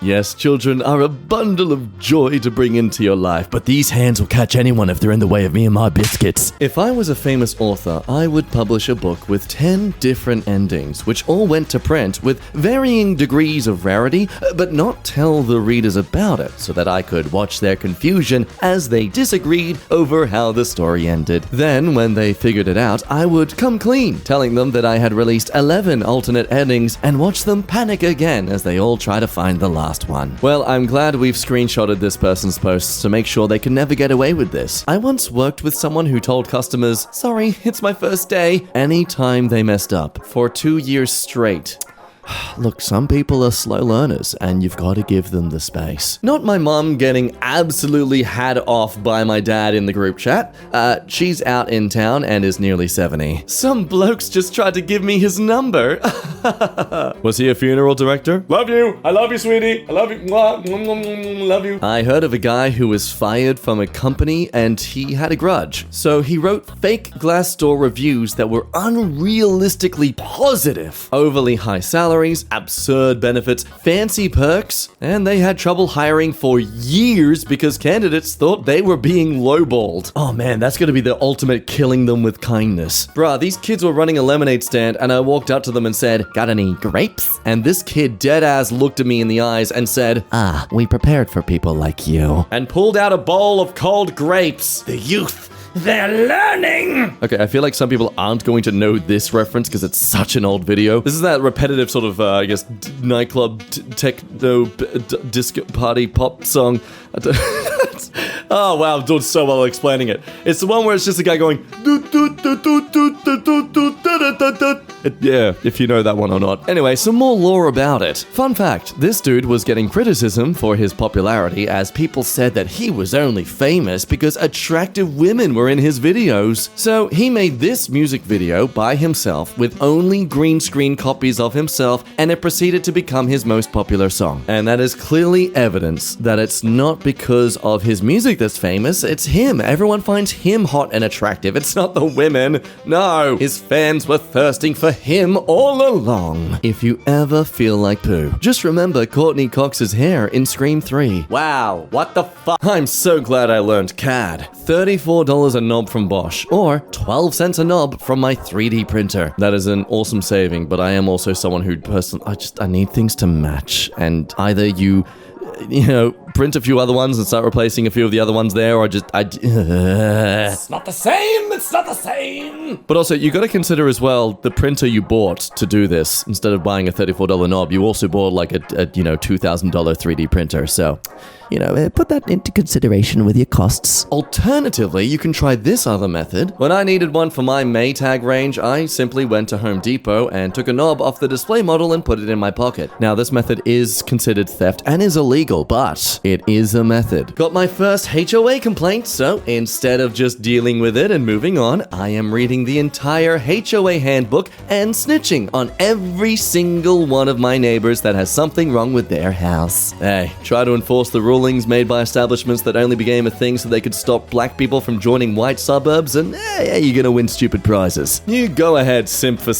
Yes, children are a bundle of joy to bring into your life, but these hands will catch anyone if they're in the way of me and my biscuits. If I was a famous author, I would publish a book with 10 different endings, which all went to print with varying degrees of rarity, but not tell the readers about it, so that I could watch their confusion as they disagreed over how the story ended. Then, when they figured it out, I would come clean, telling them that I had released 11 alternate endings and watch them panic again as they all try to find the last one. Well, I'm glad we've screenshotted this person's posts to make sure they can never get away with this. I once worked with someone who told customers, "Sorry, it's my first day," anytime they messed up, for 2 years straight. Look, some people are slow learners, and you've got to give them the space. Not my mom getting absolutely had off by my dad in the group chat. She's out in town and is nearly 70. Some blokes just tried to give me his number. Was he a funeral director? Love you. I love you, sweetie. I love you. Mwah, mwah, mwah, mwah, love you. I heard of a guy who was fired from a company and he had a grudge. So he wrote fake Glassdoor reviews that were unrealistically positive. Overly high salaries, absurd benefits, fancy perks, and they had trouble hiring for years because candidates thought they were being lowballed. Oh man, that's gonna be the ultimate killing them with kindness. Bruh, these kids were running a lemonade stand and I walked up to them and said, "Got any grapes?" And this kid dead ass looked at me in the eyes and said, "Ah, we prepared for people like you." And pulled out a bowl of cold grapes. The youth, they're learning! Okay, I feel like some people aren't going to know this reference because it's such an old video. This is that repetitive sort of, nightclub, techno, disco party pop song. Oh, wow, I'm doing so well explaining it. It's the one where it's just a guy going... Yeah, if you know that one or not. Anyway, some more lore about it. Fun fact, this dude was getting criticism for his popularity as people said that he was only famous because attractive women were in his videos. So he made this music video by himself with only green screen copies of himself, and it proceeded to become his most popular song. And that is clearly evidence that it's not because of his music that's famous, it's him. Everyone finds him hot and attractive. It's not the women. No, his fans were thirsting for him all along. If you ever feel like poo, just remember Courtney Cox's hair in Scream 3. Wow, what the fuck? I'm so glad I learned CAD. $34 a knob from Bosch, or 12 cents a knob from my 3D printer. That is an awesome saving, but I am also someone who I need things to match, and either you print a few other ones and start replacing a few of the other ones there, or it's not the same, it's not the same. But also, you gotta consider as well, the printer you bought to do this, instead of buying a $34 knob, you also bought like a $2,000 3D printer, so... put that into consideration with your costs. Alternatively, you can try this other method. When I needed one for my Maytag range, I simply went to Home Depot and took a knob off the display model and put it in my pocket. Now, this method is considered theft and is illegal, but it is a method. Got my first HOA complaint, so instead of just dealing with it and moving on, I am reading the entire HOA handbook and snitching on every single one of my neighbors that has something wrong with their house. Hey, try to enforce the rulings made by establishments that only became a thing so they could stop black people from joining white suburbs, and you're gonna win stupid prizes. You go ahead, simp for...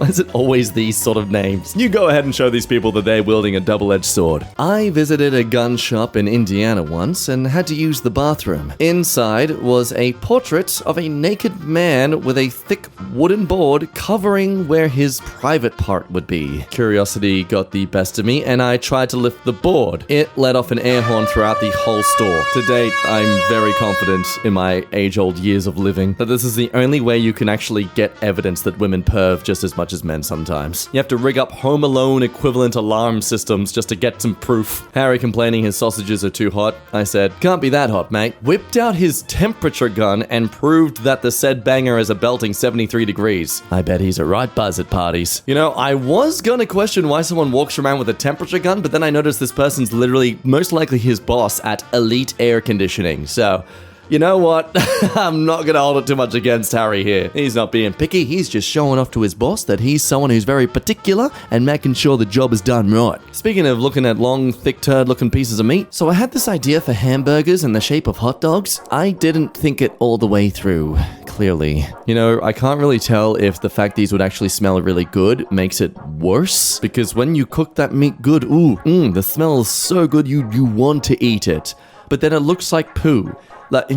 Why is it always these sort of names? You go ahead and show these people that they're wielding a double-edged sword. I visited a gun shop in Indiana once and had to use the bathroom. Inside was a portrait of a naked man with a thick wooden board covering where his private part would be. Curiosity got the best of me and I tried to lift the board. It let off an air horn throughout the whole store. To date, I'm very confident in my age-old years of living that this is the only way you can actually get evidence that women perv just as much as men sometimes. You have to rig up Home Alone equivalent alarm systems just to get some proof. Harry complaining his sausages are too hot. I said, can't be that hot, mate. Whipped out his temperature gun and proved that the said banger is a belting 73 degrees. I bet he's a right buzz at parties. You know, I was gonna question why someone walks around with a temperature gun, but then I noticed this person's literally most likely his boss at Elite Air Conditioning. So, you know what? I'm not gonna hold it too much against Harry here. He's not being picky, he's just showing off to his boss that he's someone who's very particular and making sure the job is done right. Speaking of looking at long, thick turd looking pieces of meat, so I had this idea for hamburgers in the shape of hot dogs. I didn't think it all the way through, clearly. You know, I can't really tell if the fact these would actually smell really good makes it worse, because when you cook that meat good, the smell is so good you want to eat it. But then it looks like poo. Like,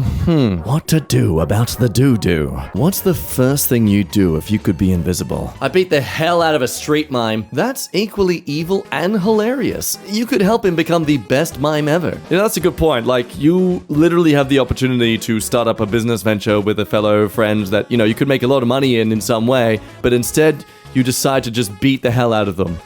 what to do about the doo-doo? What's the first thing you'd do if you could be invisible? I beat the hell out of a street mime. That's equally evil and hilarious. You could help him become the best mime ever. Yeah, that's a good point. Like, you literally have the opportunity to start up a business venture with a fellow friend that, you know, you could make a lot of money in some way, but instead, you decide to just beat the hell out of them.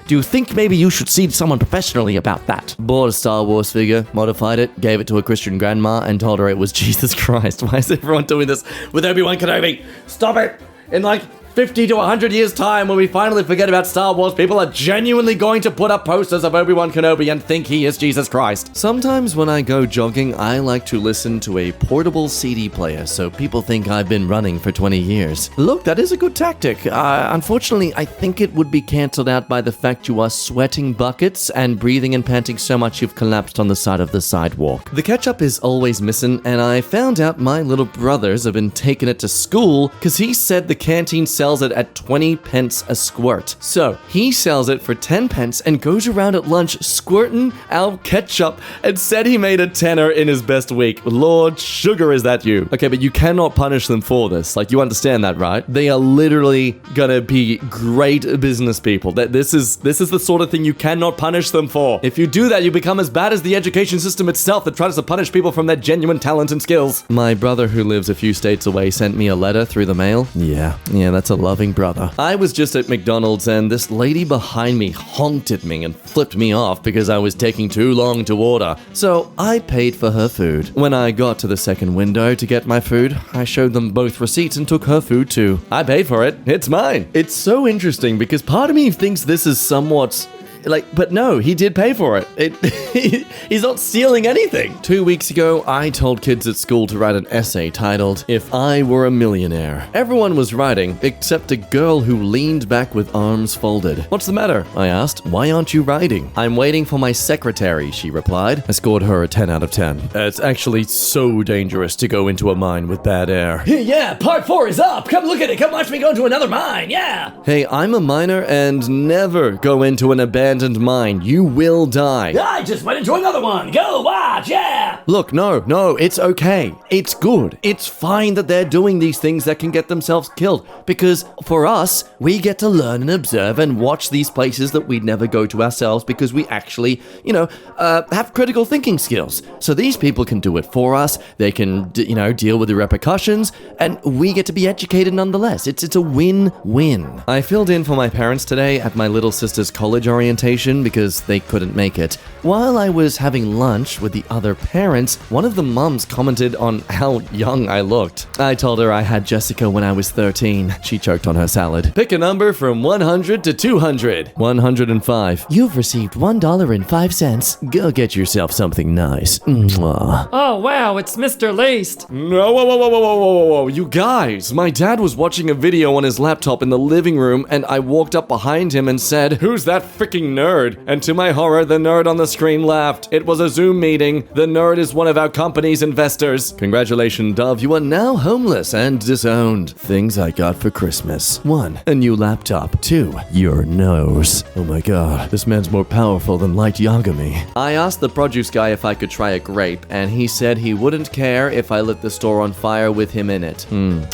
Do you think maybe you should see someone professionally about that? Bought a Star Wars figure, modified it, gave it to a Christian grandma, and told her it was Jesus Christ. Why is everyone doing this with Obi-Wan Kenobi? Stop it! In like 50 to 100 years' time, when we finally forget about Star Wars, people are genuinely going to put up posters of Obi-Wan Kenobi and think he is Jesus Christ. Sometimes when I go jogging, I like to listen to a portable CD player, so people think I've been running for 20 years. Look, that is a good tactic. Unfortunately, I think it would be cancelled out by the fact you are sweating buckets and breathing and panting so much you've collapsed on the side of the sidewalk. The ketchup is always missing, and I found out my little brothers have been taking it to school because he said the canteen sells it at 20 pence a squirt. So he sells it for 10 pence and goes around at lunch squirting out ketchup and said he made a tenner in his best week. Lord sugar, is that you? Okay, but you cannot punish them for this. Like, you understand that, right? They are literally gonna be great business people. This is the sort of thing you cannot punish them for. If you do that, you become as bad as the education system itself that tries to punish people from their genuine talent and skills. My brother, who lives a few states away, sent me a letter through the mail. Yeah, that's a loving brother. I was just at McDonald's and this lady behind me honked at me and flipped me off because I was taking too long to order. So I paid for her food. When I got to the second window to get my food, I showed them both receipts and took her food too. I paid for it. It's mine. It's so interesting because part of me thinks this is somewhat... but no, he did pay for it. He's not stealing anything. 2 weeks ago, I told kids at school to write an essay titled, "If I Were a Millionaire." Everyone was writing, except a girl who leaned back with arms folded. "What's the matter?" I asked. "Why aren't you writing?" "I'm waiting for my secretary," she replied. I scored her a 10 out of 10. It's actually so dangerous to go into a mine with bad air. Yeah, part 4 is up. Come look at it. Come watch me go into another mine. Yeah. Hey, I'm a miner and never go into an abandoned mine. You will die. I just went into another one. Go watch. Yeah. Look, no, it's okay. It's good. It's fine that they're doing these things that can get themselves killed. Because for us, we get to learn and observe and watch these places that we'd never go to ourselves because we actually, have critical thinking skills. So these people can do it for us. They can, deal with the repercussions, and we get to be educated nonetheless. It's a win-win. I filled in for my parents today at my little sister's college orientation because they couldn't make it. While I was having lunch with the other parents, one of the mums commented on how young I looked. I told her I had Jessica when I was 13. She choked on her salad. Pick a number from 100 to 200. 105. You've received $1.05. Go get yourself something nice. Mwah. Oh, wow, it's Mr. Laced. No, whoa. You guys, my dad was watching a video on his laptop in the living room and I walked up behind him and said, "Who's that freaking fucking nerd. And to my horror, the nerd on the screen laughed. It was a Zoom meeting. The nerd is one of our company's investors. Congratulations, Dove. You are now homeless and disowned. Things I got for Christmas. 1. A new laptop. 2. Your nose. Oh my god. This man's more powerful than Light Yagami. I asked the produce guy if I could try a grape, and he said he wouldn't care if I lit the store on fire with him in it.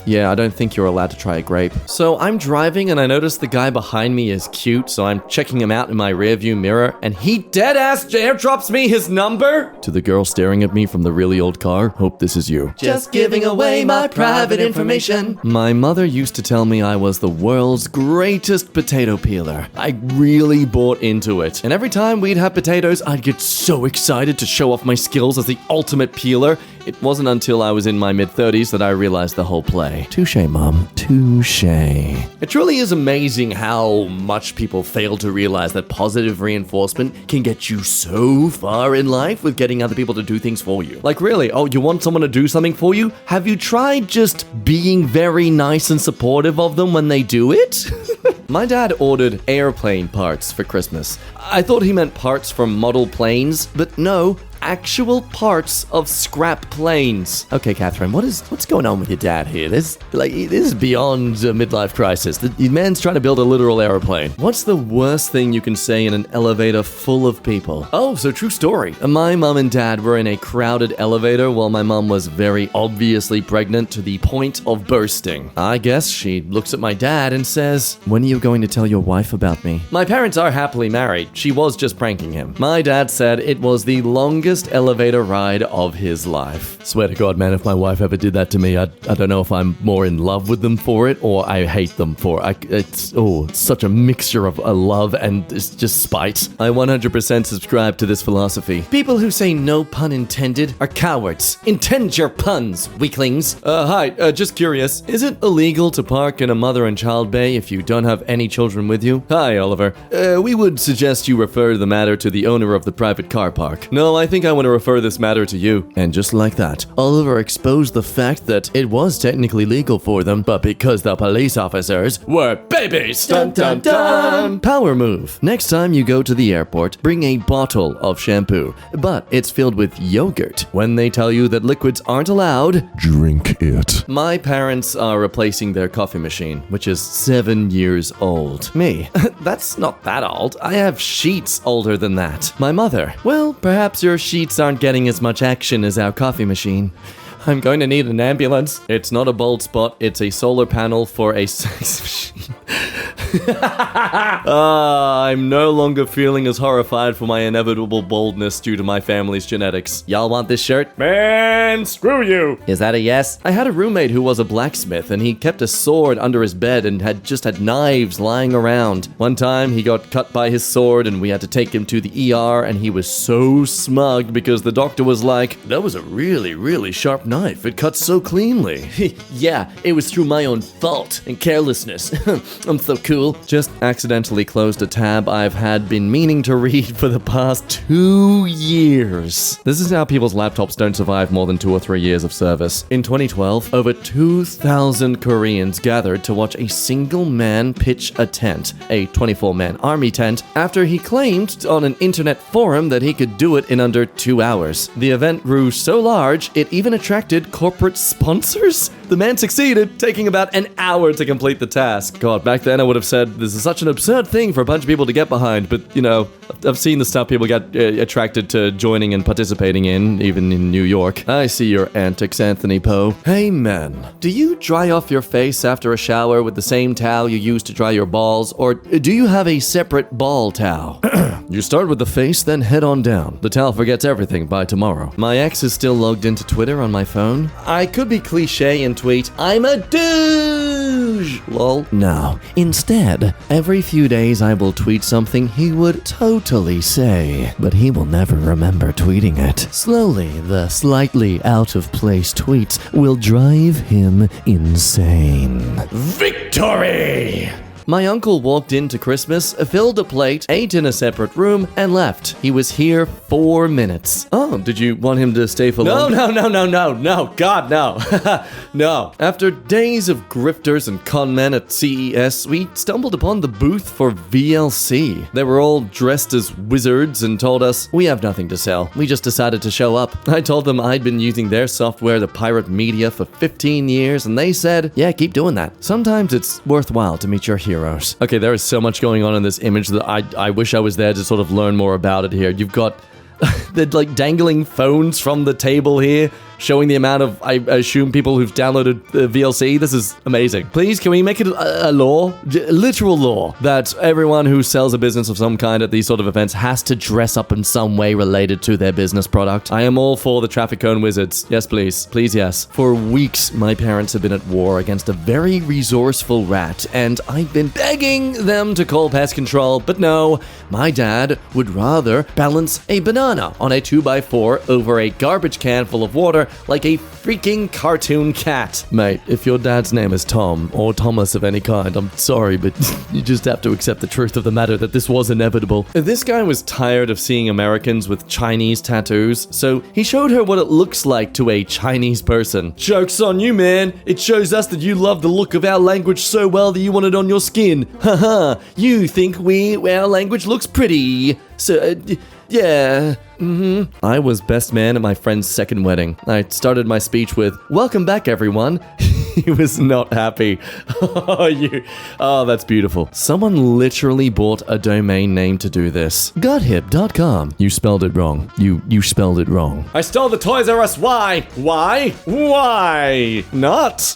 Yeah, I don't think you're allowed to try a grape. So I'm driving and I notice the guy behind me is cute, so I'm checking him out in my rearview mirror, and he dead-ass airdrops me his number? To the girl staring at me from the really old car, hope this is you. Just giving away my private information. My mother used to tell me I was the world's greatest potato peeler. I really bought into it. And every time we'd have potatoes, I'd get so excited to show off my skills as the ultimate peeler. It wasn't until I was in my mid-30s that I realized the whole play. Touche, Mom. Touche. It truly is amazing how much people fail to realize that positive reinforcement can get you so far in life with getting other people to do things for you. Like really, oh, you want someone to do something for you? Have you tried just being very nice and supportive of them when they do it? My dad ordered airplane parts for Christmas. I thought he meant parts for model planes, but no, actual parts of scrap planes. Okay, Catherine, what's going on with your dad here? This is beyond a midlife crisis. The man's trying to build a literal airplane. What's the worst thing you can say in an elevator full of people? Oh, so true story. My mom and dad were in a crowded elevator while my mom was very obviously pregnant to the point of bursting. I guess she looks at my dad and says, "When are you going to tell your wife about me?" My parents are happily married. She was just pranking him. My dad said it was the longest elevator ride of his life. Swear to God, man, if my wife ever did that to me, I don't know if I'm more in love with them for it or I hate them for it. It's such a mixture of love and it's just spite. I 100% subscribe to this philosophy. People who say no pun intended are cowards. Intend your puns, weaklings. Hi, just curious. Is it illegal to park in a mother and child bay if you don't have any children with you? Hi, Oliver. We would suggest you refer the matter to the owner of the private car park. No, I think I want to refer this matter to you. And just like that, Oliver exposed the fact that it was technically legal for them, but because the police officers were babies. Dun dun dun! Power move. Next time you go to the airport, bring a bottle of shampoo, but it's filled with yogurt. When they tell you that liquids aren't allowed, drink it. My parents are replacing their coffee machine, which is 7 years old. Me, that's not that old. I have sheets older than that. My mother, well, perhaps your sheets aren't getting as much action as our coffee machine. I'm going to need an ambulance. It's not a bald spot, it's a solar panel for a sex machine. I'm no longer feeling as horrified for my inevitable baldness due to my family's genetics. Y'all want this shirt? Man, screw you. Is that a yes? I had a roommate who was a blacksmith and he kept a sword under his bed and had knives lying around. One time he got cut by his sword and we had to take him to the ER and he was so smug because the doctor was like, "That was a really, really sharp knife. It cuts so cleanly." Yeah, it was through my own fault and carelessness. I'm so cool. Just accidentally closed a tab I've been meaning to read for the past 2 years. This is how people's laptops don't survive more than 2 or 3 years of service. In 2012, over 2,000 Koreans gathered to watch a single man pitch a tent, a 24-man army tent, after he claimed on an internet forum that he could do it in under 2 hours. The event grew so large, it even attracted corporate sponsors. The man succeeded, taking about an hour to complete the task. God, back then I would have said, this is such an absurd thing for a bunch of people to get behind, but, you know, I've seen the stuff people get attracted to joining and participating in, even in New York. I see your antics, Anthony Poe. Hey, men, do you dry off your face after a shower with the same towel you use to dry your balls, or do you have a separate ball towel? You start with the face, then head on down. The towel forgets everything by tomorrow. My ex is still logged into Twitter on my phone. I could be cliche and tweet, "I'm a douche!" Lol. No. Instead, every few days I will tweet something he would totally say, but he will never remember tweeting it. Slowly, the slightly out-of-place tweets will drive him insane. Victory! My uncle walked into Christmas, filled a plate, ate in a separate room, and left. He was here 4 minutes. Oh, did you want him to stay for long? No, God, no. No. After days of grifters and con men at CES, we stumbled upon the booth for VLC. They were all dressed as wizards and told us, we have nothing to sell. We just decided to show up. I told them I'd been using their software to pirate media for 15 years, and they said, yeah, keep doing that. Sometimes it's worthwhile to meet your heroes. Okay, there is so much going on in this image that I wish I was there to sort of learn more about it here. You've got the like dangling phones from the table here, showing the amount of, I assume, people who've downloaded VLC. This is amazing. Please, can we make it a law? Literal law that everyone who sells a business of some kind at these sort of events has to dress up in some way related to their business product. I am all for the traffic cone wizards. Yes, please. Please, yes. For weeks, my parents have been at war against a very resourceful rat, and I've been begging them to call pest control, but no, my dad would rather balance a banana on a 2x4 over a garbage can full of water like a freaking cartoon cat. Mate, if your dad's name is Tom, or Thomas of any kind, I'm sorry, but you just have to accept the truth of the matter that this was inevitable. This guy was tired of seeing Americans with Chinese tattoos, so he showed her what it looks like to a Chinese person. Joke's on you, man. It shows us that you love the look of our language so well that you want it on your skin. Haha, you think our language looks pretty. So, yeah. I was best man at my friend's second wedding. I started my speech with, "Welcome back, everyone." He was not happy. Oh, that's beautiful. Someone literally bought a domain name to do this. Gothip.com. You spelled it wrong. You spelled it wrong. I stole the Toys R Us. Why? Why? Why not?